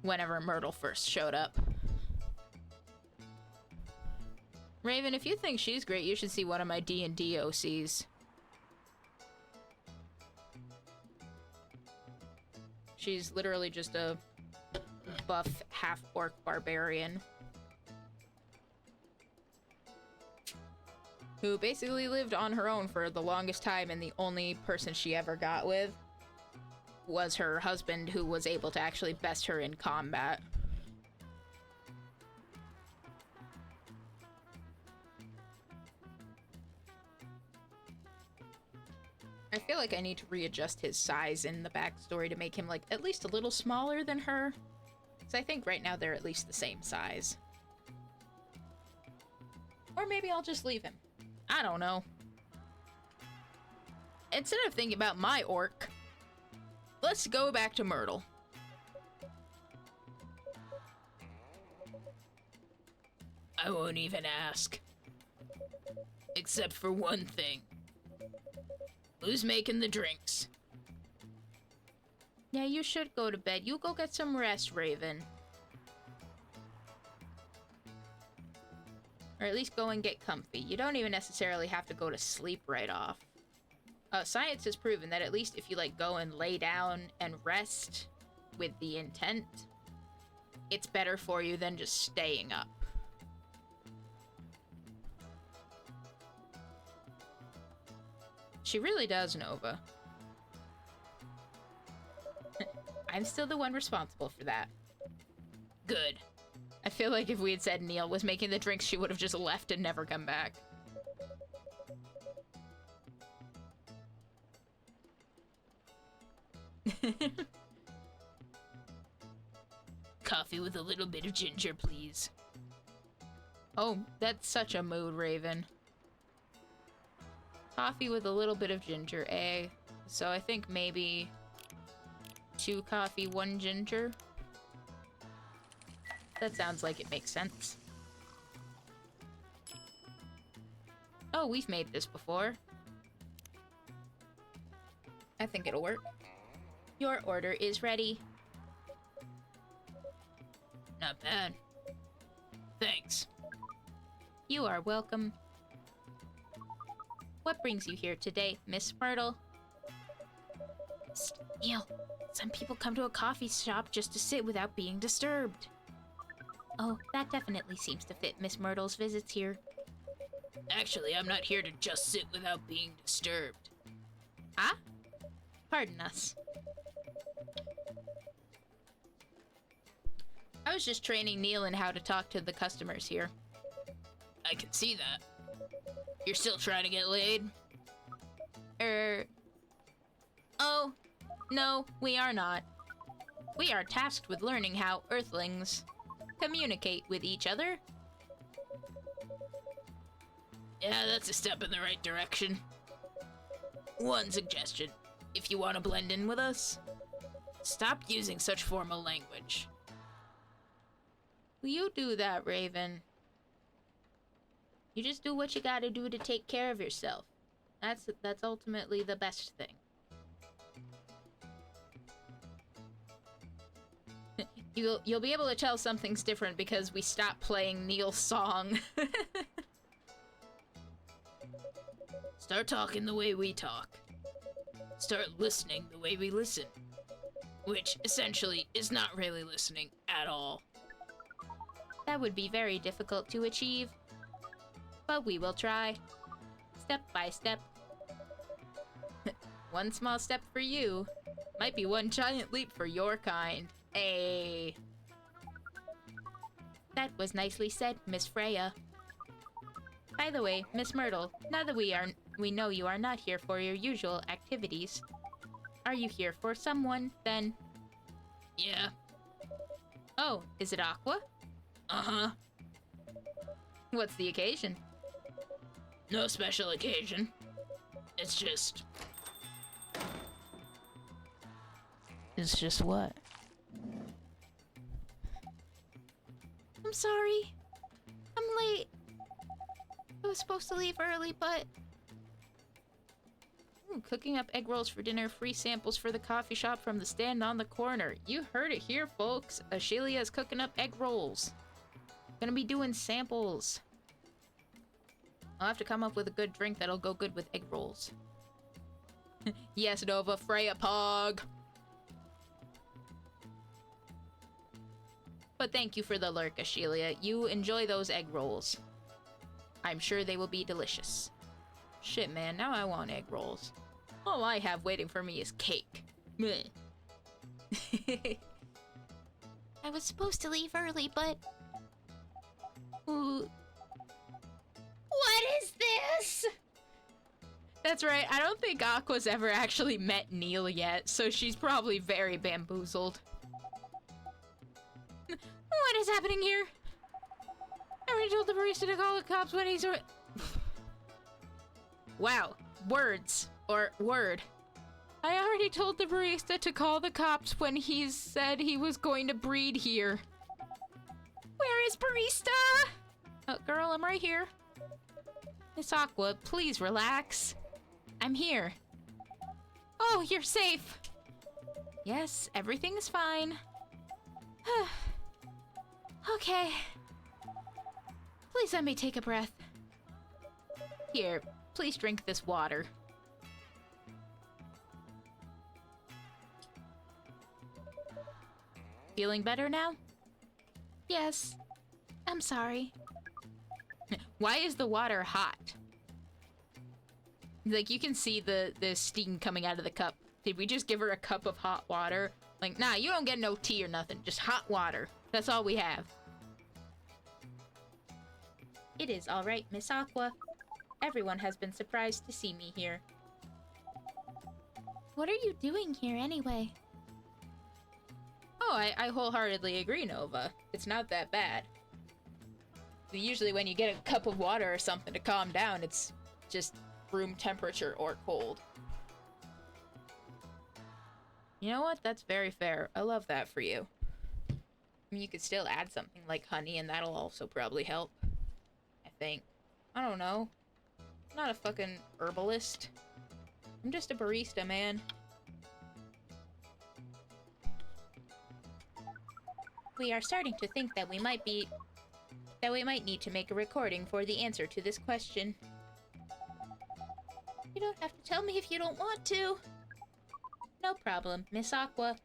Whenever Myrtle first showed up. Raven, if you think she's great, you should see one of my D&D OCs. She's literally just a buff half-orc barbarian who basically lived on her own for the longest time, and the only person she ever got with was her husband, who was able to actually best her in combat. I feel like I need to readjust his size in the backstory to make him, like, at least a little smaller than her. Because I think right now they're at least the same size. Or maybe I'll just leave him. I don't know. Instead of thinking about my orc, let's go back to Myrtle. I won't even ask. Except for one thing. Who's making the drinks? Yeah, you should go to bed. You go get some rest, Raven. Or at least go and get comfy. You don't even necessarily have to go to sleep right off. Science has proven that at least if you, like, go and lay down and rest with the intent, it's better for you than just staying up. She really does, Nova. I'm still the one responsible for that. Good. I feel like if we had said Neil was making the drinks, she would have just left and never come back. Coffee with a little bit of ginger, please. Oh, that's such a mood, Raven. Coffee with a little bit of ginger, eh? So I think maybe 2 coffee, 1 ginger. That sounds like it makes sense. Oh, we've made this before. I think it'll work. Your order is ready. Not bad. Thanks. You are welcome. What brings you here today, Miss Myrtle? Psst, Neil, some people come to a coffee shop just to sit without being disturbed. Oh, that definitely seems to fit Miss Myrtle's visits here. Actually, I'm not here to just sit without being disturbed. Ah? Pardon us. I was just training Neil in how to talk to the customers here. I can see that. You're still trying to get laid? Oh, no, we are not. We are tasked with learning how Earthlings communicate with each other. Yeah, that's a step in the right direction. One suggestion. If you want to blend in with us, stop using such formal language. You do that, Raven. You just do what you gotta do to take care of yourself. That's ultimately the best thing. You'll be able to tell something's different because we stopped playing Neil's song. Start talking the way we talk. Start listening the way we listen. Which, essentially, is not really listening at all. That would be very difficult to achieve. But we will try. Step by step. One small step for you might be one giant leap for your kind. Ay. That was nicely said, Miss Freya. By the way, Miss Myrtle, now that we know you are not here for your usual activities, are you here for someone, then? Yeah. Oh, is it Aqua? Uh-huh. What's the occasion? No special occasion. It's just... It's just what? I'm sorry. I'm late. I was supposed to leave early, but... Ooh, cooking up egg rolls for dinner, free samples for the coffee shop from the stand on the corner. You heard it here, folks. Ashelia's cooking up egg rolls. Gonna be doing samples. I'll have to come up with a good drink that'll go good with egg rolls. Yes, Nova, Freya Pog. But thank you for the lurk, Ashelia. You enjoy those egg rolls. I'm sure they will be delicious. Shit, man, now I want egg rolls. All I have waiting for me is cake. Meh. I was supposed to leave early, but... Ooh. What is this? That's right, I don't think Aqua's ever actually met Neil yet, so she's probably very bamboozled. What is happening here? I already told the barista to call the cops when he's... Wow, words. Or word. I already told the barista to call the cops when he said he was going to breed here. Where is barista? Oh, girl, I'm right here. Miss Aqua, please relax. I'm here. Oh, you're safe. Yes, everything's fine. Okay. Please let me take a breath. Here, please drink this water. Feeling better now? Yes. I'm sorry. Why is the water hot? Like, you can see the steam coming out of the cup. Did we just give her a cup of hot water? Like, nah, you don't get no tea or nothing. Just hot water. That's all we have. It is all right, Miss Aqua. Everyone has been surprised to see me here. What are you doing here, anyway? Oh, I wholeheartedly agree, Nova. It's not that bad. Usually when you get a cup of water or something to calm down, it's just room temperature or cold. You know what? That's very fair. I love that for you. I mean, you could still add something like honey, and that'll also probably help. I think. I don't know. I'm not a fucking herbalist. I'm just a barista, man. We are starting to think that we might need to make a recording for the answer to this question. You don't have to tell me if you don't want to. No problem, Miss Aqua.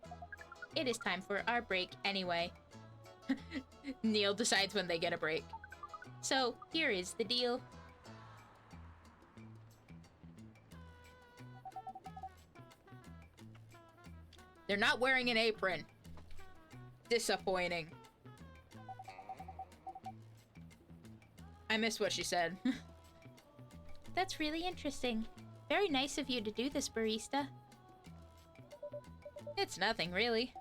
It is time for our break anyway. Neil decides when they get a break. So, here is the deal. They're not wearing an apron. Disappointing. I missed what she said. That's really interesting. Very nice of you to do this, barista. It's nothing, really.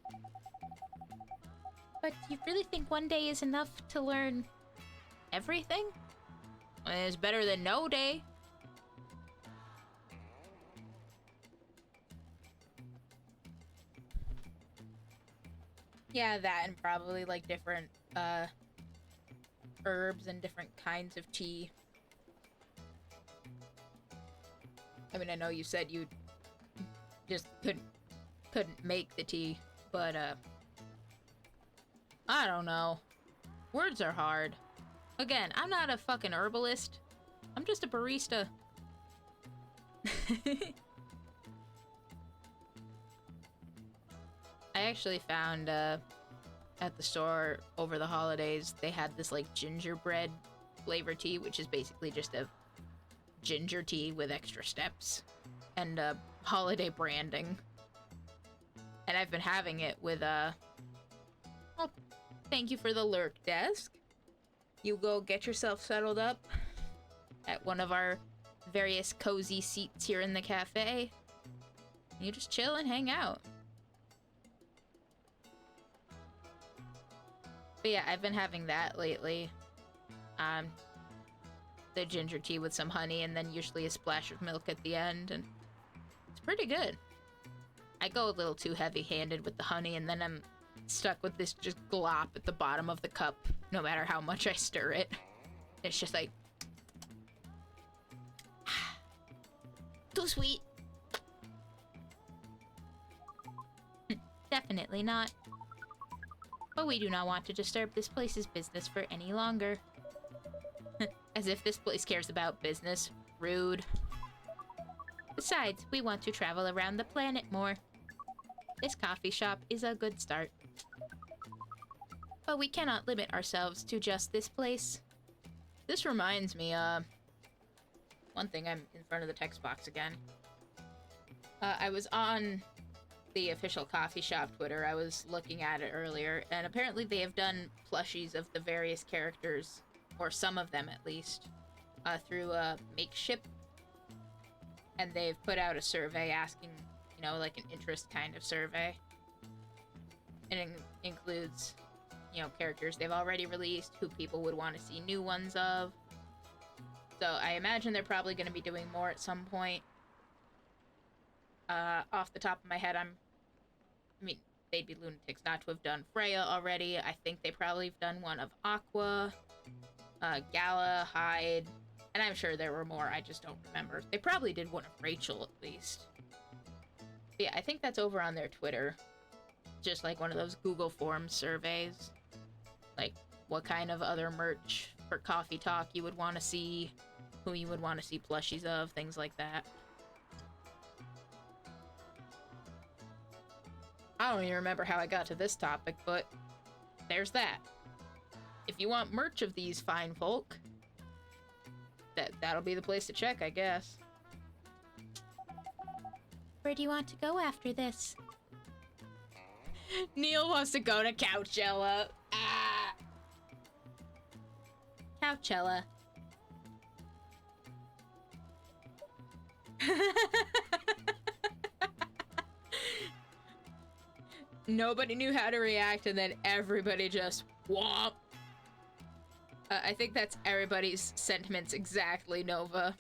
But you really think one day is enough to learn everything? It's better than no day. Yeah, that and probably like different herbs and different kinds of tea. I mean, I know you said you just couldn't make the tea, but I don't know. Words are hard. Again, I'm not a fucking herbalist. I'm just a barista. I actually found at the store over the holidays, they had this like gingerbread flavor tea, which is basically just a ginger tea with extra steps and holiday branding. And I've been having it with well, thank you for the lurk, desk. You go get yourself settled up at one of our various cozy seats here in the cafe. You just chill and hang out. But yeah, I've been having that lately. The ginger tea with some honey and then usually a splash of milk at the end, and it's pretty good. I go a little too heavy-handed with the honey, and then I'm stuck with this just glop at the bottom of the cup, no matter how much I stir it. It's just like... Too sweet. Definitely not. But we do not want to disturb this place's business for any longer. As if this place cares about business. Rude. Besides, we want to travel around the planet more. This coffee shop is a good start. But we cannot limit ourselves to just this place. This reminds me, one thing, I'm in front of the text box again. I was on the official coffee shop Twitter. I was looking at it earlier, and apparently they have done plushies of the various characters, or some of them at least, through Makeship. And they've put out a survey asking, you know, like an interest kind of survey. And it includes, you know, characters they've already released, who people would want to see new ones of. So I imagine they're probably going to be doing more at some point. Off the top of my head, I mean, they'd be lunatics not to have done Freya already. I think they probably have done one of Aqua, Gala, Hyde, and I'm sure there were more, I just don't remember. They probably did one of Rachel, at least. But yeah, I think that's over on their Twitter. Just like one of those Google Forms surveys. Like, what kind of other merch for Coffee Talk you would want to see, who you would want to see plushies of, things like that. I don't even remember how I got to this topic, but there's that. If you want merch of these fine folk, that'll be the place to check, I guess. Where do you want to go after this? Neil wants to go to Coachella. Ah! Coachella. Nobody knew how to react, and then everybody just womp. I think that's everybody's sentiments exactly, Nova.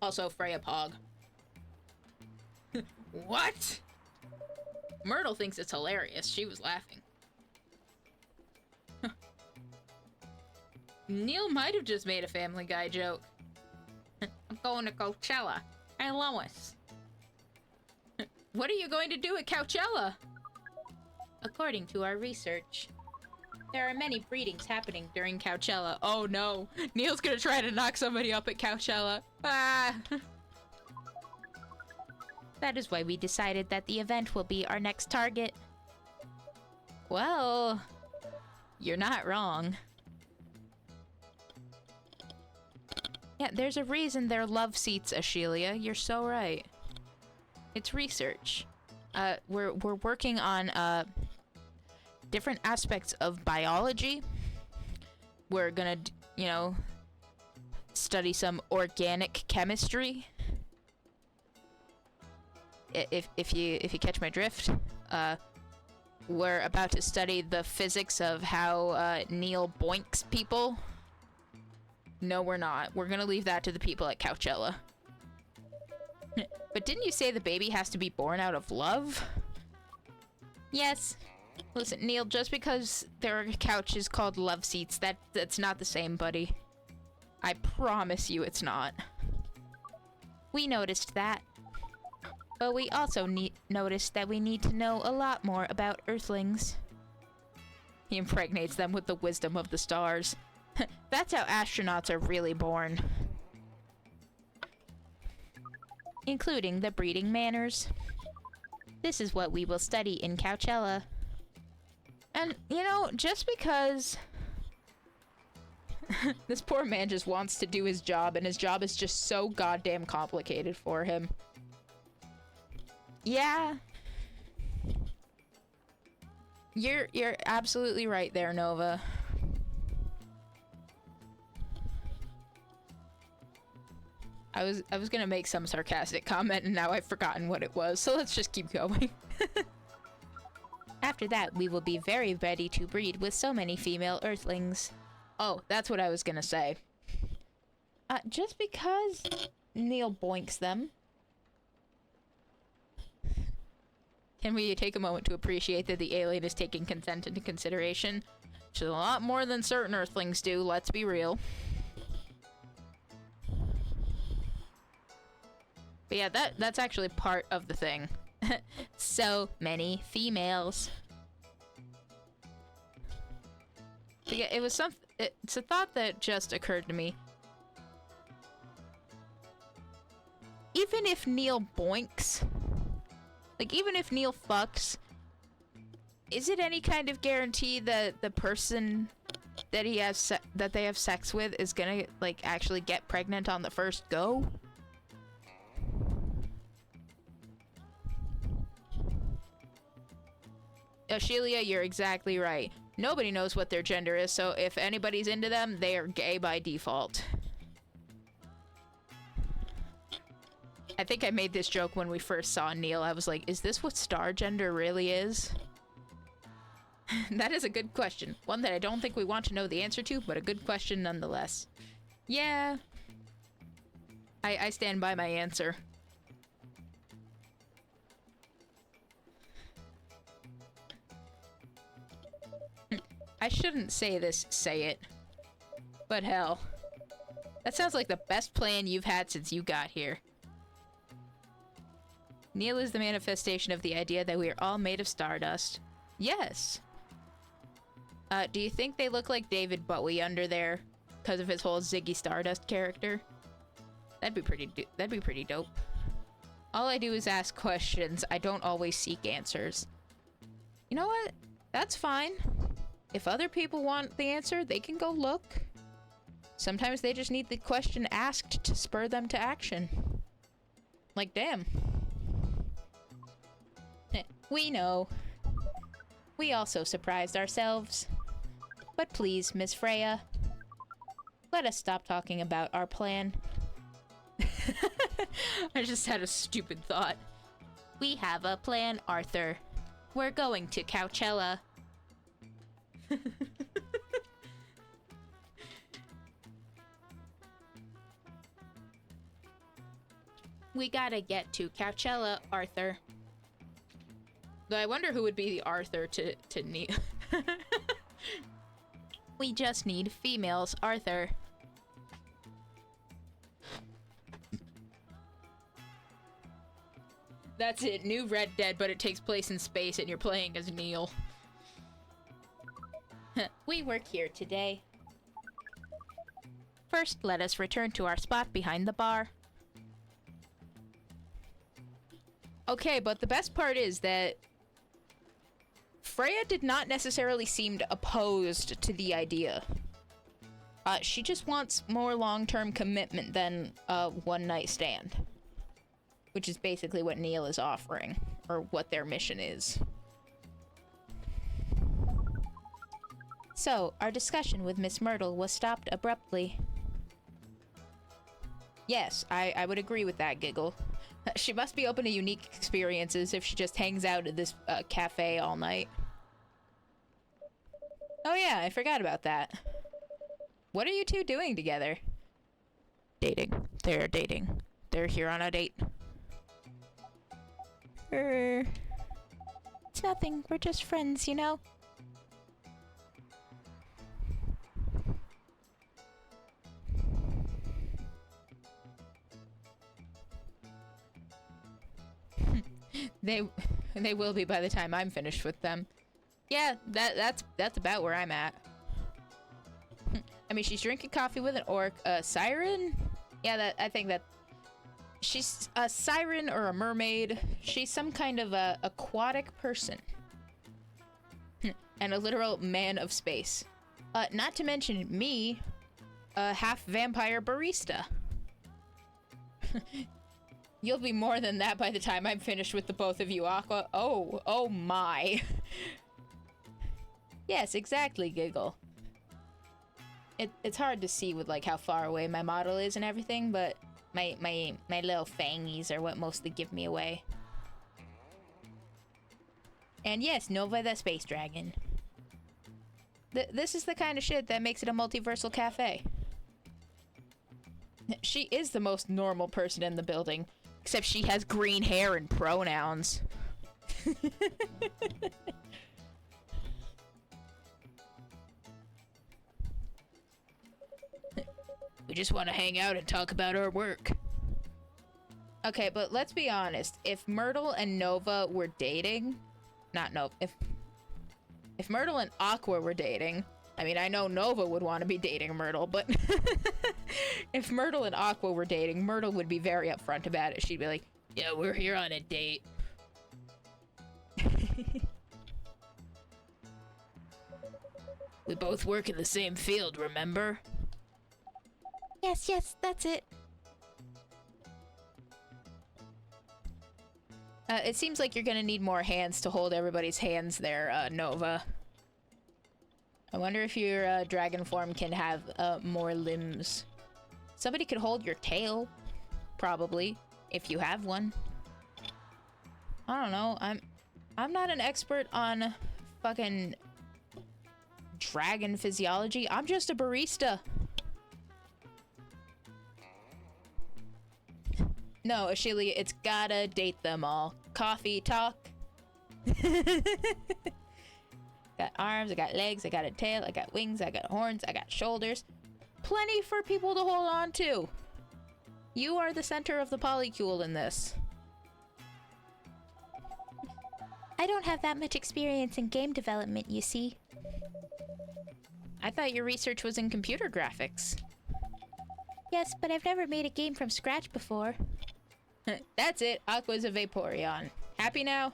Also, Freya Pog. What? Myrtle thinks it's hilarious. She was laughing. Neil might have just made a Family Guy joke. I'm going to Coachella. Hey, Lois. What are you going to do at Coachella? According to our research, there are many breedings happening during Coachella. Oh no. Neil's gonna try to knock somebody up at Coachella. Ah! That is why we decided that the event will be our next target. Well, you're not wrong. Yeah, there's a reason they're love seats, Ashelia. You're so right. It's research. We're working on different aspects of biology. We're gonna, you know, study some organic chemistry. If you catch my drift, we're about to study the physics of how Neil boinks people. No, we're not. We're gonna leave that to the people at Coachella. But didn't you say the baby has to be born out of love? Yes. Listen, Neil, just because there are couches called love seats, that's not the same, buddy. I promise you it's not. We noticed that. But we also noticed that we need to know a lot more about Earthlings. He impregnates them with the wisdom of the stars. That's how astronauts are really born. Including the breeding manners. This is what we will study in Coachella. And, you know, just because this poor man just wants to do his job, and his job is just so goddamn complicated for him. Yeah. You're absolutely right there, Nova. I was gonna make some sarcastic comment, and now I've forgotten what it was, so let's just keep going. After that, we will be very ready to breed with so many female Earthlings. Oh, that's what I was gonna say. Just because Neil boinks them. Can we take a moment to appreciate that the alien is taking consent into consideration? Which is a lot more than certain Earthlings do, let's be real. But yeah, that's actually part of the thing. So many females. But yeah, it's a thought that just occurred to me. Even if Neil boinks, like even if Neil fucks, Is it any kind of guarantee that the person that that they have sex with is gonna, like, actually get pregnant on the first go? Shelia, you're exactly right. Nobody knows what their gender is, so if anybody's into them, they are gay by default. I think I made this joke when we first saw Neil. I was like, is this what star gender really is? That is a good question. One that I don't think we want to know the answer to, but a good question nonetheless. Yeah. I stand by my answer. I shouldn't say this, say it. But hell. That sounds like the best plan you've had since you got here. Neil is the manifestation of the idea that we are all made of stardust. Yes. Do you think they look like David Bowie under there because of his whole Ziggy Stardust character? That'd be pretty dope. All I do is ask questions. I don't always seek answers. You know what? That's fine. If other people want the answer, they can go look. Sometimes they just need the question asked to spur them to action. Like, damn. We know. We also surprised ourselves. But please, Miss Freya, let us stop talking about our plan. I just had a stupid thought. We have a plan, Arthur. We're going to Coachella. We gotta get to Coachella, Arthur. Though I wonder who would be the Arthur to Neil. We just need females, Arthur. That's it, new Red Dead, but it takes place in space and you're playing as Neil. We work here today. First, let us return to our spot behind the bar. Okay, but the best part is that Freya did not necessarily seem opposed to the idea. She just wants more long-term commitment than a one-night stand. Which is basically what Neil is offering, or what their mission is. So, our discussion with Miss Myrtle was stopped abruptly. Yes, I would agree with that, Giggle. She must be open to unique experiences if she just hangs out at this cafe all night. Oh yeah, I forgot about that. What are you two doing together? Dating. They're dating. They're here on a date. It's nothing. We're just friends, you know? They will be by the time I'm finished with them. Yeah, that's about where I'm at. I mean, she's drinking coffee with an orc, a siren? Yeah, I think that she's a siren or a mermaid. She's some kind of a aquatic person. And a literal man of space. Not to mention me, a half vampire barista. You'll be more than that by the time I'm finished with the both of you, Aqua. Oh my. Yes, exactly, Giggle. It's hard to see with, like, how far away my model is and everything, but my little fangies are what mostly give me away. And yes, Nova the Space Dragon. This is the kind of shit that makes it a multiversal cafe. She is the most normal person in the building. Except she has green hair and pronouns. We just want to hang out and talk about our work. Okay, but let's be honest. If Myrtle and Nova were dating... Not Nova. If Myrtle and Aqua were dating... I mean, I know Nova would want to be dating Myrtle, but... if Myrtle and Aqua were dating, Myrtle would be very upfront about it. She'd be like, yeah, we're here on a date. We both work in the same field, remember? Yes, that's it. It seems like you're gonna need more hands to hold everybody's hands there, Nova. I wonder if your dragon form can have more limbs. Somebody could hold your tail, probably, if you have one. I don't know. I'm not an expert on fucking dragon physiology. I'm just a barista. No, Ashilia, it's gotta date them all. Coffee talk. Got arms, I got legs, I got a tail, I got wings, I got horns, I got shoulders. Plenty for people to hold on to. You are the center of the polycule in this. I don't have that much experience in game development, you see. I thought your research was in computer graphics. Yes, but I've never made a game from scratch before. That's it. Aqua's a Vaporeon. Happy now?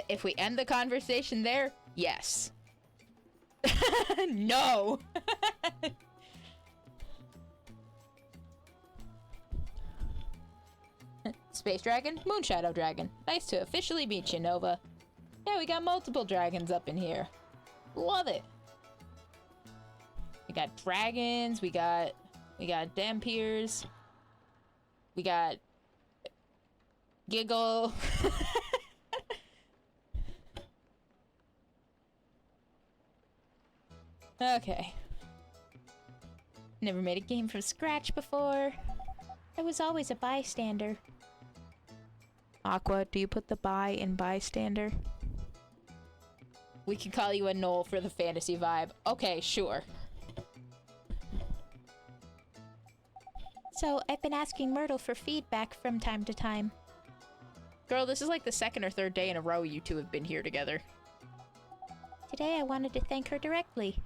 If we end the conversation there, yes. No. Space Dragon, Moonshadow Dragon. Nice to officially meet you, Nova. Yeah, we got multiple dragons up in here. Love it. We got dragons, we got Dampiers. We got Giggle. Okay. Never made a game from scratch before. I was always a bystander. Aqua, do you put the by in bystander? We can call you a Knoll for the fantasy vibe. Okay, sure. So, I've been asking Myrtle for feedback from time to time. Girl, this is like the second or third day in a row you two have been here together. Today I wanted to thank her directly.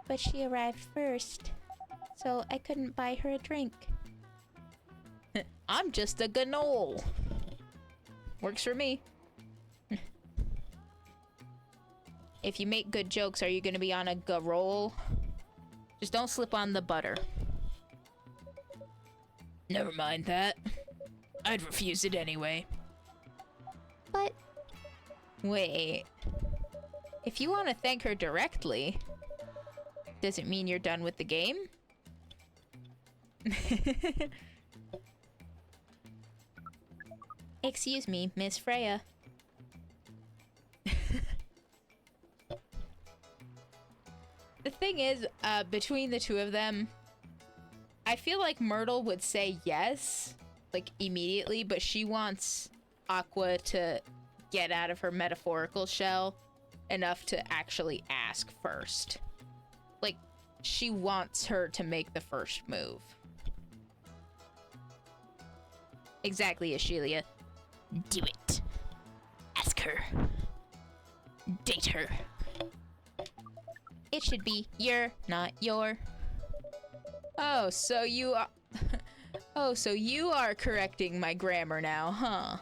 But she arrived first, so I couldn't buy her a drink. I'm just a Gnoll. Works for me. If you make good jokes, are you gonna be on a roll? Just don't slip on the butter. Never mind that. I'd refuse it anyway. But Wait. If you want to thank her directly, does it mean you're done with the game? excuse me, Miss Freya. The thing is, between the two of them, I feel like Myrtle would say yes, like, immediately, but she wants Aqua to get out of her metaphorical shell enough to actually ask first. Like, she wants her to make the first move. Exactly, Ashilia. Do it. Ask her. Date her. It should be your, not your. Oh, so you are... Oh, so you are correcting my grammar now, huh?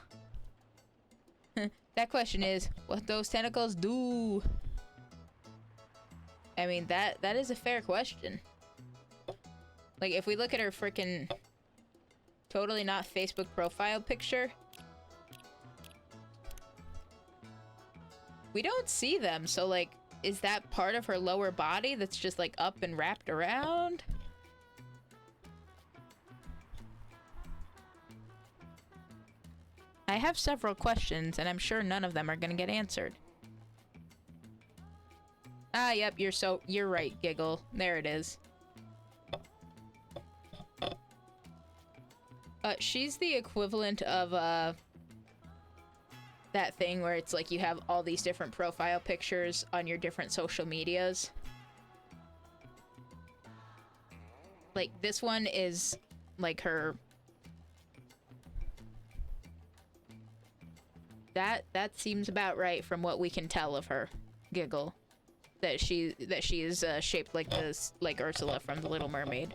That question is, what those tentacles do? I mean, that is a fair question. Like, if we look at her frickin' totally not Facebook profile picture, we don't see them, so, like, is that part of her lower body that's just, like, up and wrapped around? I have several questions, and I'm sure none of them are gonna get answered. Ah, yep, you're right, Giggle. There it is. She's the equivalent of, that thing where it's like you have all these different profile pictures on your different social medias. Like, this one is, like, her... That seems about right from what we can tell of her, Giggle. That she is shaped like this, like Ursula from The Little Mermaid.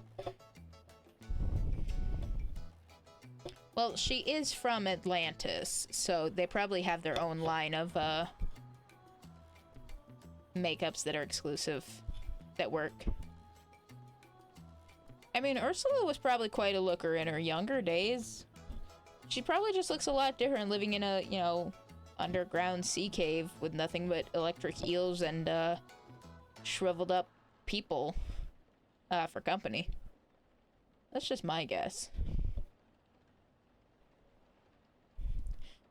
Well, she is from Atlantis, so they probably have their own line of makeups that are exclusive that work. I mean, Ursula was probably quite a looker in her younger days. She probably just looks a lot different living in a, you know, underground sea cave with nothing but electric eels and shriveled up people for company. That's just my guess.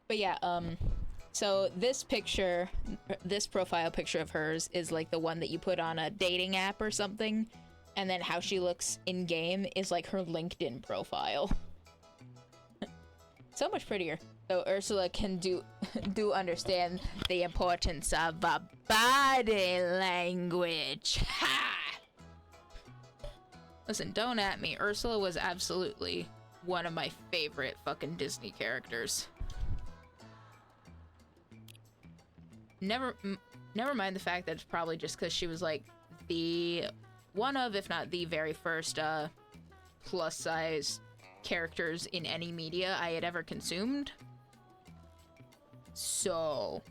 But yeah, so this picture, this profile picture of hers is like the one that you put on a dating app or something, and then how she looks in game is like her LinkedIn profile. So much prettier. So Ursula can do understand the importance of body language. Ha! Listen, don't at me. Ursula was absolutely one of my favorite fucking Disney characters. Never mind the fact that it's probably just because she was like the one of, if not the very first plus size characters in any media I had ever consumed. So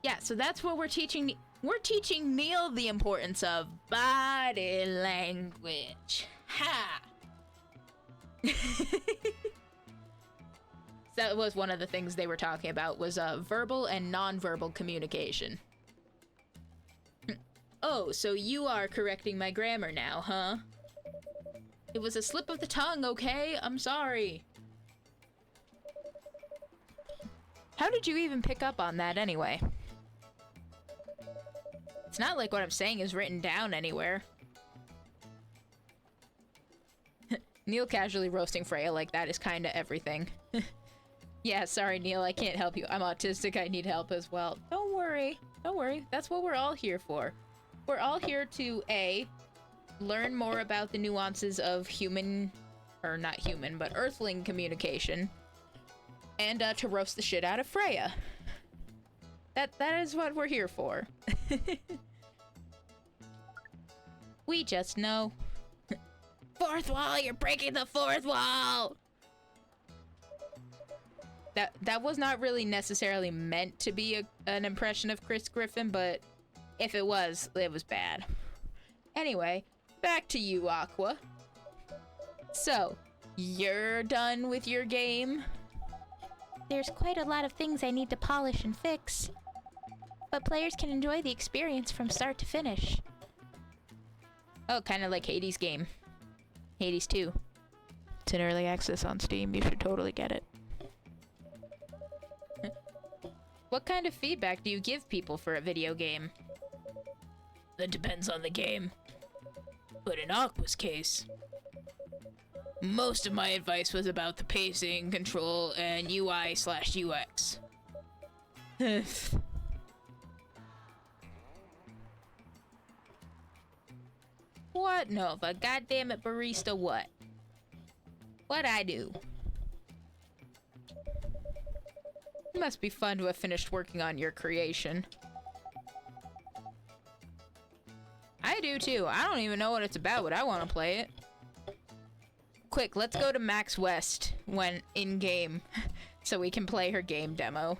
yeah, so that's what we're teaching. We're teaching Neil the importance of body language. Ha! That was one of the things they were talking about, was verbal and nonverbal communication. Oh, so you are correcting my grammar now, huh? It was a slip of the tongue, okay? I'm sorry. How did you even pick up on that anyway? It's not like what I'm saying is written down anywhere. Neil casually roasting Freya like that is kinda everything. Yeah, sorry, Neil, I can't help you. I'm autistic, I need help as well. Don't worry. Don't worry. That's what we're all here for. We're all here to, A, learn more about the nuances of human, or not human, but earthling communication, and to roast the shit out of Freya. That is what we're here for. We just know. Fourth wall, you're breaking the fourth wall! That was not really necessarily meant to be an impression of Chris Griffin, but if it was bad. Anyway, back to you, Aqua. So, you're done with your game? There's quite a lot of things I need to polish and fix, but players can enjoy the experience from start to finish. Oh, kind of like Hades' game. Hades 2. It's in early access on Steam. You should totally get it. What kind of feedback do you give people for a video game? That depends on the game. But in Aqua's case, most of my advice was about the pacing, control, and UI/UX. What, Nova? Goddammit, barista, what? What'd I do? It must be fun to have finished working on your creation. I do too. I don't even know what it's about, but I want to play it. Quick, let's go to Max West when in-game, so we can play her game demo.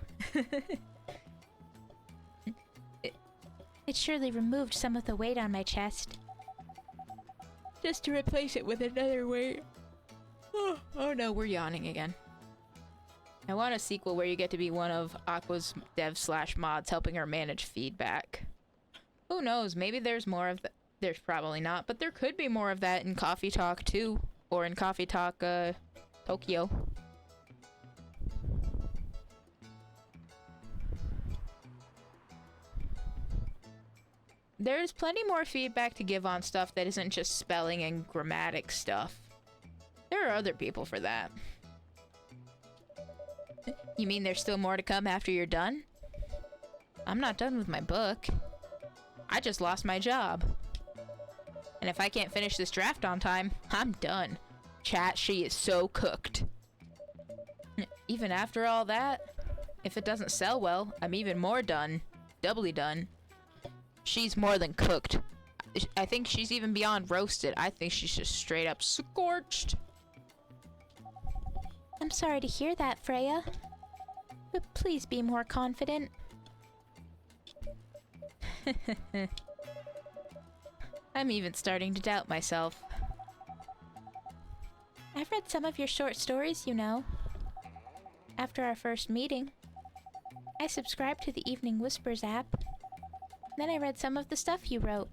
It surely removed some of the weight on my chest. Just to replace it with another weight. Oh no, we're yawning again. I want a sequel where you get to be one of Aqua's devs/mods helping her manage feedback. Who knows, maybe there's more of that. There's probably not, but there could be more of that in Coffee Talk 2, or in Coffee Talk, Tokyo. There's plenty more feedback to give on stuff that isn't just spelling and grammatic stuff. There are other people for that. You mean there's still more to come after you're done? I'm not done with my book. I just lost my job. And if I can't finish this draft on time, I'm done. Chat, she is so cooked. Even after all that, if it doesn't sell well, I'm even more done. Doubly done. She's more than cooked. I think she's even beyond roasted. I think she's just straight up scorched. I'm sorry to hear that, Freya. But please be more confident. I'm even starting to doubt myself. I've read some of your short stories, you know. After our first meeting, I subscribed to the Evening Whispers app. Then I read some of the stuff you wrote.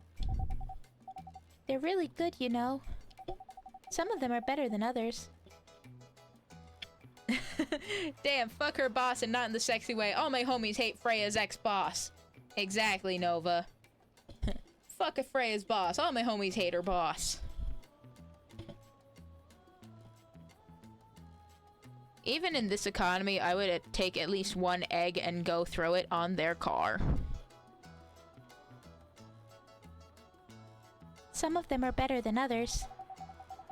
They're really good, you know. Some of them are better than others. Damn, fuck her boss and not in the sexy way. All my homies hate Freya's ex-boss. Exactly, Nova. Fuck Freya's boss. All my homies hate her boss. Even in this economy, I would take at least one egg and go throw it on their car. Some of them are better than others.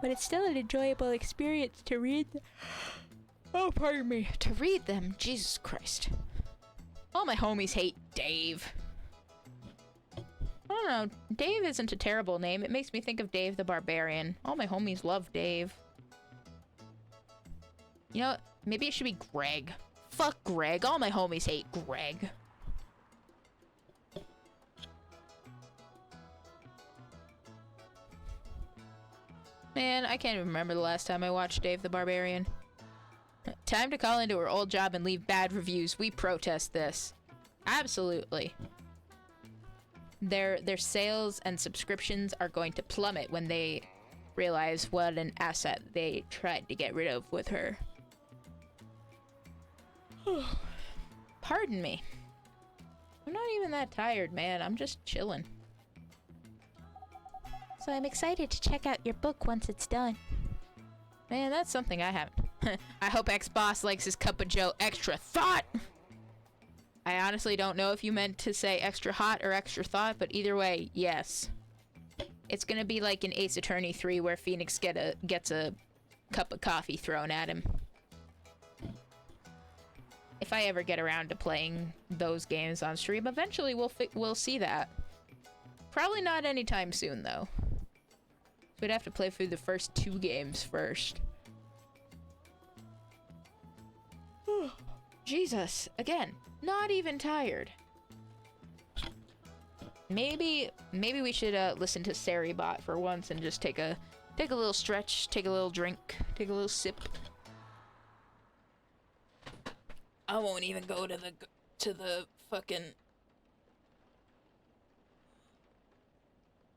But it's still an enjoyable experience to read them. Oh, pardon me. To read them? Jesus Christ. All my homies hate Dave. I don't know. Dave isn't a terrible name. It makes me think of Dave the Barbarian. All my homies love Dave. You know what? Maybe it should be Greg. Fuck Greg. All my homies hate Greg. Man, I can't even remember the last time I watched Dave the Barbarian. Time to call into her old job and leave bad reviews. We protest this. Absolutely. Their sales and subscriptions are going to plummet when they realize what an asset they tried to get rid of with her. Pardon me. I'm not even that tired, man. I'm just chilling. So I'm excited to check out your book once it's done. Man, that's something I haven't. I hope ex-boss likes his cup of joe extra thought! I honestly don't know if you meant to say extra hot or extra thought, but either way, yes. It's gonna be like in Ace Attorney 3 where Phoenix gets a cup of coffee thrown at him. If I ever get around to playing those games on stream, eventually we'll see that. Probably not anytime soon, though. We'd have to play through the first 2 games first. Jesus, again, not even tired. Maybe we should listen to Saribot for once and just take a little stretch, take a little drink, take a little sip. I won't even go to the fucking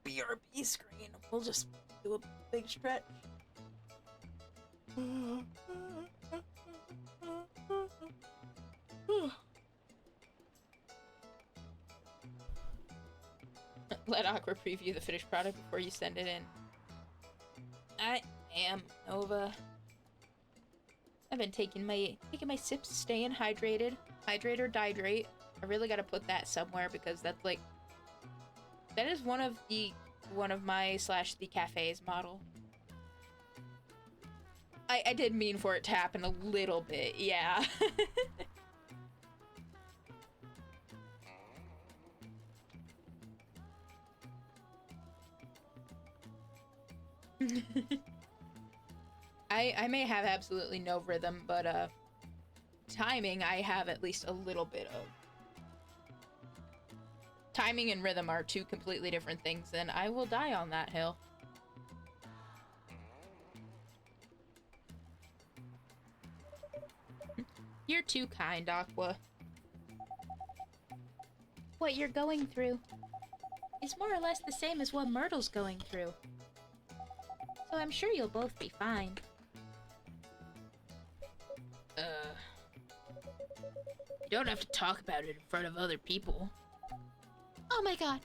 BRB screen. We'll just do a big stretch. Let Aqua preview the finished product before you send it in. I am Nova. I've been taking my sips, staying hydrated. Hydrate or dihydrate. I really gotta put that somewhere because that's like that is one of my / the cafe's model. I did mean for it to happen a little bit, yeah. I may have absolutely no rhythm, but timing I have at least a little bit of. Timing and rhythm are 2 completely different things, and I will die on that hill. You're too kind, Aqua. What you're going through is more or less the same as what Myrtle's going through. So I'm sure you'll both be fine. You don't have to talk about it in front of other people. Oh my god.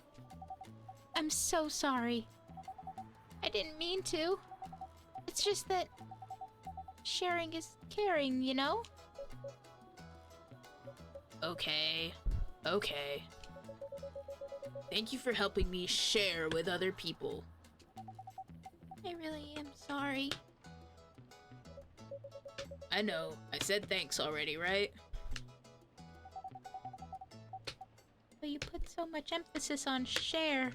I'm so sorry. I didn't mean to. It's just that sharing is caring, you know? Okay. Thank you for helping me share with other people. I really am sorry. I know, I said thanks already, right? But you put so much emphasis on share.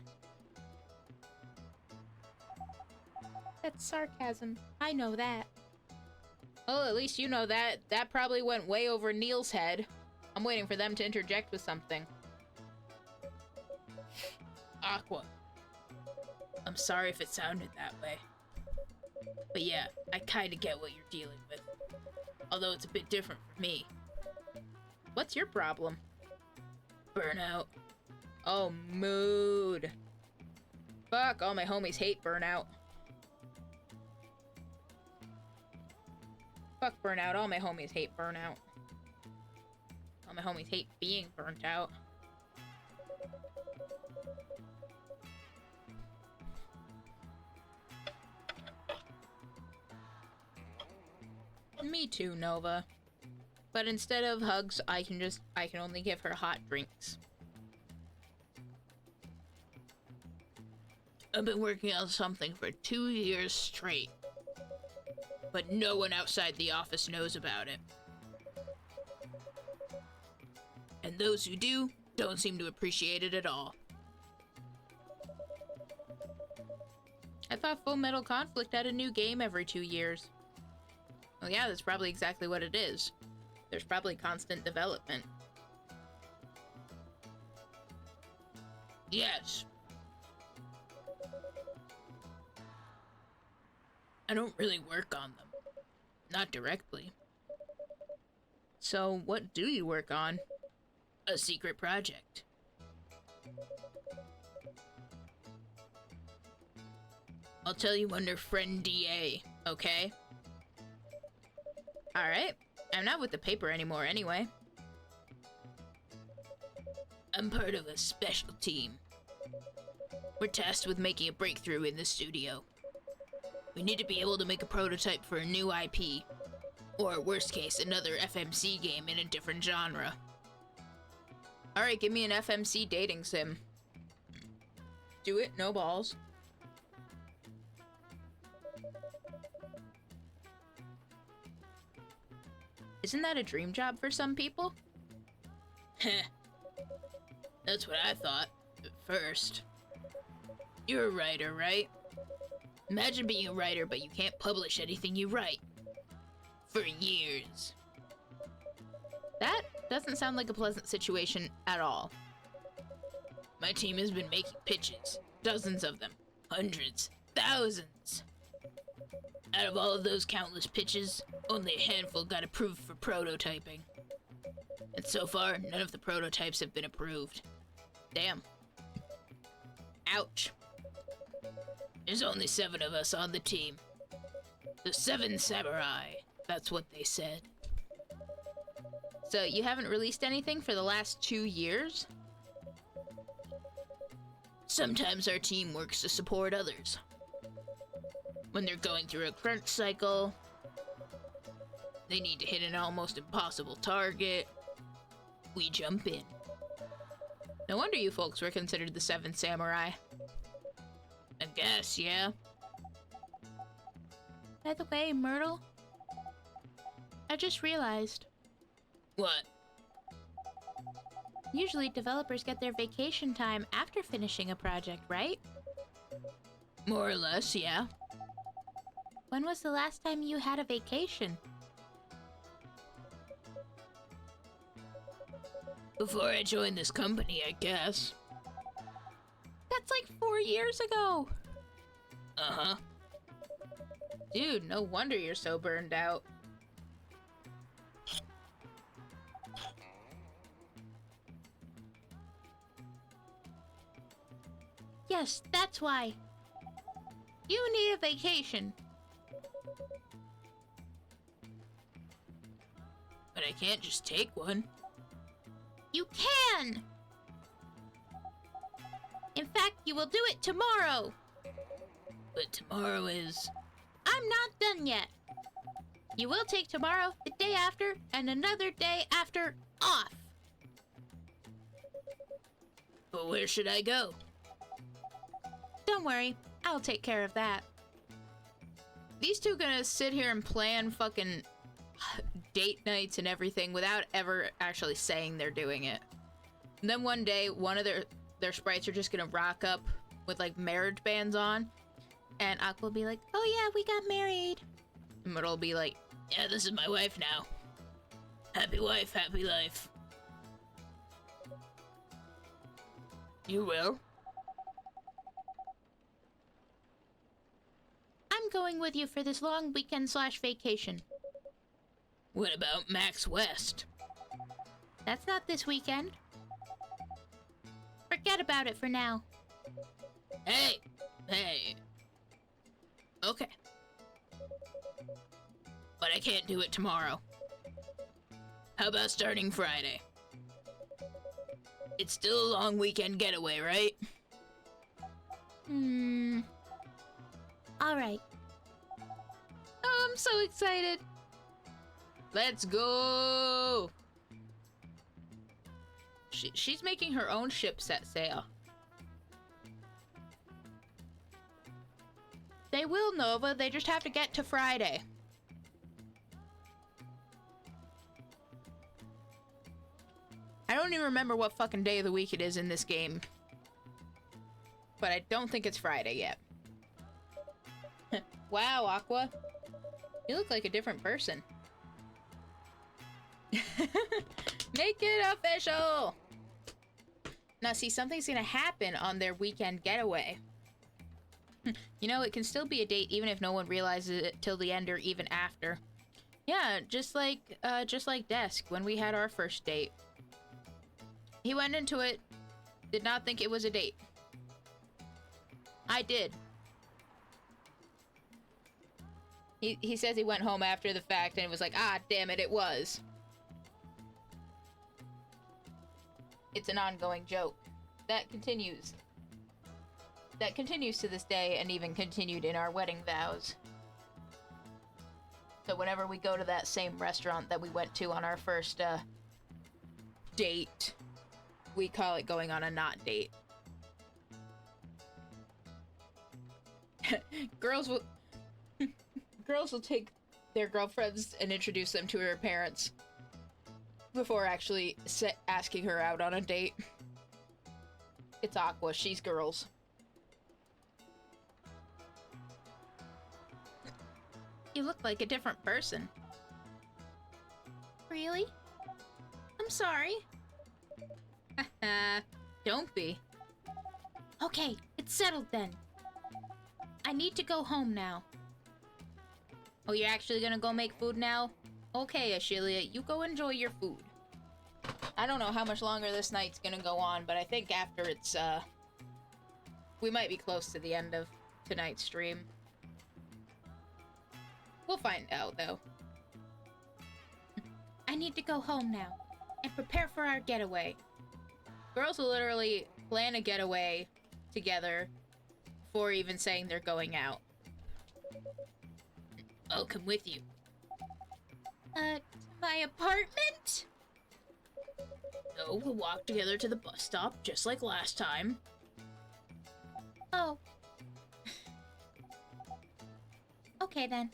That's sarcasm. I know that. Well, at least you know that. That probably went way over Neil's head. I'm waiting for them to interject with something. Aqua. I'm sorry if it sounded that way. But yeah, I kinda get what you're dealing with. Although it's a bit different for me. What's your problem? Burnout. Oh, mood. Fuck, all my homies hate burnout. Fuck burnout, all my homies hate burnout. All my homies hate being burnt out. Me too, Nova. But instead of hugs, I can only give her hot drinks. I've been working on something for 2 years straight. But no one outside the office knows about it. And those who do, don't seem to appreciate it at all. I thought Full Metal Conflict had a new game every 2 years. Well, yeah, that's probably exactly what it is. There's probably constant development. Yes. I don't really work on them. Not directly. So, what do you work on? A secret project. I'll tell you under friend DA, okay? Alright. I'm not with the paper anymore anyway. I'm part of a special team. We're tasked with making a breakthrough in the studio. We need to be able to make a prototype for a new IP. Or, worst case, another FMC game in a different genre. Alright, give me an FMC dating sim. Do it, no balls. Isn't that a dream job for some people? Heh. That's what I thought, at first. You're a writer, right? Imagine being a writer, but you can't publish anything you write. For years. That doesn't sound like a pleasant situation at all. My team has been making pitches. Dozens of them. Hundreds. Thousands. Out of all of those countless pitches, only a handful got approved for prototyping. And so far, none of the prototypes have been approved. Damn. Ouch. There's only 7 of us on the team. The 7 samurai. That's what they said. So you haven't released anything for the last 2 years? Sometimes our team works to support others. When they're going through a crunch cycle, they need to hit an almost impossible target, we jump in. No wonder you folks were considered the 7 samurai. I guess, yeah. By the way, Myrtle, I just realized. What? Usually developers get their vacation time after finishing a project, right? More or less, yeah. When was the last time you had a vacation? Before I joined this company, I guess. That's like 4 years ago. Uh-huh. Dude, no wonder you're so burned out. Yes, that's why. You need a vacation. But I can't just take one. You can! In fact, you will do it tomorrow. But tomorrow is... I'm not done yet. You will take tomorrow, the day after, and another day after off. But where should I go? Don't worry, I'll take care of that. These two gonna sit here and plan fucking date nights and everything without ever actually saying they're doing it. And then one day, one of their sprites are just gonna rock up with like marriage bands on, and Aqua will be like, "Oh yeah, we got married," and Myrtle will be like, Yeah, this is my wife now. Happy wife, happy life. You will? I'm going with you for this long weekend / vacation. What about Max West? That's not this weekend. Forget about it for now. Hey! Okay. But I can't do it tomorrow. How about starting Friday? It's still a long weekend getaway, right? Alright. Oh, I'm so excited. Let's go. She's making her own ship set sail. They will, Nova. They just have to get to Friday. I don't even remember what fucking day of the week it is in this game. But I don't think it's Friday yet. Wow, Aqua. You look like a different person. Make it official! Now, see, something's gonna happen on their weekend getaway. You know, it can still be a date even if no one realizes it till the end or even after. Yeah, just like Desk when we had our first date. He went into it, did not think it was a date. I did. He says he went home after the fact and it was like, ah, damn it, it was. It's an ongoing joke. That continues. That continues to this day and even continued in our wedding vows. So whenever we go to that same restaurant that we went to on our first date, we call it going on a not date. Girls will take their girlfriends and introduce them to her parents before actually asking her out on a date. It's Aqua, she's girls. You look like a different person. Really? I'm sorry. Don't be. Okay, it's settled then. I need to go home now. Oh, you're actually gonna go make food now? Okay, Ashilia, you go enjoy your food. I don't know how much longer this night's gonna go on, but I think after it's, we might be close to the end of tonight's stream. We'll find out, though. I need to go home now and prepare for our getaway. Girls will literally plan a getaway together before even saying they're going out. I'll come with you. My apartment? No, we'll walk together to the bus stop, just like last time. Oh. Okay then.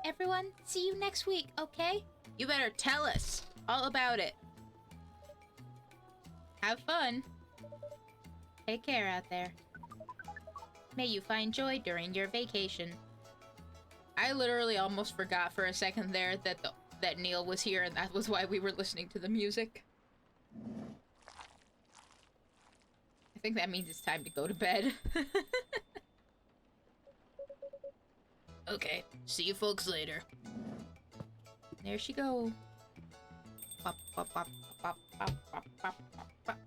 Everyone, see you next week, okay? You better tell us all about it. Have fun. Take care out there. May you find joy during your vacation. I literally almost forgot for a second there that Neil was here and that was why we were listening to the music. I think that means it's time to go to bed. Okay, see you folks later. There she go. Pop, pop, pop, pop, pop, pop, pop, pop.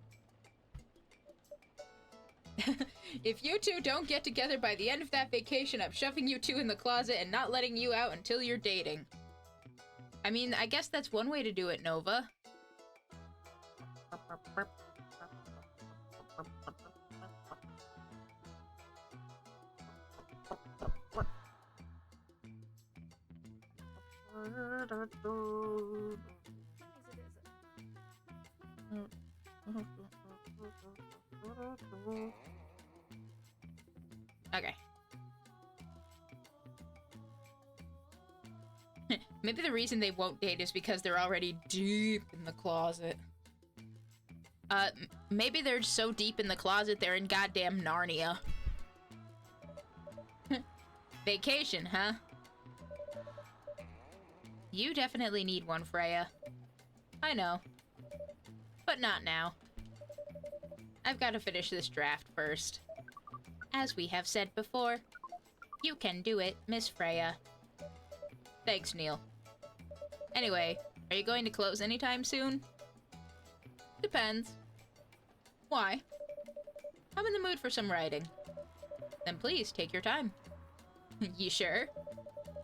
If you two don't get together by the end of that vacation, I'm shoving you two in the closet and not letting you out until you're dating. I mean, I guess that's one way to do it, Nova. Okay. Maybe the reason they won't date is because they're already deep in the closet. Maybe they're so deep in the closet they're in goddamn Narnia. Vacation, huh? You definitely need one, Freya. I know. But not now. I've got to finish this draft first. As we have said before, you can do it, Miss Freya. Thanks, Neil. Anyway, are you going to close anytime soon? Depends. Why? I'm in the mood for some writing. Then please, take your time. You sure?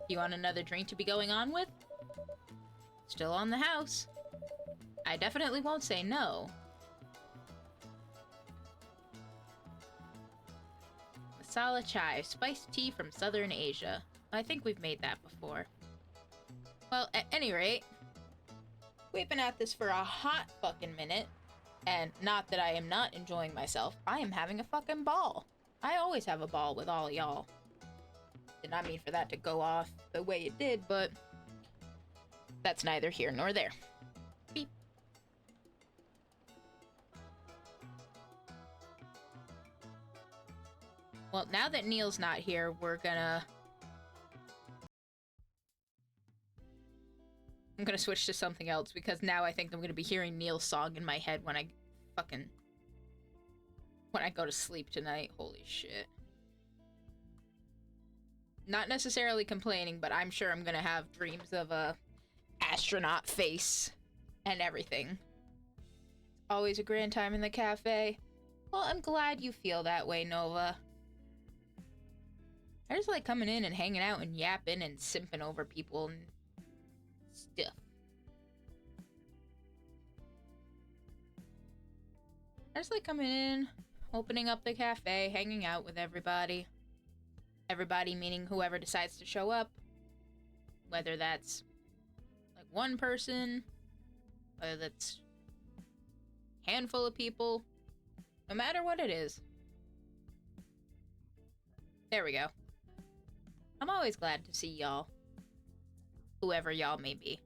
You want another drink to be going on with? Still on the house. I definitely won't say no. Masala chai, spiced tea from Southern Asia. I think we've made that before. Well, at any rate, we've been at this for a hot fucking minute, and not that I am not enjoying myself, I am having a fucking ball. I always have a ball with all y'all. Did not mean for that to go off the way it did, but that's neither here nor there. Beep. Well, now that Neil's not here, I'm gonna switch to something else, because now I think I'm gonna be hearing Neil's song in my head when I go to sleep tonight. Holy shit. Not necessarily complaining, but I'm sure I'm gonna have dreams of a astronaut face and everything. Always a grand time in the cafe. Well, I'm glad you feel that way, Nova. I just like coming in and hanging out and yapping and simping over people and stuff. I just like coming in, opening up the cafe, hanging out with everybody. Everybody meaning whoever decides to show up. Whether that's like one person, whether that's a handful of people, no matter what it is. There we go. I'm always glad to see y'all. Whoever y'all may be.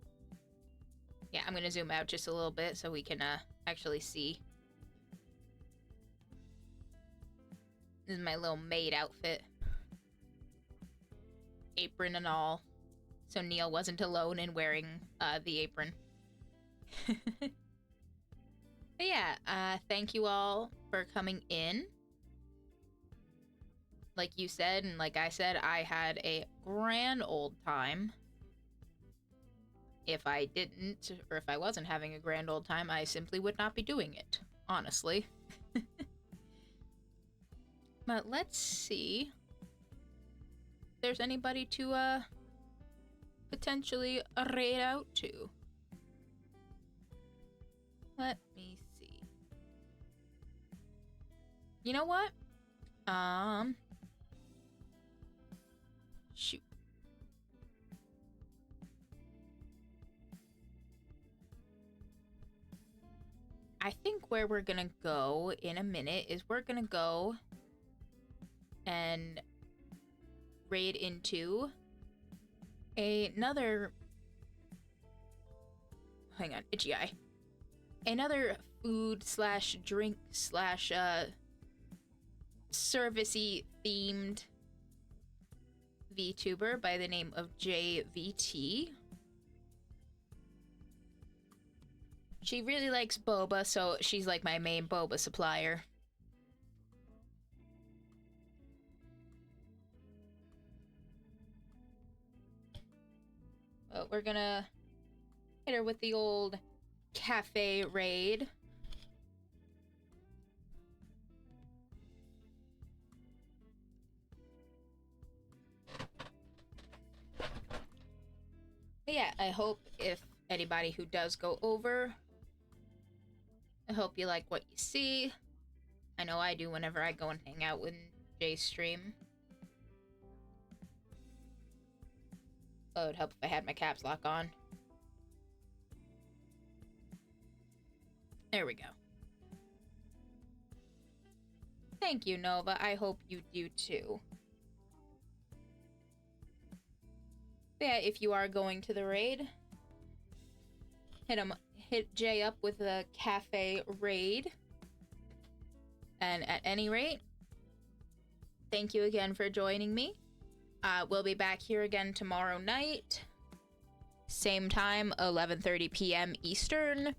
Yeah, I'm gonna zoom out just a little bit so we can actually see. This is my little maid outfit. Apron and all. So Neil wasn't alone in wearing the apron. But yeah, thank you all for coming in. Like you said, and like I said, I had a grand old time. If I didn't, or if I wasn't having a grand old time, I simply would not be doing it, honestly. But let's see if there's anybody to potentially raid out to. Let me see. You know what? Shoot. I think where we're gonna go in a minute is we're gonna go and raid into another... Hang on, itchy eye. Another food slash drink slash servicey themed VTuber by the name of JVT. She really likes boba, so she's like my main boba supplier. But we're gonna hit her with the old cafe raid. But yeah, I hope if anybody who does go over, I hope you like what you see. I know I do whenever I go and hang out with Jay's stream. Oh, it would help if I had my caps lock on. There we go. Thank you, Nova. I hope you do too. But yeah, if you are going to the raid, hit Jay up with a cafe raid. And at any rate, thank you again for joining me. We'll be back here again tomorrow night, same time, 11:30 p.m. Eastern.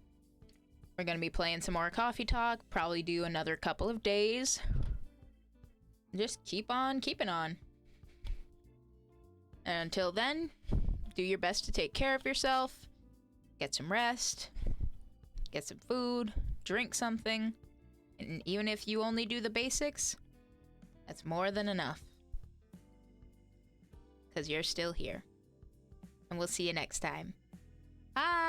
We're gonna be playing some more Coffee Talk, probably do another couple of days. Just keep on keeping on. And until then, do your best to take care of yourself, get some rest, get some food, drink something, and even if you only do the basics, that's more than enough. Because you're still here. And we'll see you next time. Bye!